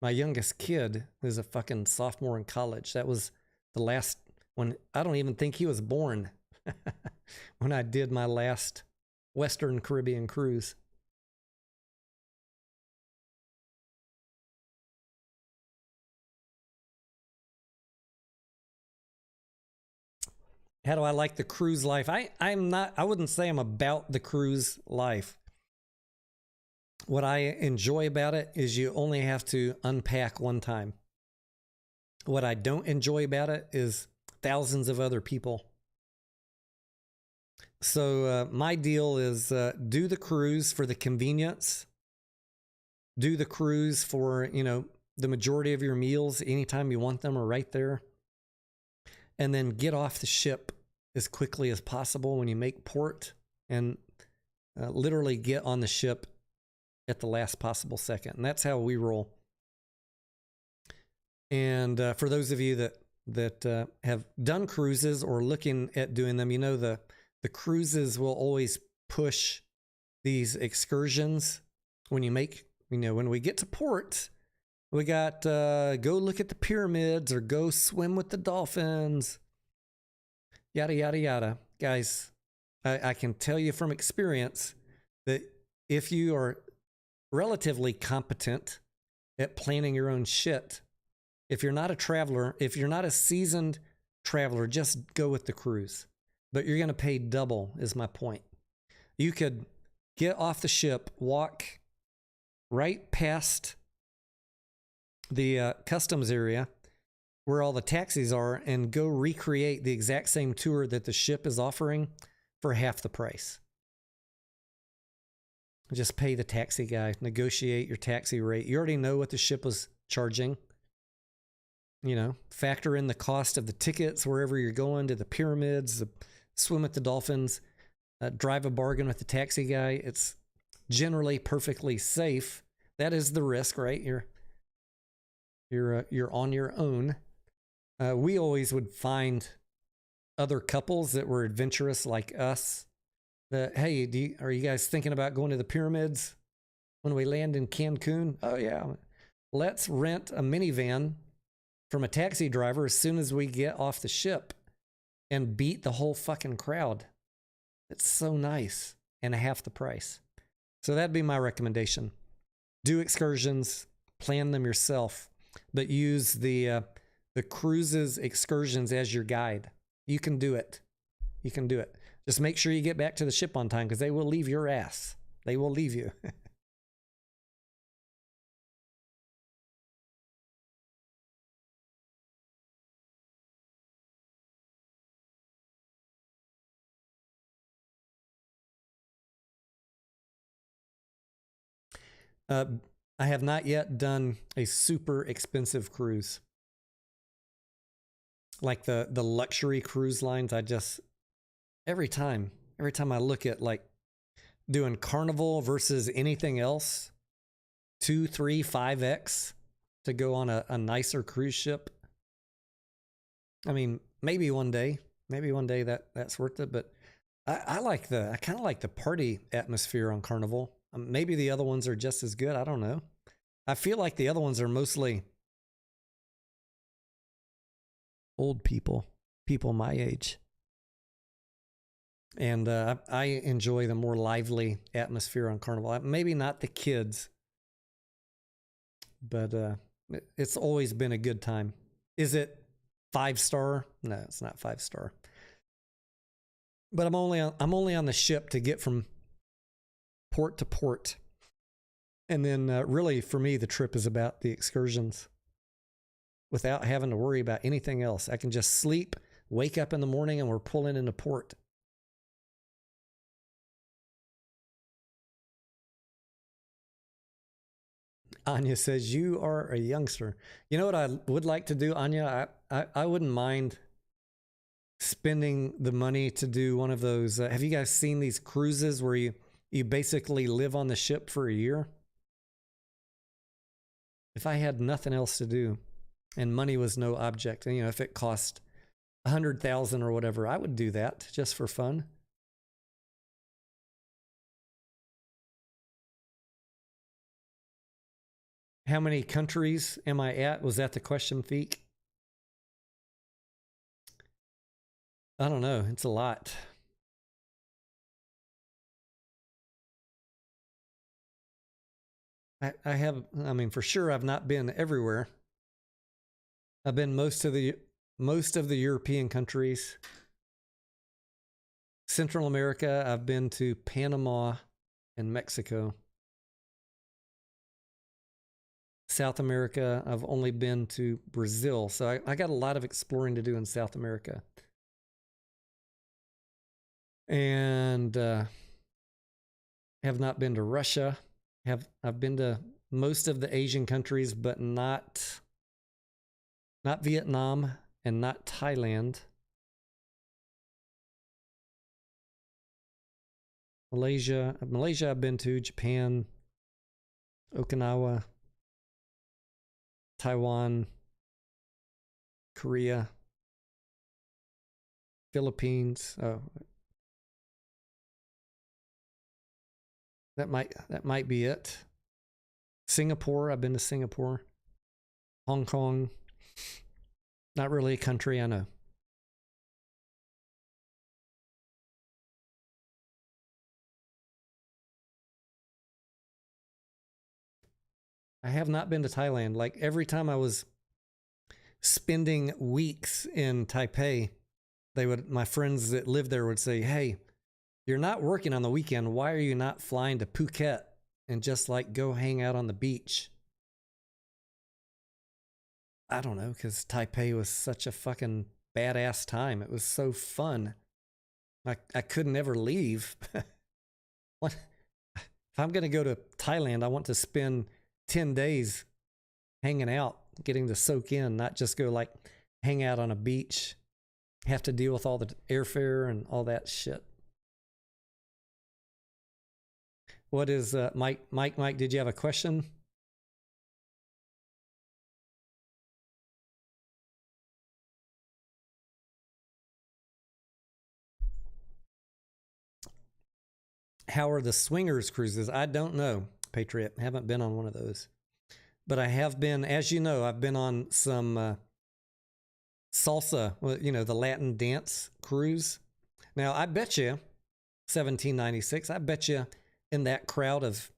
youngest kid is a fucking sophomore in college. That was the last when I don't even think he was born when I did my last Western Caribbean cruise. How do I like the cruise life? I wouldn't say I'm about the cruise life. What I enjoy about it is you only have to unpack one time. What I don't enjoy about it is thousands of other people. So my deal is do the cruise for the convenience. Do the cruise for, the majority of your meals anytime you want them are right there. And then get off the ship as quickly as possible when you make port, and literally get on the ship at the last possible second. And that's how we roll. And for those of you that have done cruises or looking at doing them, the cruises will always push these excursions. When we get to port, we got go look at the pyramids or go swim with the dolphins, yada, yada, yada. Guys, I can tell you from experience that if you are relatively competent at planning your own shit, if you're not a traveler, if you're not a seasoned traveler, just go with the cruise. But you're going to pay double, is my point. You could get off the ship, walk right past the customs area where all the taxis are, and go recreate the exact same tour that the ship is offering for half the price. Just pay the taxi guy, negotiate your taxi rate. You already know what the ship was charging. Factor in the cost of the tickets wherever you're going, to the pyramids, swim with the dolphins, drive a bargain with the taxi guy. It's generally perfectly safe. That is the risk, right? You're on your own. We always would find other couples that were adventurous like us. Hey, are you guys thinking about going to the pyramids when we land in Cancun? Oh yeah, let's rent a minivan from a taxi driver as soon as we get off the ship and beat the whole fucking crowd. It's so nice and half the price. So that'd be my recommendation. Do excursions, plan them yourself, but use the cruises excursions as your guide. You can do it. You can do it. Just make sure you get back to the ship on time, because they will leave your ass. They will leave you. I have not yet done a super expensive cruise. Like the luxury cruise lines, every time I look at like doing Carnival versus anything else, 2, 3, 5x to go on a nicer cruise ship. I mean, maybe one day that's worth it, but I kind of like the party atmosphere on Carnival. Maybe the other ones are just as good. I don't know. I feel like the other ones are mostly old people my age. And I enjoy the more lively atmosphere on Carnival. Maybe not the kids, but it's always been a good time. Is it 5-star? No, it's not 5-star. But I'm only on the ship to get from port to port. And then really, for me, the trip is about the excursions. without having to worry about anything else. I can just sleep, wake up in the morning, and we're pulling into port. Anya says, you are a youngster. You know what I would like to do, Anya? I wouldn't mind spending the money to do one of those. Have you guys seen these cruises where you basically live on the ship for a year? If I had nothing else to do and money was no object, and if it cost 100,000 or whatever, I would do that just for fun. How many countries am I at? Was that the question, Feek? I don't know. It's a lot. I mean, for sure, I've not been everywhere. I've been most of the European countries. Central America, I've been to Panama and Mexico. South America, I've only been to Brazil. So I got a lot of exploring to do in South America. And have not been to Russia. I've been to most of the Asian countries, but not Vietnam and not Thailand. Malaysia I've been to. Japan, Okinawa, Taiwan, Korea, Philippines. Oh, that might be it. Singapore, I've been to Singapore. Hong Kong, not really a country, I know. I have not been to Thailand. Like every time I was spending weeks in Taipei, my friends that lived there would say, "Hey, you're not working on the weekend. Why are you not flying to Phuket and just like go hang out on the beach?" I don't know, because Taipei was such a fucking badass time. It was so fun. I couldn't ever leave. What? If I'm going to go to Thailand, I want to spend 10 days hanging out, getting to soak in, not just go like hang out on a beach, have to deal with all the airfare and all that shit. What is Mike, did you have a question? How are the swingers cruises? I don't know, Patriot. Haven't been on one of those. But I have been, as you know, I've been on some salsa, the Latin dance cruise. Now, I bet you, 1796, I bet you in that crowd of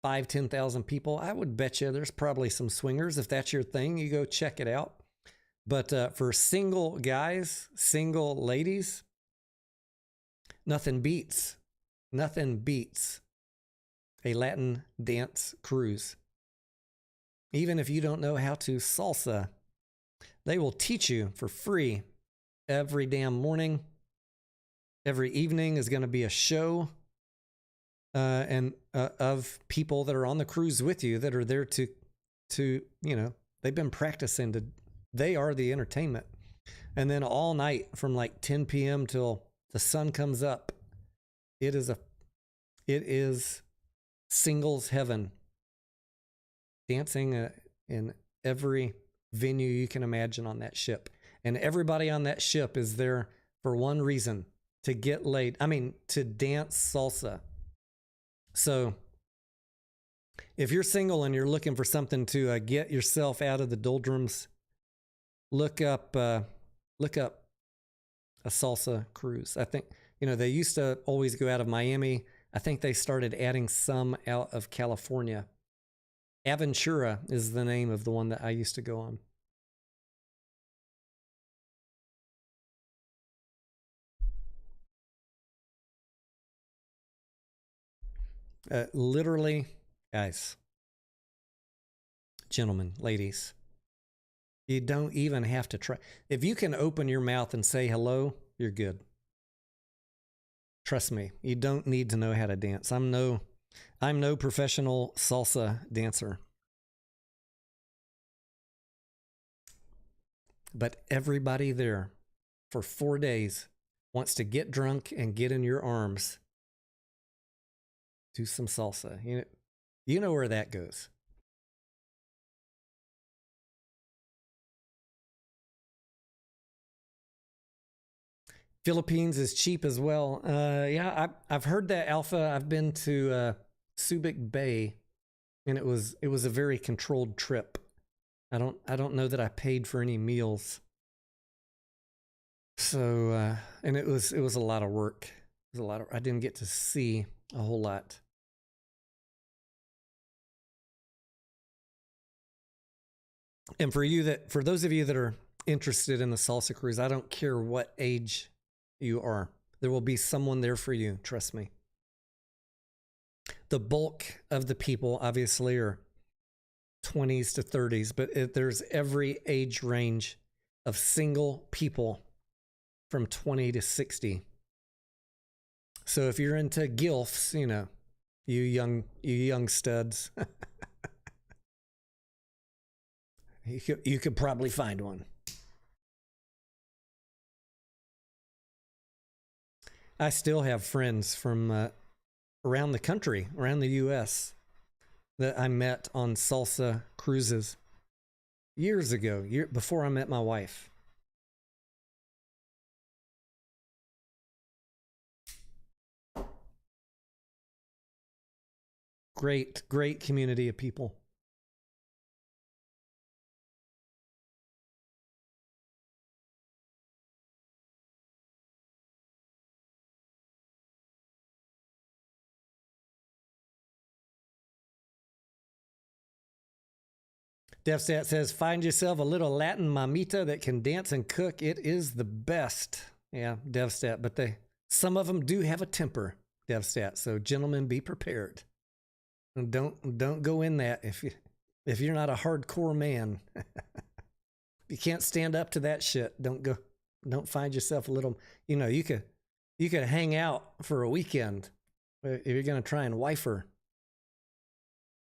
10,000 people, I would bet you there's probably some swingers. If that's your thing, you go check it out. But for single guys, single ladies, nothing beats a Latin dance cruise. Even if you don't know how to salsa, they will teach you for free every damn morning. Every evening is going to be a show of people that are on the cruise with you that are there to they've been practicing they are the entertainment. And then all night from like 10 p.m. till the sun comes up, it is singles heaven. Dancing in every venue you can imagine on that ship. And everybody on that ship is there for one reason, to get laid. I mean, to dance salsa. So if you're single and you're looking for something to get yourself out of the doldrums, look up a salsa cruise. I think, they used to always go out of Miami. I think they started adding some out of California. Aventura is the name of the one that I used to go on. Literally, guys, gentlemen, ladies, You don't even have to try. If you can open your mouth and say hello, you're good. Trust me, you don't need to know how to dance. I'm no professional salsa dancer. But everybody there for 4 days wants to get drunk and get in your arms. Do some salsa. You know where that goes. Philippines is cheap as well. Yeah, I've heard that, Alpha. I've been to Subic Bay, and it was a very controlled trip. I don't know that I paid for any meals. So and it was a lot of work. It was a lot of, I didn't get to see a whole lot. And for those of you that are interested in the salsa cruise, I don't care what age you are. There will be someone there for you, trust me. The bulk of the people obviously are 20s to 30s, but there's every age range of single people from 20 to 60. So if you're into gilfs, you young studs, you could probably find one. I still have friends from around the country, around the U.S., that I met on salsa cruises years ago, before I met my wife. Great community of people. DevStat says, find yourself a little Latin mamita that can dance and cook. It is the best. Yeah, DevStat, but some of them do have a temper, DevStat. So gentlemen, be prepared. And don't go in that if you're not a hardcore man. You can't stand up to that shit. Don't find yourself a little, you could hang out for a weekend. If you're going to try and wife her,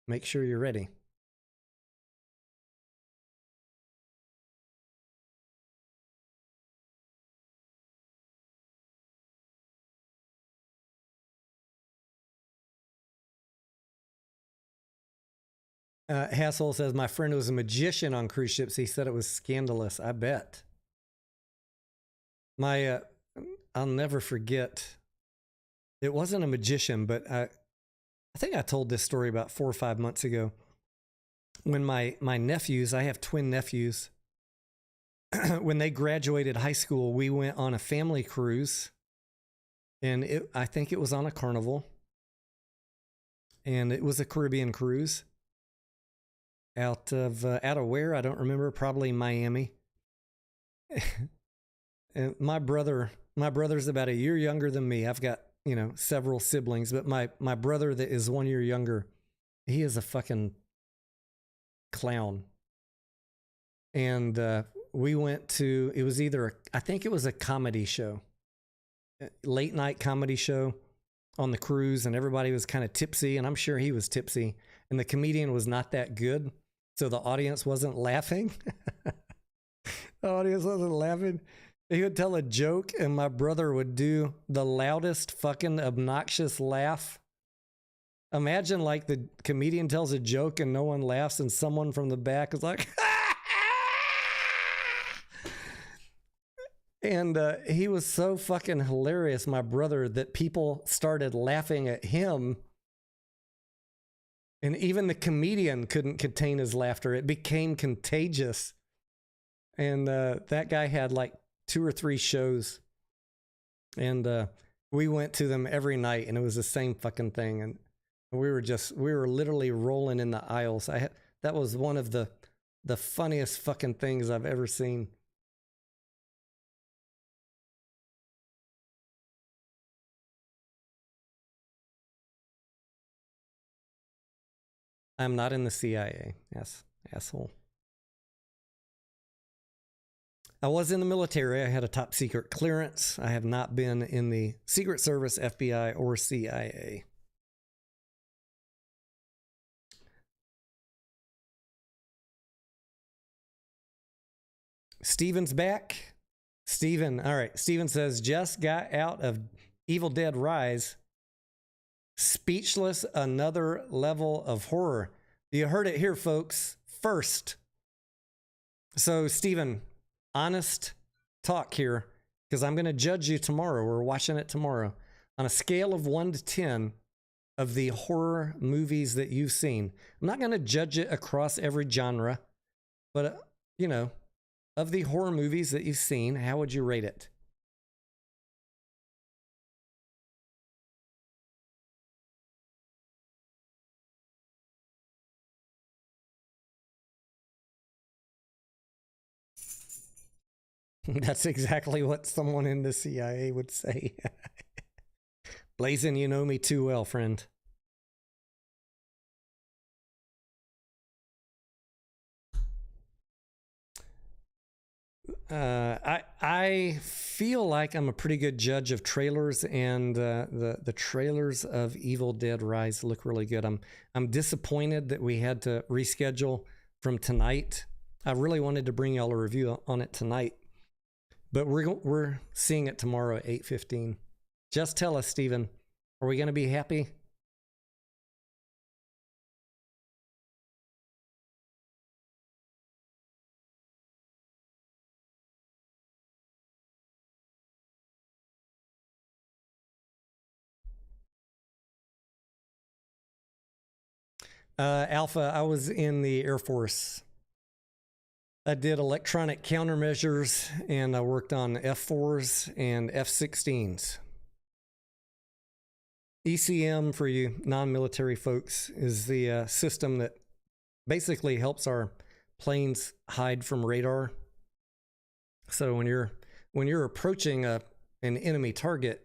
make sure you're ready. Hassel says, my friend was a magician on cruise ships. He said it was scandalous. I bet. I'll never forget. It wasn't a magician, but I think I told this story about 4 or 5 months ago. When my nephews, I have twin nephews, when they graduated high school, we went on a family cruise, and I think it was on a Carnival, and it was a Caribbean cruise. Out of where? I don't remember. Probably Miami. And my brother's about a year younger than me. I've got, several siblings, but my brother that is 1 year younger, he is a fucking clown. And we went to, it was I think it was a comedy show, late night comedy show on the cruise, and everybody was kind of tipsy, and I'm sure he was tipsy, and the comedian was not that good. So the audience wasn't laughing. The audience wasn't laughing. He would tell a joke, and my brother would do the loudest fucking obnoxious laugh. Imagine like the comedian tells a joke and no one laughs, and someone from the back is like, and he was so fucking hilarious, my brother, that people started laughing at him. And even the comedian couldn't contain his laughter. It became contagious. And that guy had like 2 or 3 shows. And we went to them every night, and it was the same fucking thing. And we were literally rolling in the aisles. That was one of the funniest fucking things I've ever seen. I'm not in the CIA. Yes, asshole. I was in the military. I had a top secret clearance. I have not been in the Secret Service, FBI, or CIA. Steven's back. Steven, all right. Steven says, just got out of Evil Dead Rise. Speechless, another level of horror. You heard it here, folks. First. So, Steven, honest talk here, because I'm going to judge you tomorrow. We're watching it tomorrow. On a scale of 1 to 10 of the horror movies that you've seen, I'm not going to judge it across every genre, but, you know, of the horror movies that you've seen, how would you rate it? That's exactly what someone in the CIA would say. Blazin, you know me too well, friend. I feel like I'm a pretty good judge of trailers, and the trailers of Evil Dead Rise look really good. I'm disappointed that we had to reschedule from tonight. I really wanted to bring y'all a review on it tonight, but we're seeing it tomorrow at 8:15. Just tell us, Steven, are we going to be happy? Alpha, I was in the Air Force. I did electronic countermeasures, and I worked on F4s and F-16s. ECM, for you non-military folks, is the system that basically helps our planes hide from radar. So when you're approaching an enemy target,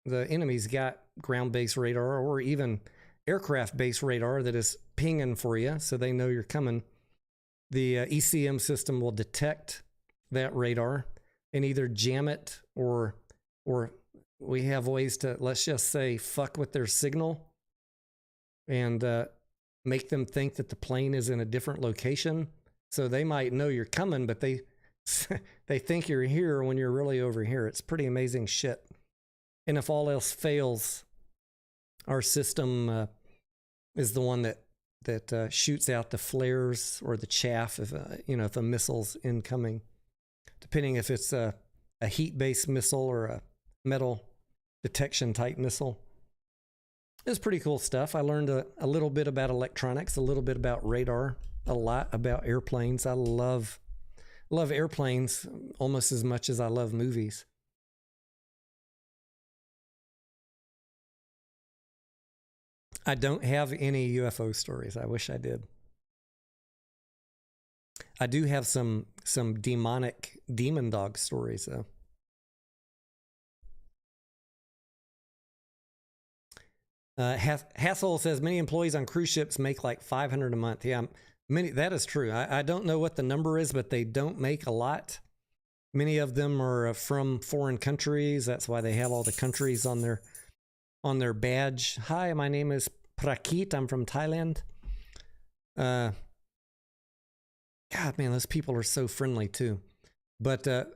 the enemy's got ground-based radar or even aircraft-based radar that is pinging for you, so they know you're coming. The ECM system will detect that radar and either jam it or we have ways to, let's just say, fuck with their signal and make them think that the plane is in a different location. So they might know you're coming, but they think you're here when you're really over here. It's pretty amazing shit. And if all else fails, our system is the one that shoots out the flares or the chaff if if a missile's incoming, depending if it's a heat-based missile or a metal detection type missile. It's pretty cool stuff. I learned a little bit about electronics, a little bit about radar, a lot about airplanes. I love airplanes almost as much as I love movies. I don't have any UFO stories. I wish I did. I do have some demonic demon dog stories, though. Hassel says many employees on cruise ships make like $500 a month. Yeah, that is true. I don't know what the number is, but they don't make a lot. Many of them are from foreign countries. That's why they have all the countries on their badge. Hi, my name is Prakit. I'm from Thailand. God, man, those people are so friendly too. But the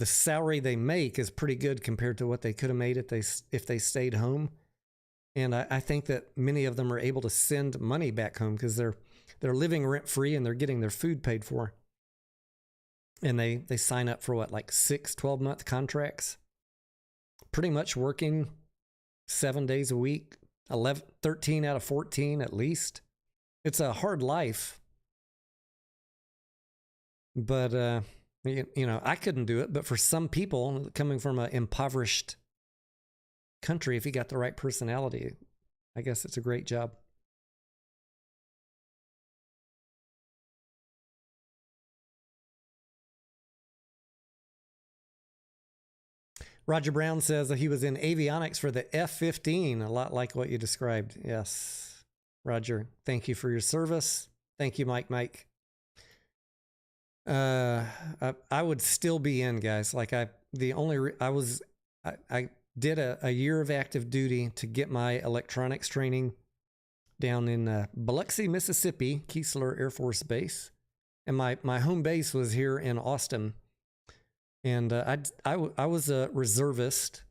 salary they make is pretty good compared to what they could have made if they stayed home. And I think that many of them are able to send money back home because they're living rent free and they're getting their food paid for. And they sign up for what, like 12-month contracts, pretty much working 7 days a week, 13 out of 14 at least. It's a hard life, but I couldn't do it. But for some people coming from an impoverished country, if you got the right personality, I guess it's a great job. Roger Brown says that he was in avionics for the F-15, a lot like what you described. Yes, Roger, thank you for your service. Thank you, Mike. I would still be in, guys. Like I did a year of active duty to get my electronics training down in Biloxi, Mississippi, Keesler Air Force Base, and my home base was here in Austin. And I was a reservist.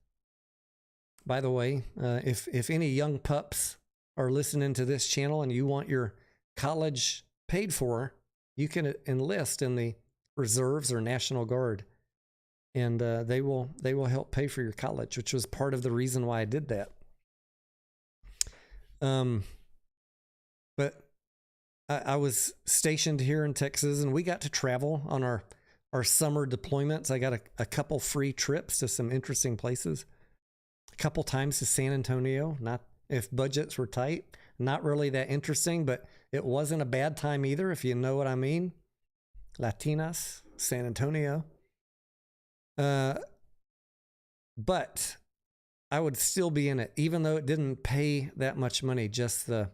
By the way, if any young pups are listening to this channel and you want your college paid for, you can enlist in the reserves or National Guard, and they will help pay for your college, which was part of the reason why I did that. But I was stationed here in Texas, and we got to travel on our summer deployments. I got a couple free trips to some interesting places. A couple times to San Antonio. Not if budgets were tight. Not really that interesting, but it wasn't a bad time either, if you know what I mean. Latinas, San Antonio. But I would still be in it, even though it didn't pay that much money. Just the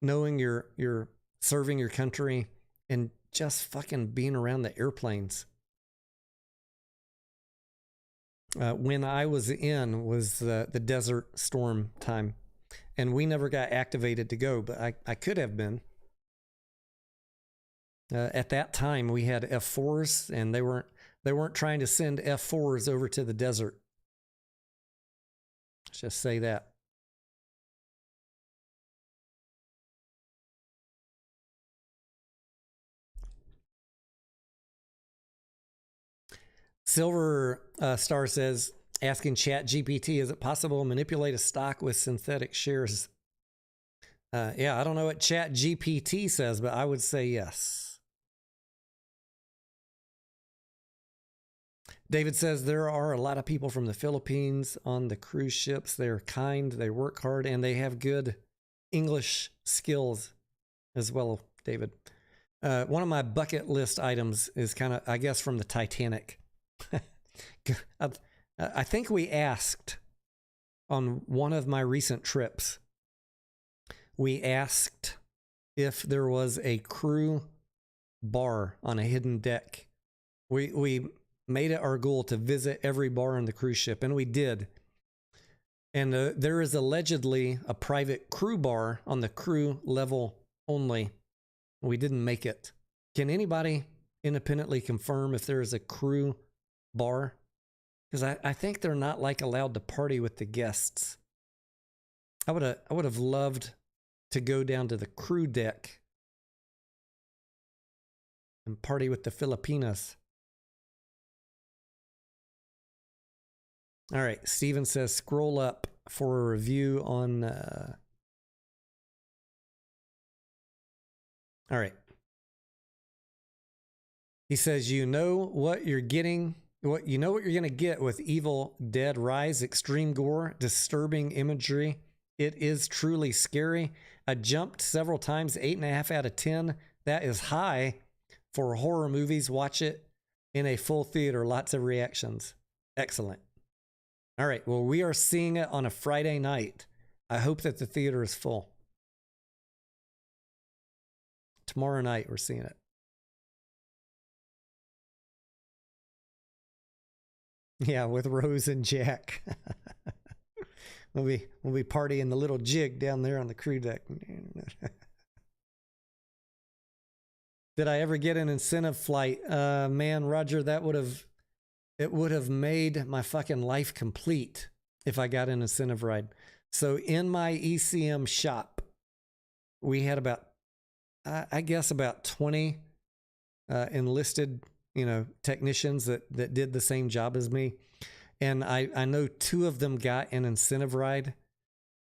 knowing you're serving your country and just fucking being around the airplanes. When I was in was the Desert Storm time. And we never got activated to go, but I could have been. At that time, we had F4s, and they weren't trying to send F4s over to the desert. Let's just say that. Silver Star says, asking Chat GPT, is it possible to manipulate a stock with synthetic shares? Yeah, I don't know what Chat GPT says, but I would say yes. David says, there are a lot of people from the Philippines on the cruise ships. They're kind, they work hard, and they have good English skills as well, David. One of my bucket list items is kind of, I guess, from the Titanic. I think we asked on one of my recent trips, we asked if there was a crew bar on a hidden deck. We made it our goal to visit every bar on the cruise ship, and we did. And there is allegedly a private crew bar on the crew level only. We didn't make it. Can anybody independently confirm if there is a crew bar? Because I think they're not like allowed to party with the guests. I would have loved to go down to the crew deck and party with the Filipinas. All right, Steven says scroll up for a review on. All right. He says, you know what you're getting. What you know what you're going to get with Evil Dead Rise, extreme gore, disturbing imagery. It is truly scary. I jumped several times, 8.5 out of 10. That is high for horror movies. Watch it in a full theater. Lots of reactions. Excellent. All right. Well, we are seeing it on a Friday night. I hope that the theater is full. Tomorrow night, we're seeing it. Yeah, with Rose and Jack. we'll be partying the little jig down there on the crew deck. Did I ever get an incentive flight? Man, Roger, it would have made my fucking life complete if I got an incentive ride. So in my ECM shop, we had about, I guess about 20 enlisted technicians that did the same job as me. And I know 2 of them got an incentive ride,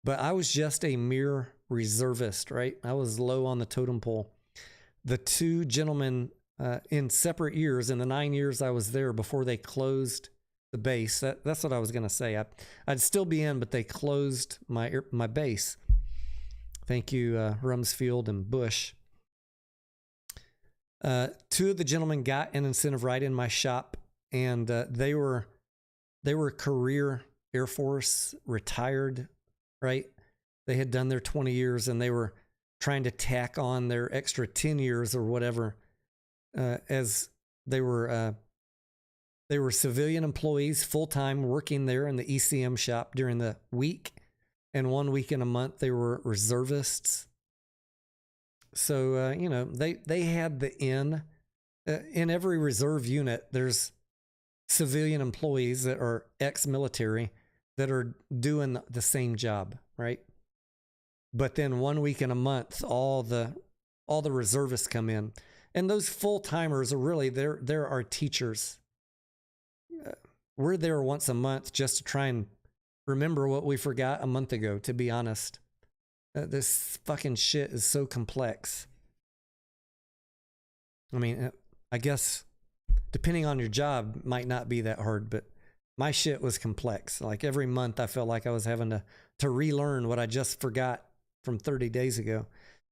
but I was just a mere reservist, right? I was low on the totem pole. The 2 gentlemen in separate years, in the 9 years I was there before they closed the base, that's what I was going to say. I'd still be in, but they closed my base. Thank you, Rumsfeld and Bush. 2 of the gentlemen got an incentive ride in my shop, and they were career Air Force, retired, right? They had done their 20 years, and they were trying to tack on their extra 10 years or whatever as they were civilian employees full-time working there in the ECM shop during the week, and 1 week in a month they were reservists. So they had the in every reserve unit. There's civilian employees that are ex-military that are doing the same job, right? But then 1 week in a month, all the reservists come in, and those full-timers are really they're our teachers. We're there once a month just to try and remember what we forgot a month ago, to be honest. This fucking shit is so complex. I mean, I guess depending on your job might not be that hard, but my shit was complex. Like every month I felt like I was having to relearn what I just forgot from 30 days ago.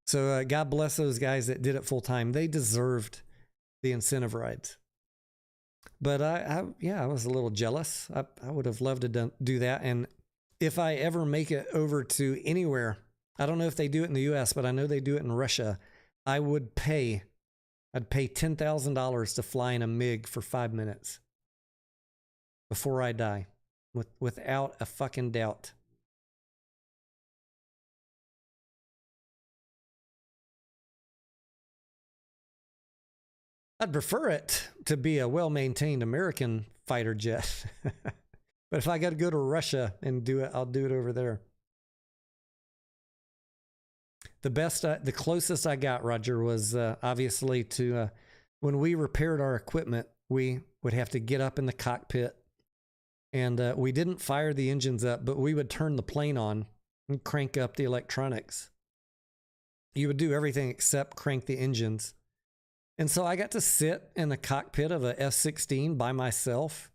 So God bless those guys that did it full time. They deserved the incentive rides. But I was a little jealous. I would have loved to do that. And if I ever make it over to anywhere, I don't know if they do it in the US, but I know they do it in Russia, I'd pay $10,000 to fly in a MiG for 5 minutes before I die, without a fucking doubt. I'd prefer it to be a well-maintained American fighter jet. But if I got to go to Russia and do it, I'll do it over there. The closest I got, Roger, was obviously to when we repaired our equipment, we would have to get up in the cockpit, and we didn't fire the engines up, but we would turn the plane on and crank up the electronics. You would do everything except crank the engines. And so I got to sit in the cockpit of a F-16 by myself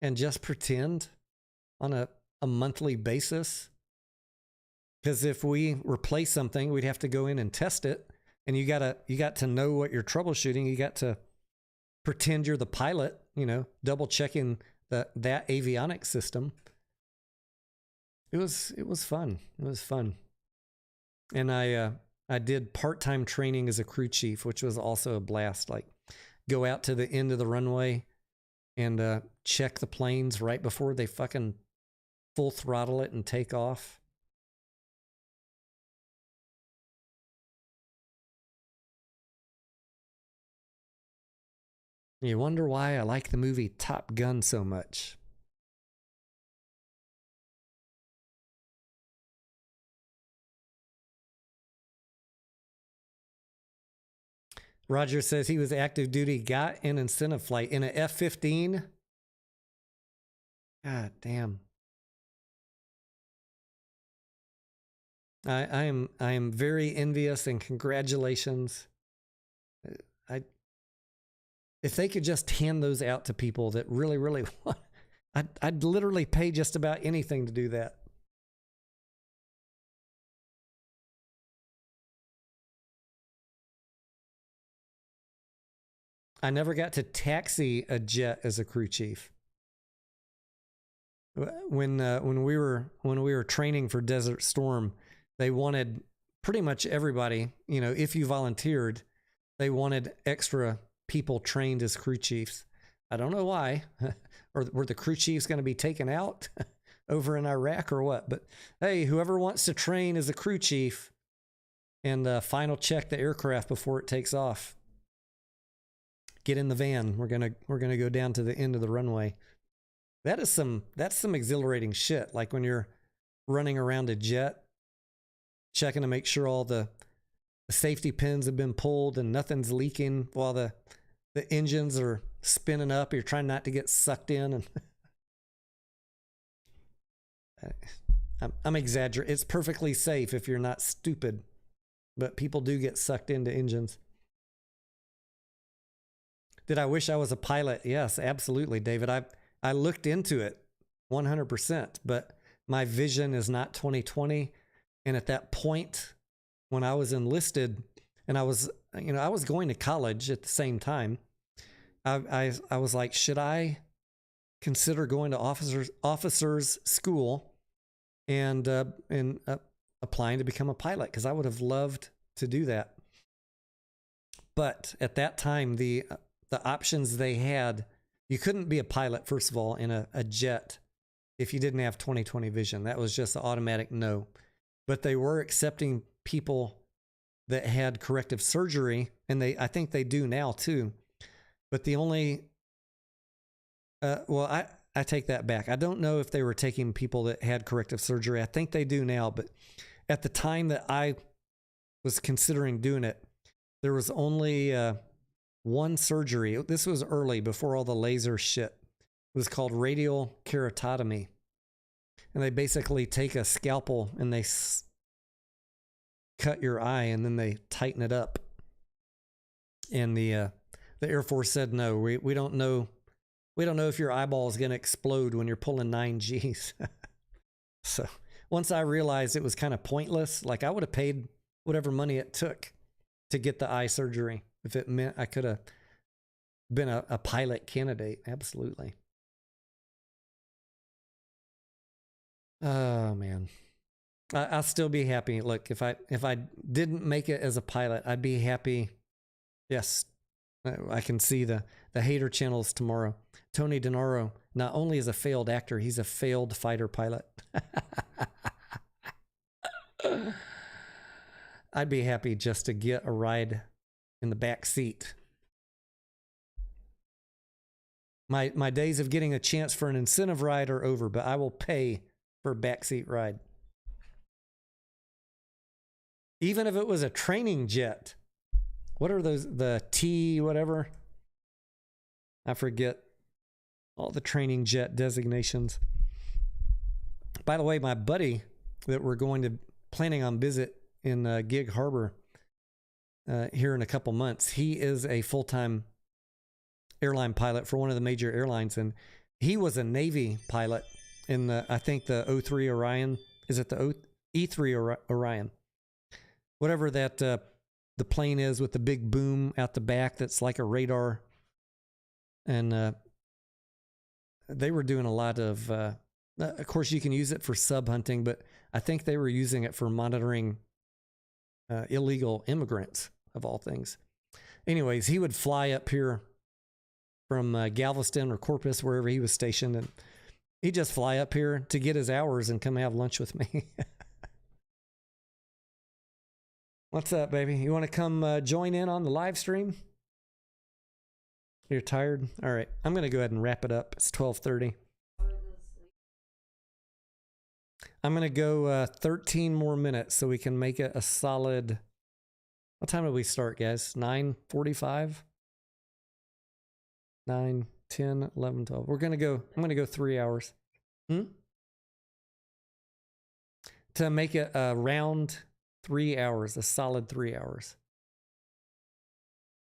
and just pretend on a monthly basis. Because if we replace something, we'd have to go in and test it. And you got to know what you're troubleshooting. You got to pretend you're the pilot, double checking that avionics system. It was fun. It was fun. And I did part-time training as a crew chief, which was also a blast. Like, go out to the end of the runway and check the planes right before they fucking full throttle it and take off. You wonder why I like the movie Top Gun so much. Roger says he was active duty, got an incentive flight in an F-15. God damn. I am very envious, and congratulations. If they could just hand those out to people that really, really want, I'd literally pay just about anything to do that. I never got to taxi a jet as a crew chief. When we were training for Desert Storm, they wanted pretty much everybody, if you volunteered, they wanted extra people trained as crew chiefs. I don't know why. Or were the crew chiefs going to be taken out over in Iraq or what? But hey, whoever wants to train as a crew chief and final check the aircraft before it takes off, get in the van. We're gonna go down to the end of the runway. That's some exhilarating shit. Like when you're running around a jet, checking to make sure all the safety pins have been pulled and nothing's leaking while the engines are spinning up. You're trying not to get sucked in. And I'm exaggerating. It's perfectly safe if you're not stupid, but people do get sucked into engines. Did I wish I was a pilot? Yes, absolutely, David. I looked into it 100%, but my vision is not 20/20. And at that point, when I was enlisted, and I was going to college at the same time, I was like, should I consider going to officers school and applying to become a pilot? Because I would have loved to do that. But at that time, the the options they had. You couldn't be a pilot, first of all, in a jet if you didn't have 20/20 vision. That was just an automatic no. But they were accepting people that had corrective surgery, and I think they do now too. But the only, I take that back. I don't know if they were taking people that had corrective surgery. I think they do now, but at the time that I was considering doing it, there was only one surgery. This was early, before all the laser shit. It was called radial keratotomy. And they basically take a scalpel and they cut your eye, and then they tighten it up. And the Air Force said, no, we don't know. We don't know if your eyeball is going to explode when you're pulling 9 Gs. So once I realized it was kind of pointless, like I would have paid whatever money it took to get the eye surgery if it meant I could have been a pilot candidate. Absolutely. Oh man, I'll still be happy. Look, if I didn't make it as a pilot, I'd be happy. Yes, I can see the hater channels tomorrow. Tony Denaro not only is a failed actor, he's a failed fighter pilot. I'd be happy just to get a ride in the back seat. My days of getting a chance for an incentive ride are over, but I will pay for a backseat ride. Even if it was a training jet. What are those? The T whatever? I forget all the training jet designations. By the way, my buddy that we're planning on visit in Gig Harbor here in a couple months, he is a full-time airline pilot for one of the major airlines, and he was a Navy pilot in I think the O3 Orion. Is it the E3 Orion? Whatever that the plane is with the big boom out the back that's like a radar. And they were doing a lot of course you can use it for sub hunting, but I think they were using it for monitoring illegal immigrants, of all things. Anyways, he would fly up here from Galveston or Corpus, wherever he was stationed, and he'd just fly up here to get his hours and come have lunch with me. What's up, baby? You want to come join in on the live stream? You're tired? All right. I'm going to go ahead and wrap it up. It's 12:30. I'm going to go 13 more minutes so we can make it a solid... What time did we start, guys? 9:45? 9, 10, 11, 12. I'm going to go 3 hours. To make it a round 3 hours, a solid 3 hours.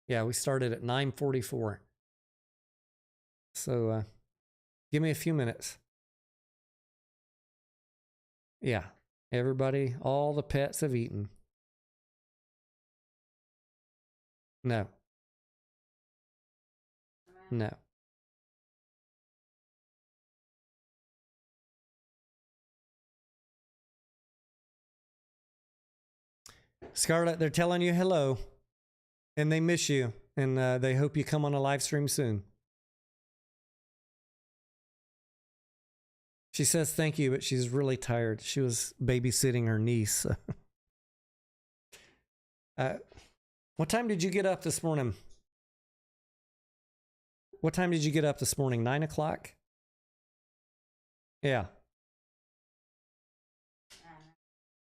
Yeah, we started at 9:44. So give me a few minutes. Yeah, everybody, all the pets have eaten. No. No. Scarlett, they're telling you hello, and they miss you, and they hope you come on a live stream soon. She says thank you, but she's really tired. She was babysitting her niece. What time did you get up this morning? What time did you get up this morning? 9 o'clock? Yeah.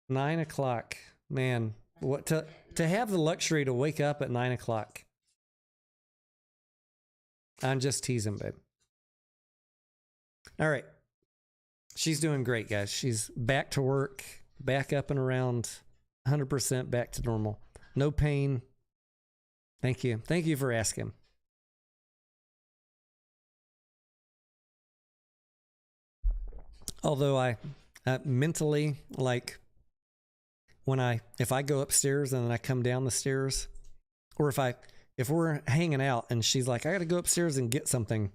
9 o'clock. Man, what to have the luxury to wake up at 9 o'clock. I'm just teasing, babe. All right. She's doing great, guys. She's back to work, back up and around, 100% back to normal. No pain. Thank you. Thank you for asking. Although I mentally, like, if I go upstairs and then I come down the stairs, or if we're hanging out and she's like, I got to go upstairs and get something,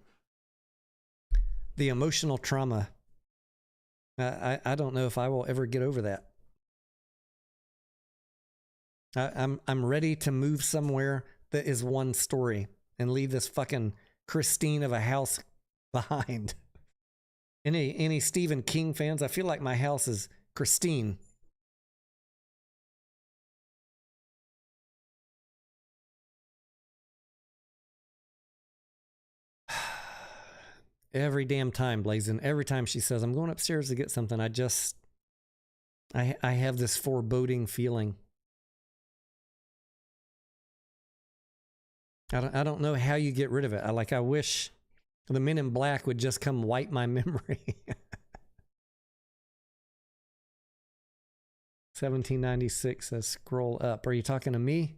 the emotional trauma, I don't know if I will ever get over that. I'm ready to move somewhere that is one story. and leave this fucking Christine of a house behind. Any Stephen King fans? I feel like my house is Christine. Every damn time, Blazin'. Every time she says, I'm going upstairs to get something, I have this foreboding feeling. I don't know how you get rid of it. I wish the Men in Black would just come wipe my memory. 1796 says scroll up. Are you talking to me?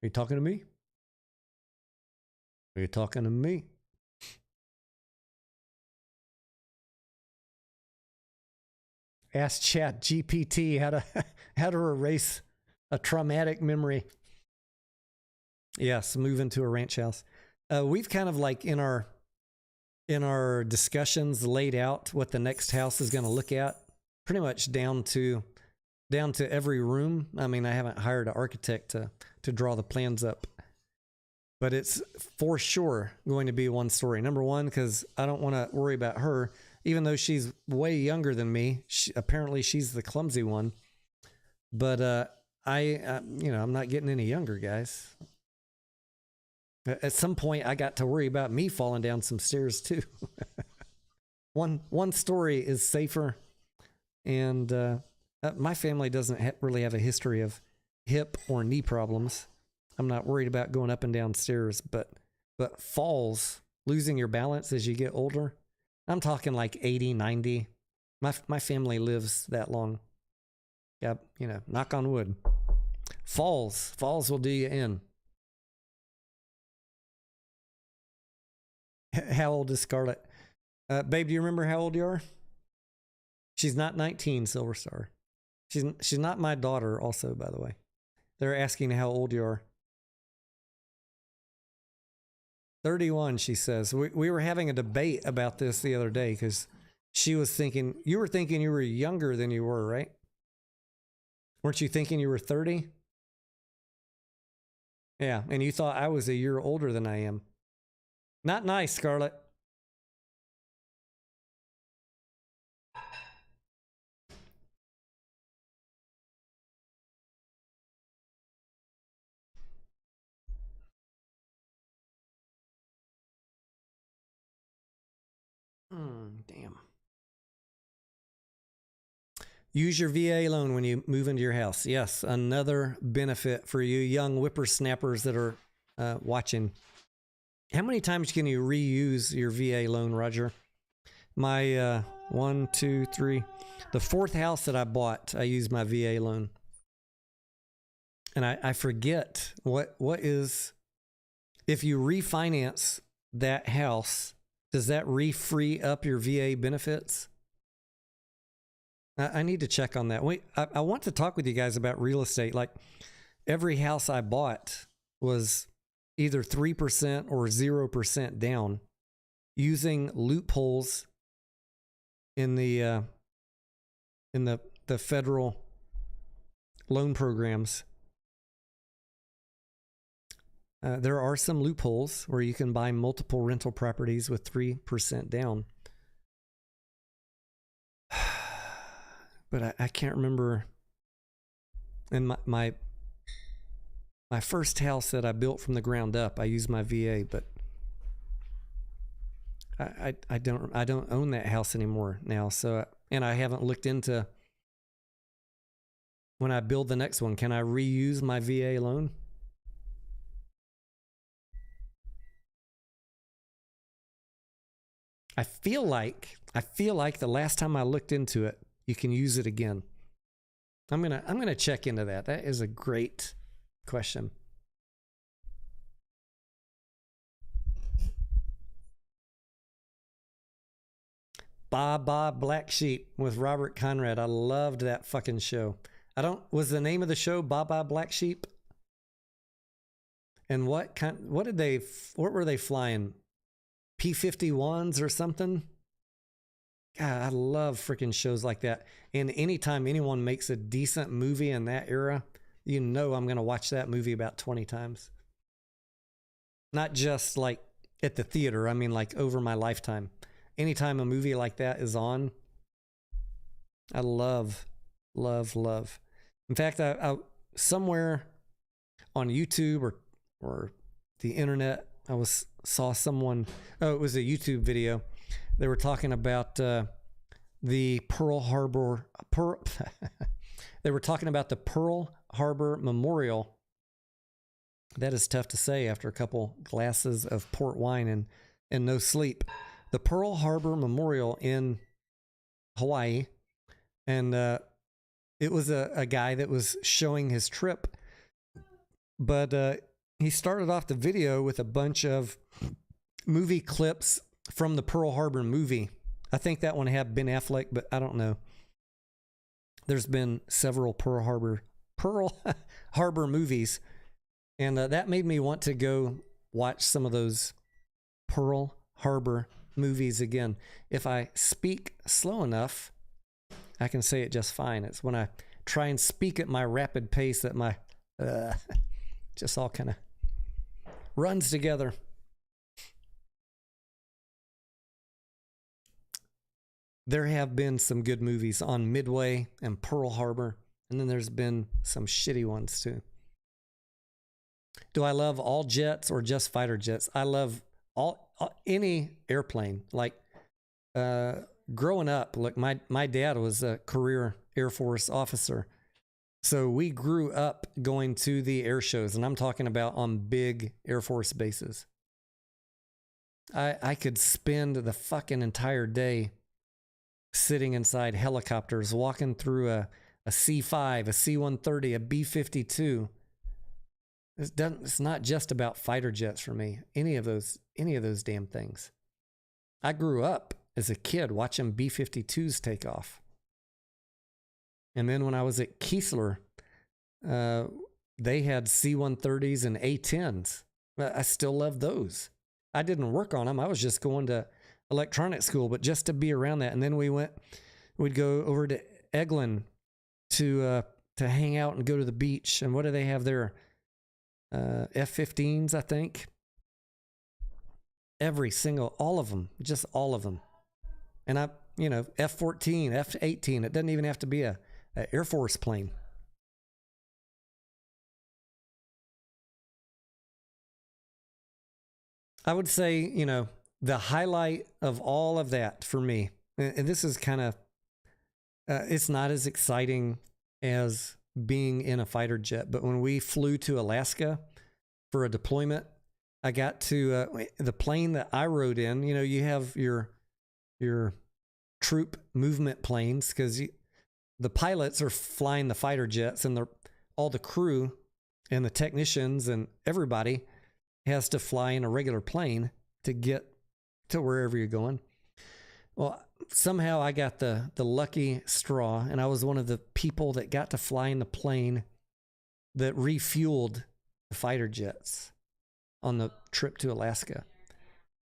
Are you talking to me? Are you talking to me? Ask Chat GPT how to erase a traumatic memory. Yes, move into a ranch house. We've kind of like in our discussions laid out what the next house is going to look at, pretty much down to every room. I mean, I haven't hired an architect to draw the plans up, but it's for sure going to be one story. Number one, because I don't want to worry about her, even though she's way younger than me. Apparently she's the clumsy one, but I'm not getting any younger, guys. At some point, I got to worry about me falling down some stairs too. One story is safer, and my family doesn't really have a history of hip or knee problems. I'm not worried about going up and down stairs, but falls, losing your balance as you get older. I'm talking like 80, 90. My family lives that long. Yeah, knock on wood. Falls will do you in. How old is Scarlett? Babe, do you remember how old you are? She's not 19, Silver Star. She's not my daughter also, by the way. They're asking how old you are. 31, she says. We were having a debate about this the other day because she was thinking, you were thinking you were younger than you were, right? Weren't you thinking you were 30? Yeah, and you thought I was a year older than I am. Not nice, Scarlett. Damn. Use your VA loan when you move into your house. Yes, another benefit for you young whippersnappers that are watching. How many times can you reuse your VA loan, Roger? My 1, 2, 3, the fourth house that I bought, I used my VA loan. And I forget what is, if you refinance that house, does that free up your VA benefits? I need to check on that. I want to talk with you guys about real estate. Like every house I bought was either 3% or 0% down, using loopholes in the federal loan programs. There are some loopholes where you can buy multiple rental properties with 3% down. But I can't remember. And my first house that I built from the ground up, I used my VA, but I don't own that house anymore now. So, and I haven't looked into, when I build the next one, can I reuse my VA loan? I feel like the last time I looked into it, you can use it again. I'm gonna check into that. That is a great question. Bob Black Sheep with Robert Conrad. I loved that fucking show. Was the name of the show Bob Black Sheep? And what were they flying? P-51s or something? God, I love freaking shows like that. And anytime anyone makes a decent movie in that era, I'm going to watch that movie about 20 times. Not just like at the theater. I mean, like over my lifetime. Anytime a movie like that is on, I love, love, love. In fact, I somewhere on YouTube or the internet, saw someone. Oh, it was a YouTube video. They were talking about the Pearl Harbor. They were talking about the Pearl Harbor Memorial. That is tough to say after a couple glasses of port wine and no sleep. The Pearl Harbor Memorial in Hawaii. And it was a guy that was showing his trip. But he started off the video with a bunch of movie clips from the Pearl Harbor movie. I think that one had Ben Affleck, but I don't know. There's been several Pearl Harbor movies. And that made me want to go watch some of those Pearl Harbor movies again. If I speak slow enough, I can say it just fine. It's when I try and speak at my rapid pace that my just all kind of runs together. There have been some good movies on Midway and Pearl Harbor, and then there's been some shitty ones too. Do I love all jets or just fighter jets? I love any airplane. Like growing up, look, my dad was a career Air Force officer. So we grew up going to the air shows, and I'm talking about on big Air Force bases. I could spend the fucking entire day sitting inside helicopters, walking through a C-5, a C-130, a B-52. It's not just about fighter jets for me. Any of those damn things. I grew up as a kid watching B-52s take off. And then when I was at Keesler, they had C-130s and A-10s. I still love those. I didn't work on them. I was just going to electronic school, but just to be around that. And then we'd go over to Eglin to hang out and go to the beach. And what do they have there? F-15s, I think. All of them, just all of them. And F-14, F-18. It doesn't even have to be a Air Force plane. I would say, the highlight of all of that for me, and this is kind of, it's not as exciting as being in a fighter jet, but when we flew to Alaska for a deployment, I got to the plane that I rode in. You have your troop movement planes because the pilots are flying the fighter jets, and all the crew and the technicians and everybody has to fly in a regular plane to get to wherever you're going. Well, somehow I got the lucky straw, and I was one of the people that got to fly in the plane that refueled the fighter jets on the trip to Alaska.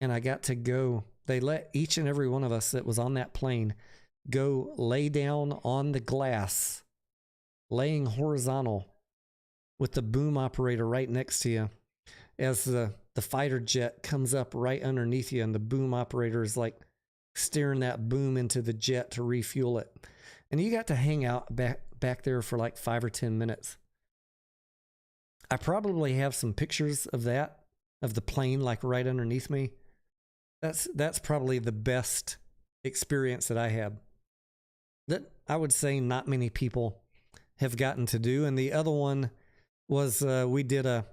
And I got to go. They let each and every one of us that was on that plane go lay down on the glass, laying horizontal with the boom operator right next to you as the fighter jet comes up right underneath you, and the boom operator is like steering that boom into the jet to refuel it. And you got to hang out back there for like 5 or 10 minutes. I probably have some pictures of that, of the plane like right underneath me. That's probably the best experience that I had, that I would say not many people have gotten to do. And the other one was we did a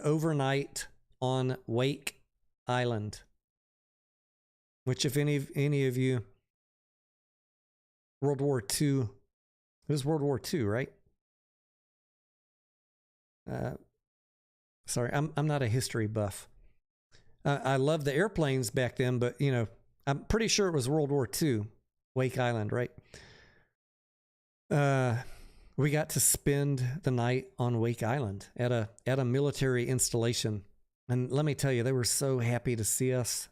overnight on Wake Island, which, if any of you, World War II, it was World War II, right? Sorry, I'm not a history buff. I love the airplanes back then, but I'm pretty sure it was World War II, Wake Island, right? We got to spend the night on Wake Island at a military installation. And let me tell you, they were so happy to see us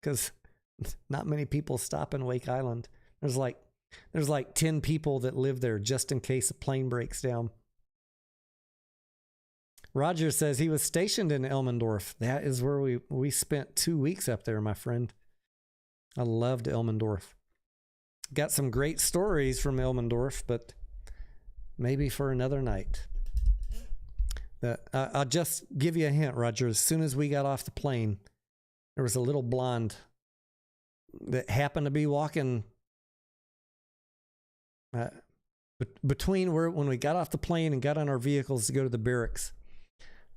because not many people stop in Wake Island. There's like 10 people that live there just in case a plane breaks down. Roger says he was stationed in Elmendorf. That is where we spent 2 weeks up there, my friend. I loved Elmendorf. Got some great stories from Elmendorf, but maybe for another night. I'll just give you a hint, Roger. As soon as we got off the plane, there was a little blonde that happened to be walking between when we got off the plane and got on our vehicles to go to the barracks.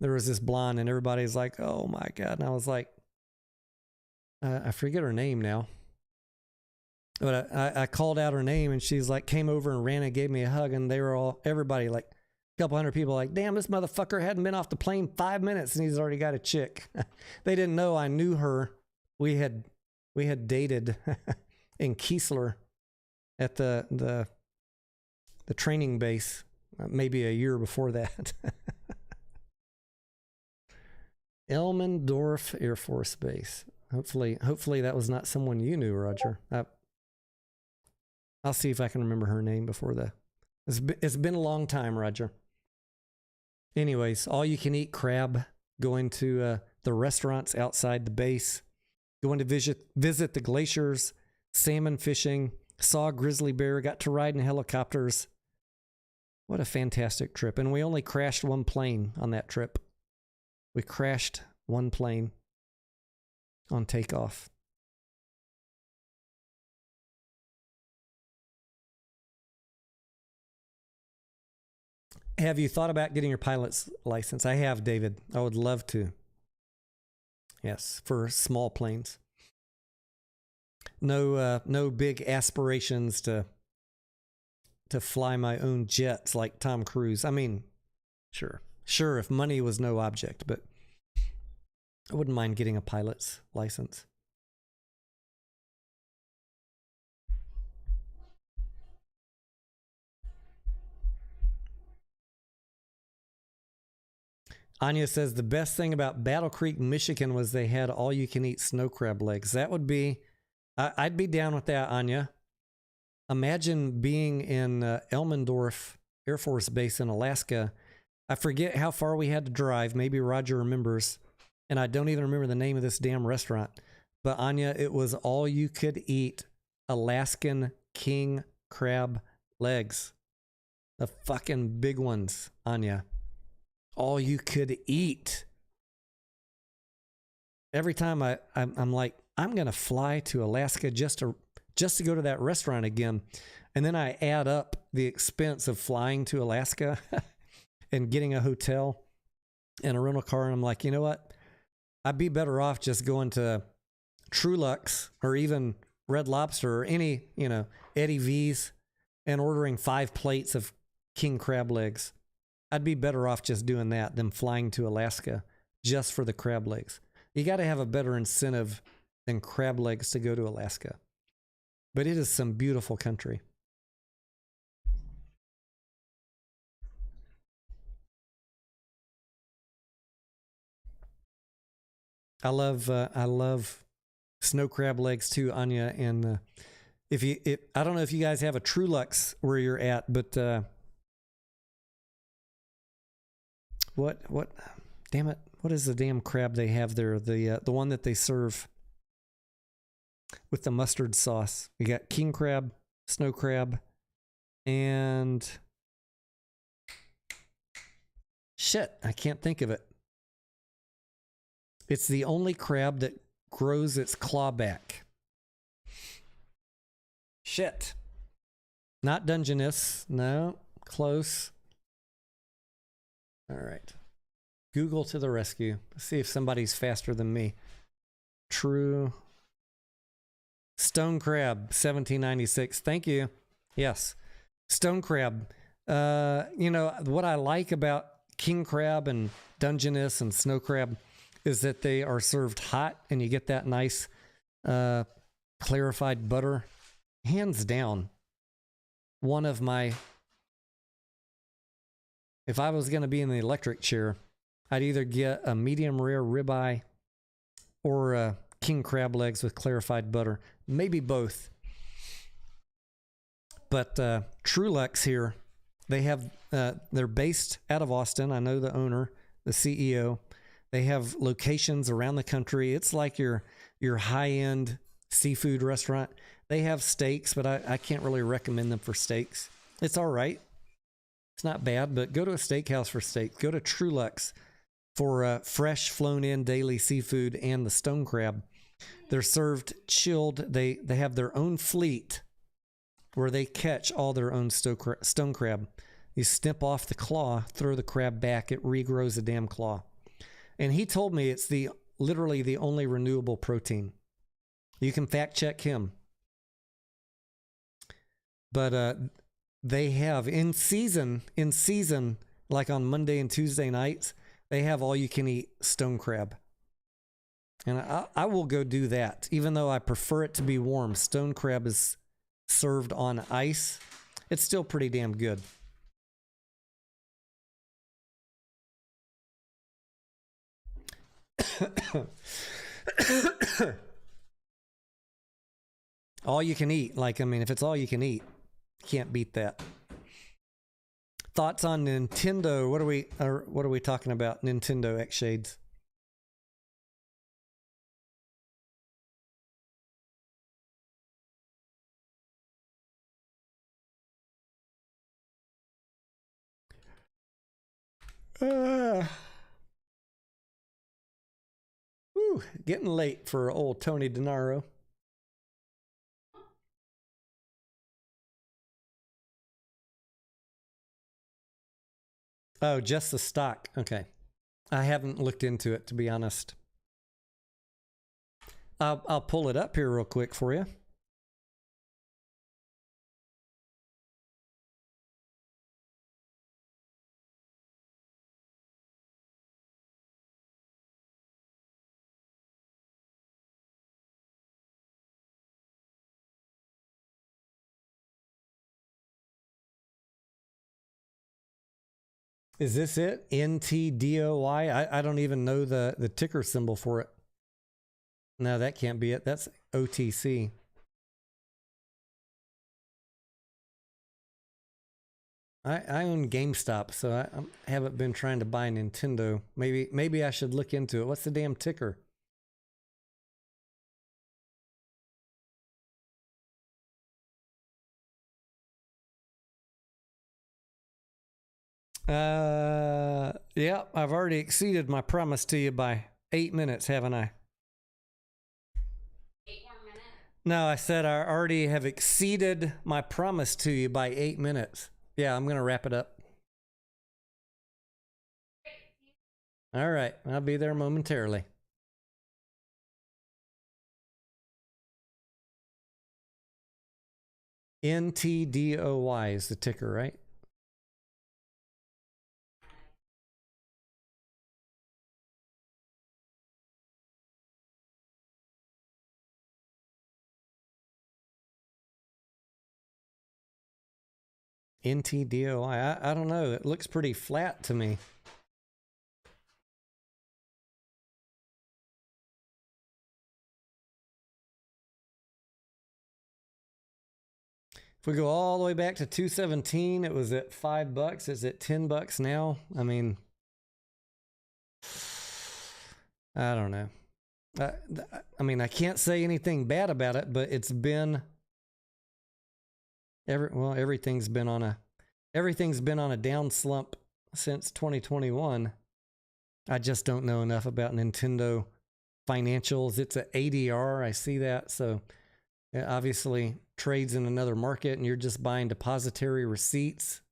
There was this blonde, and everybody's like, oh my God. And I was like, I forget her name now. But I called out her name, and she's like, came over and ran and gave me a hug. And they were everybody, like a couple hundred people, like, damn, this motherfucker hadn't been off the plane 5 minutes and he's already got a chick. They didn't know I knew her. We had dated in Kiesler at the training base, maybe a year before that. Elmendorf Air Force Base. Hopefully that was not someone you knew, Roger. I'll see if I can remember her name before it's been a long time, Roger. Anyways, all you can eat crab, going to the restaurants outside the base, going to visit the glaciers, salmon fishing, saw a grizzly bear, got to ride in helicopters. What a fantastic trip. And we only crashed one plane on that trip. We crashed one plane on takeoff. Have you thought about getting your pilot's license? I have, David. I would love to. Yes, for small planes. No big aspirations to fly my own jets like Tom Cruise. I mean, sure, if money was no object, but I wouldn't mind getting a pilot's license. Anya says the best thing about Battle Creek, Michigan was they had all-you-can-eat snow crab legs. That would be, I'd be down with that, Anya. Imagine being in Elmendorf Air Force Base in Alaska. I forget how far we had to drive. Maybe Roger remembers. And I don't even remember the name of this damn restaurant. But Anya, it was all-you-could-eat Alaskan king crab legs. The fucking big ones, Anya. All you could eat. Every time I'm like, I'm gonna fly to Alaska just to go to that restaurant again, and then I add up the expense of flying to Alaska and getting a hotel and a rental car, and I'm like, you know what? I'd be better off just going to Truluck's or even Red Lobster or any, Eddie V's and ordering 5 plates of king crab legs. I'd be better off just doing that than flying to Alaska just for the crab legs. You got to have a better incentive than crab legs to go to Alaska. But it is some beautiful country. I love snow crab legs too, Anya. And I don't know if you guys have a Truluck's where you're at, but what? Damn it! What is the damn crab they have there? The one that they serve with the mustard sauce. We got king crab, snow crab, and shit, I can't think of it. It's the only crab that grows its claw back. Shit. Not Dungeness. No, close. All right. Google to the rescue. Let's see if somebody's faster than me. True. Stone crab, 1796. Thank you. Yes. Stone crab. What I like about king crab and Dungeness and snow crab is that they are served hot and you get that nice clarified butter. Hands down, one of my... If I was going to be in the electric chair, I'd either get a medium rare ribeye or king crab legs with clarified butter. Maybe both. But Truluck's here, they have, they're based out of Austin. I know the owner, the CEO. They have locations around the country. It's like your high-end seafood restaurant. They have steaks, but I can't really recommend them for steaks. It's all right. It's not bad, but go to a steakhouse for steak. Go to Truluck's for fresh, flown-in daily seafood and the stone crab. They're served chilled. They have their own fleet where they catch all their own stone crab. You snip off the claw, throw the crab back, it regrows a damn claw. And he told me it's literally the only renewable protein. You can fact check him. But they have in season, like on Monday and Tuesday nights, they have all you can eat stone crab. And I will go do that, even though I prefer it to be warm. Stone crab is served on ice. It's still pretty damn good. All you can eat. Like, I mean, if it's all you can eat, can't beat that. Thoughts on Nintendo? What are we talking about? Nintendo X Shades. Getting late for old Tony Denaro. Oh, just the stock. Okay. I haven't looked into it, to be honest. I'll pull it up here real quick for you. Is this it? NTDOY? I don't even know the ticker symbol for it. No, that can't be it. That's OTC. I own GameStop, so I haven't been trying to buy Nintendo. Maybe I should look into it. What's the damn ticker? Yeah, I've already exceeded my promise to you by 8 minutes, haven't I? 8 more minutes? No, I said I already have exceeded my promise to you by 8 minutes. Yeah, I'm going to wrap it up. All right, I'll be there momentarily. NTDOY is the ticker, right? NTDOI. I don't know. It looks pretty flat to me. If we go all the way back to 2017, it was at $5. It's at $10 now. I mean, I don't know. I mean, I can't say anything bad about it, but it's been everything's been on a down slump since 2021. I just don't know enough about Nintendo financials. It's an ADR. I see that. So it obviously trades in another market and you're just buying depository receipts.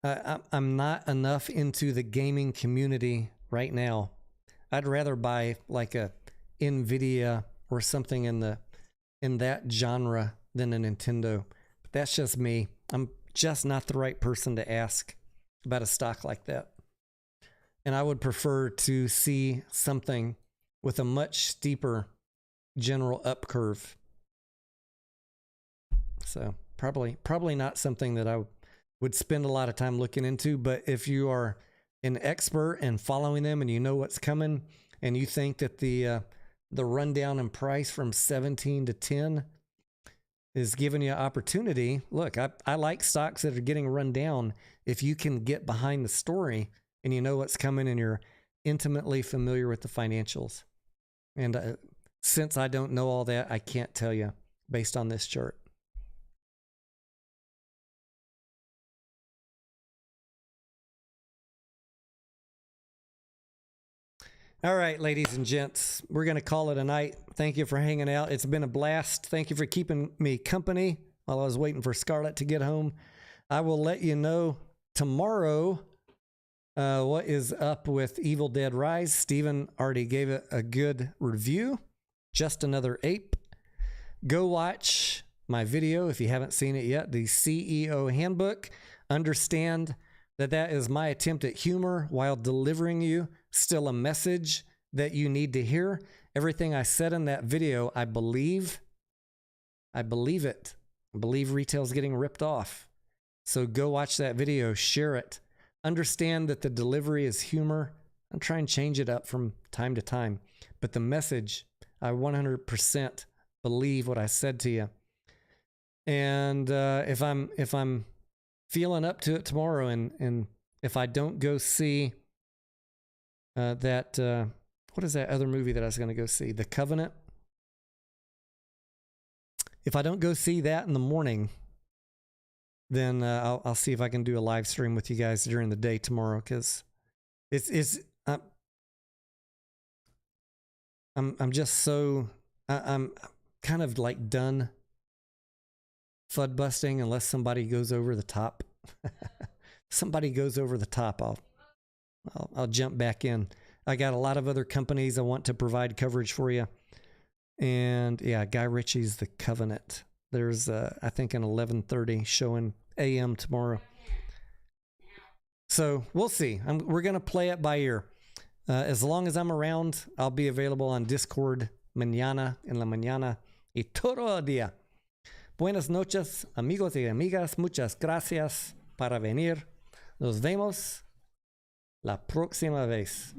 I'm not enough into the gaming community right now. I'd rather buy like a Nvidia or something in that genre than a Nintendo. But that's just me. I'm just not the right person to ask about a stock like that. And I would prefer to see something with a much steeper general up curve. So probably not something that I would spend a lot of time looking into. But if you are an expert and following them and you know what's coming and you think that the rundown in price from 17 to 10 is giving you opportunity. Look, I like stocks that are getting run down if you can get behind the story and you know what's coming and you're intimately familiar with the financials. And since I don't know all that, I can't tell you based on this chart. All right, ladies and gents, we're going to call it a night. Thank you for hanging out. It's been a blast. Thank you for keeping me company while I was waiting for Scarlett to get home. I will let you know tomorrow what is up with Evil Dead Rise. Steven already gave it a good review. Just Another Ape. Go watch my video if you haven't seen it yet, the CEO Handbook. Understand that that is my attempt at humor while delivering you still a message that you need to hear. Everything I said in that video, I believe it. I believe retail's getting ripped off. So go watch that video, share it. Understand that the delivery is humor. I'm trying to change it up from time to time. But the message, I 100% believe what I said to you. And if I'm feeling up to it tomorrow, and if I don't go see what is that other movie that I was going to go see? The Covenant. If I don't go see that in the morning, then I'll see if I can do a live stream with you guys during the day tomorrow, because I'm just so I'm kind of like done FUD busting unless somebody goes over the top. Somebody goes over the top, I'll jump back in. I got a lot of other companies I want to provide coverage for you. And yeah, Guy Ritchie's The Covenant. There's I think an 11:30 showing AM tomorrow. So we'll see. We're going to play it by ear. As long as I'm around, I'll be available on Discord mañana en la mañana y todo el día. Buenas noches, amigos y amigas. Muchas gracias para venir. Nos vemos la próxima vez.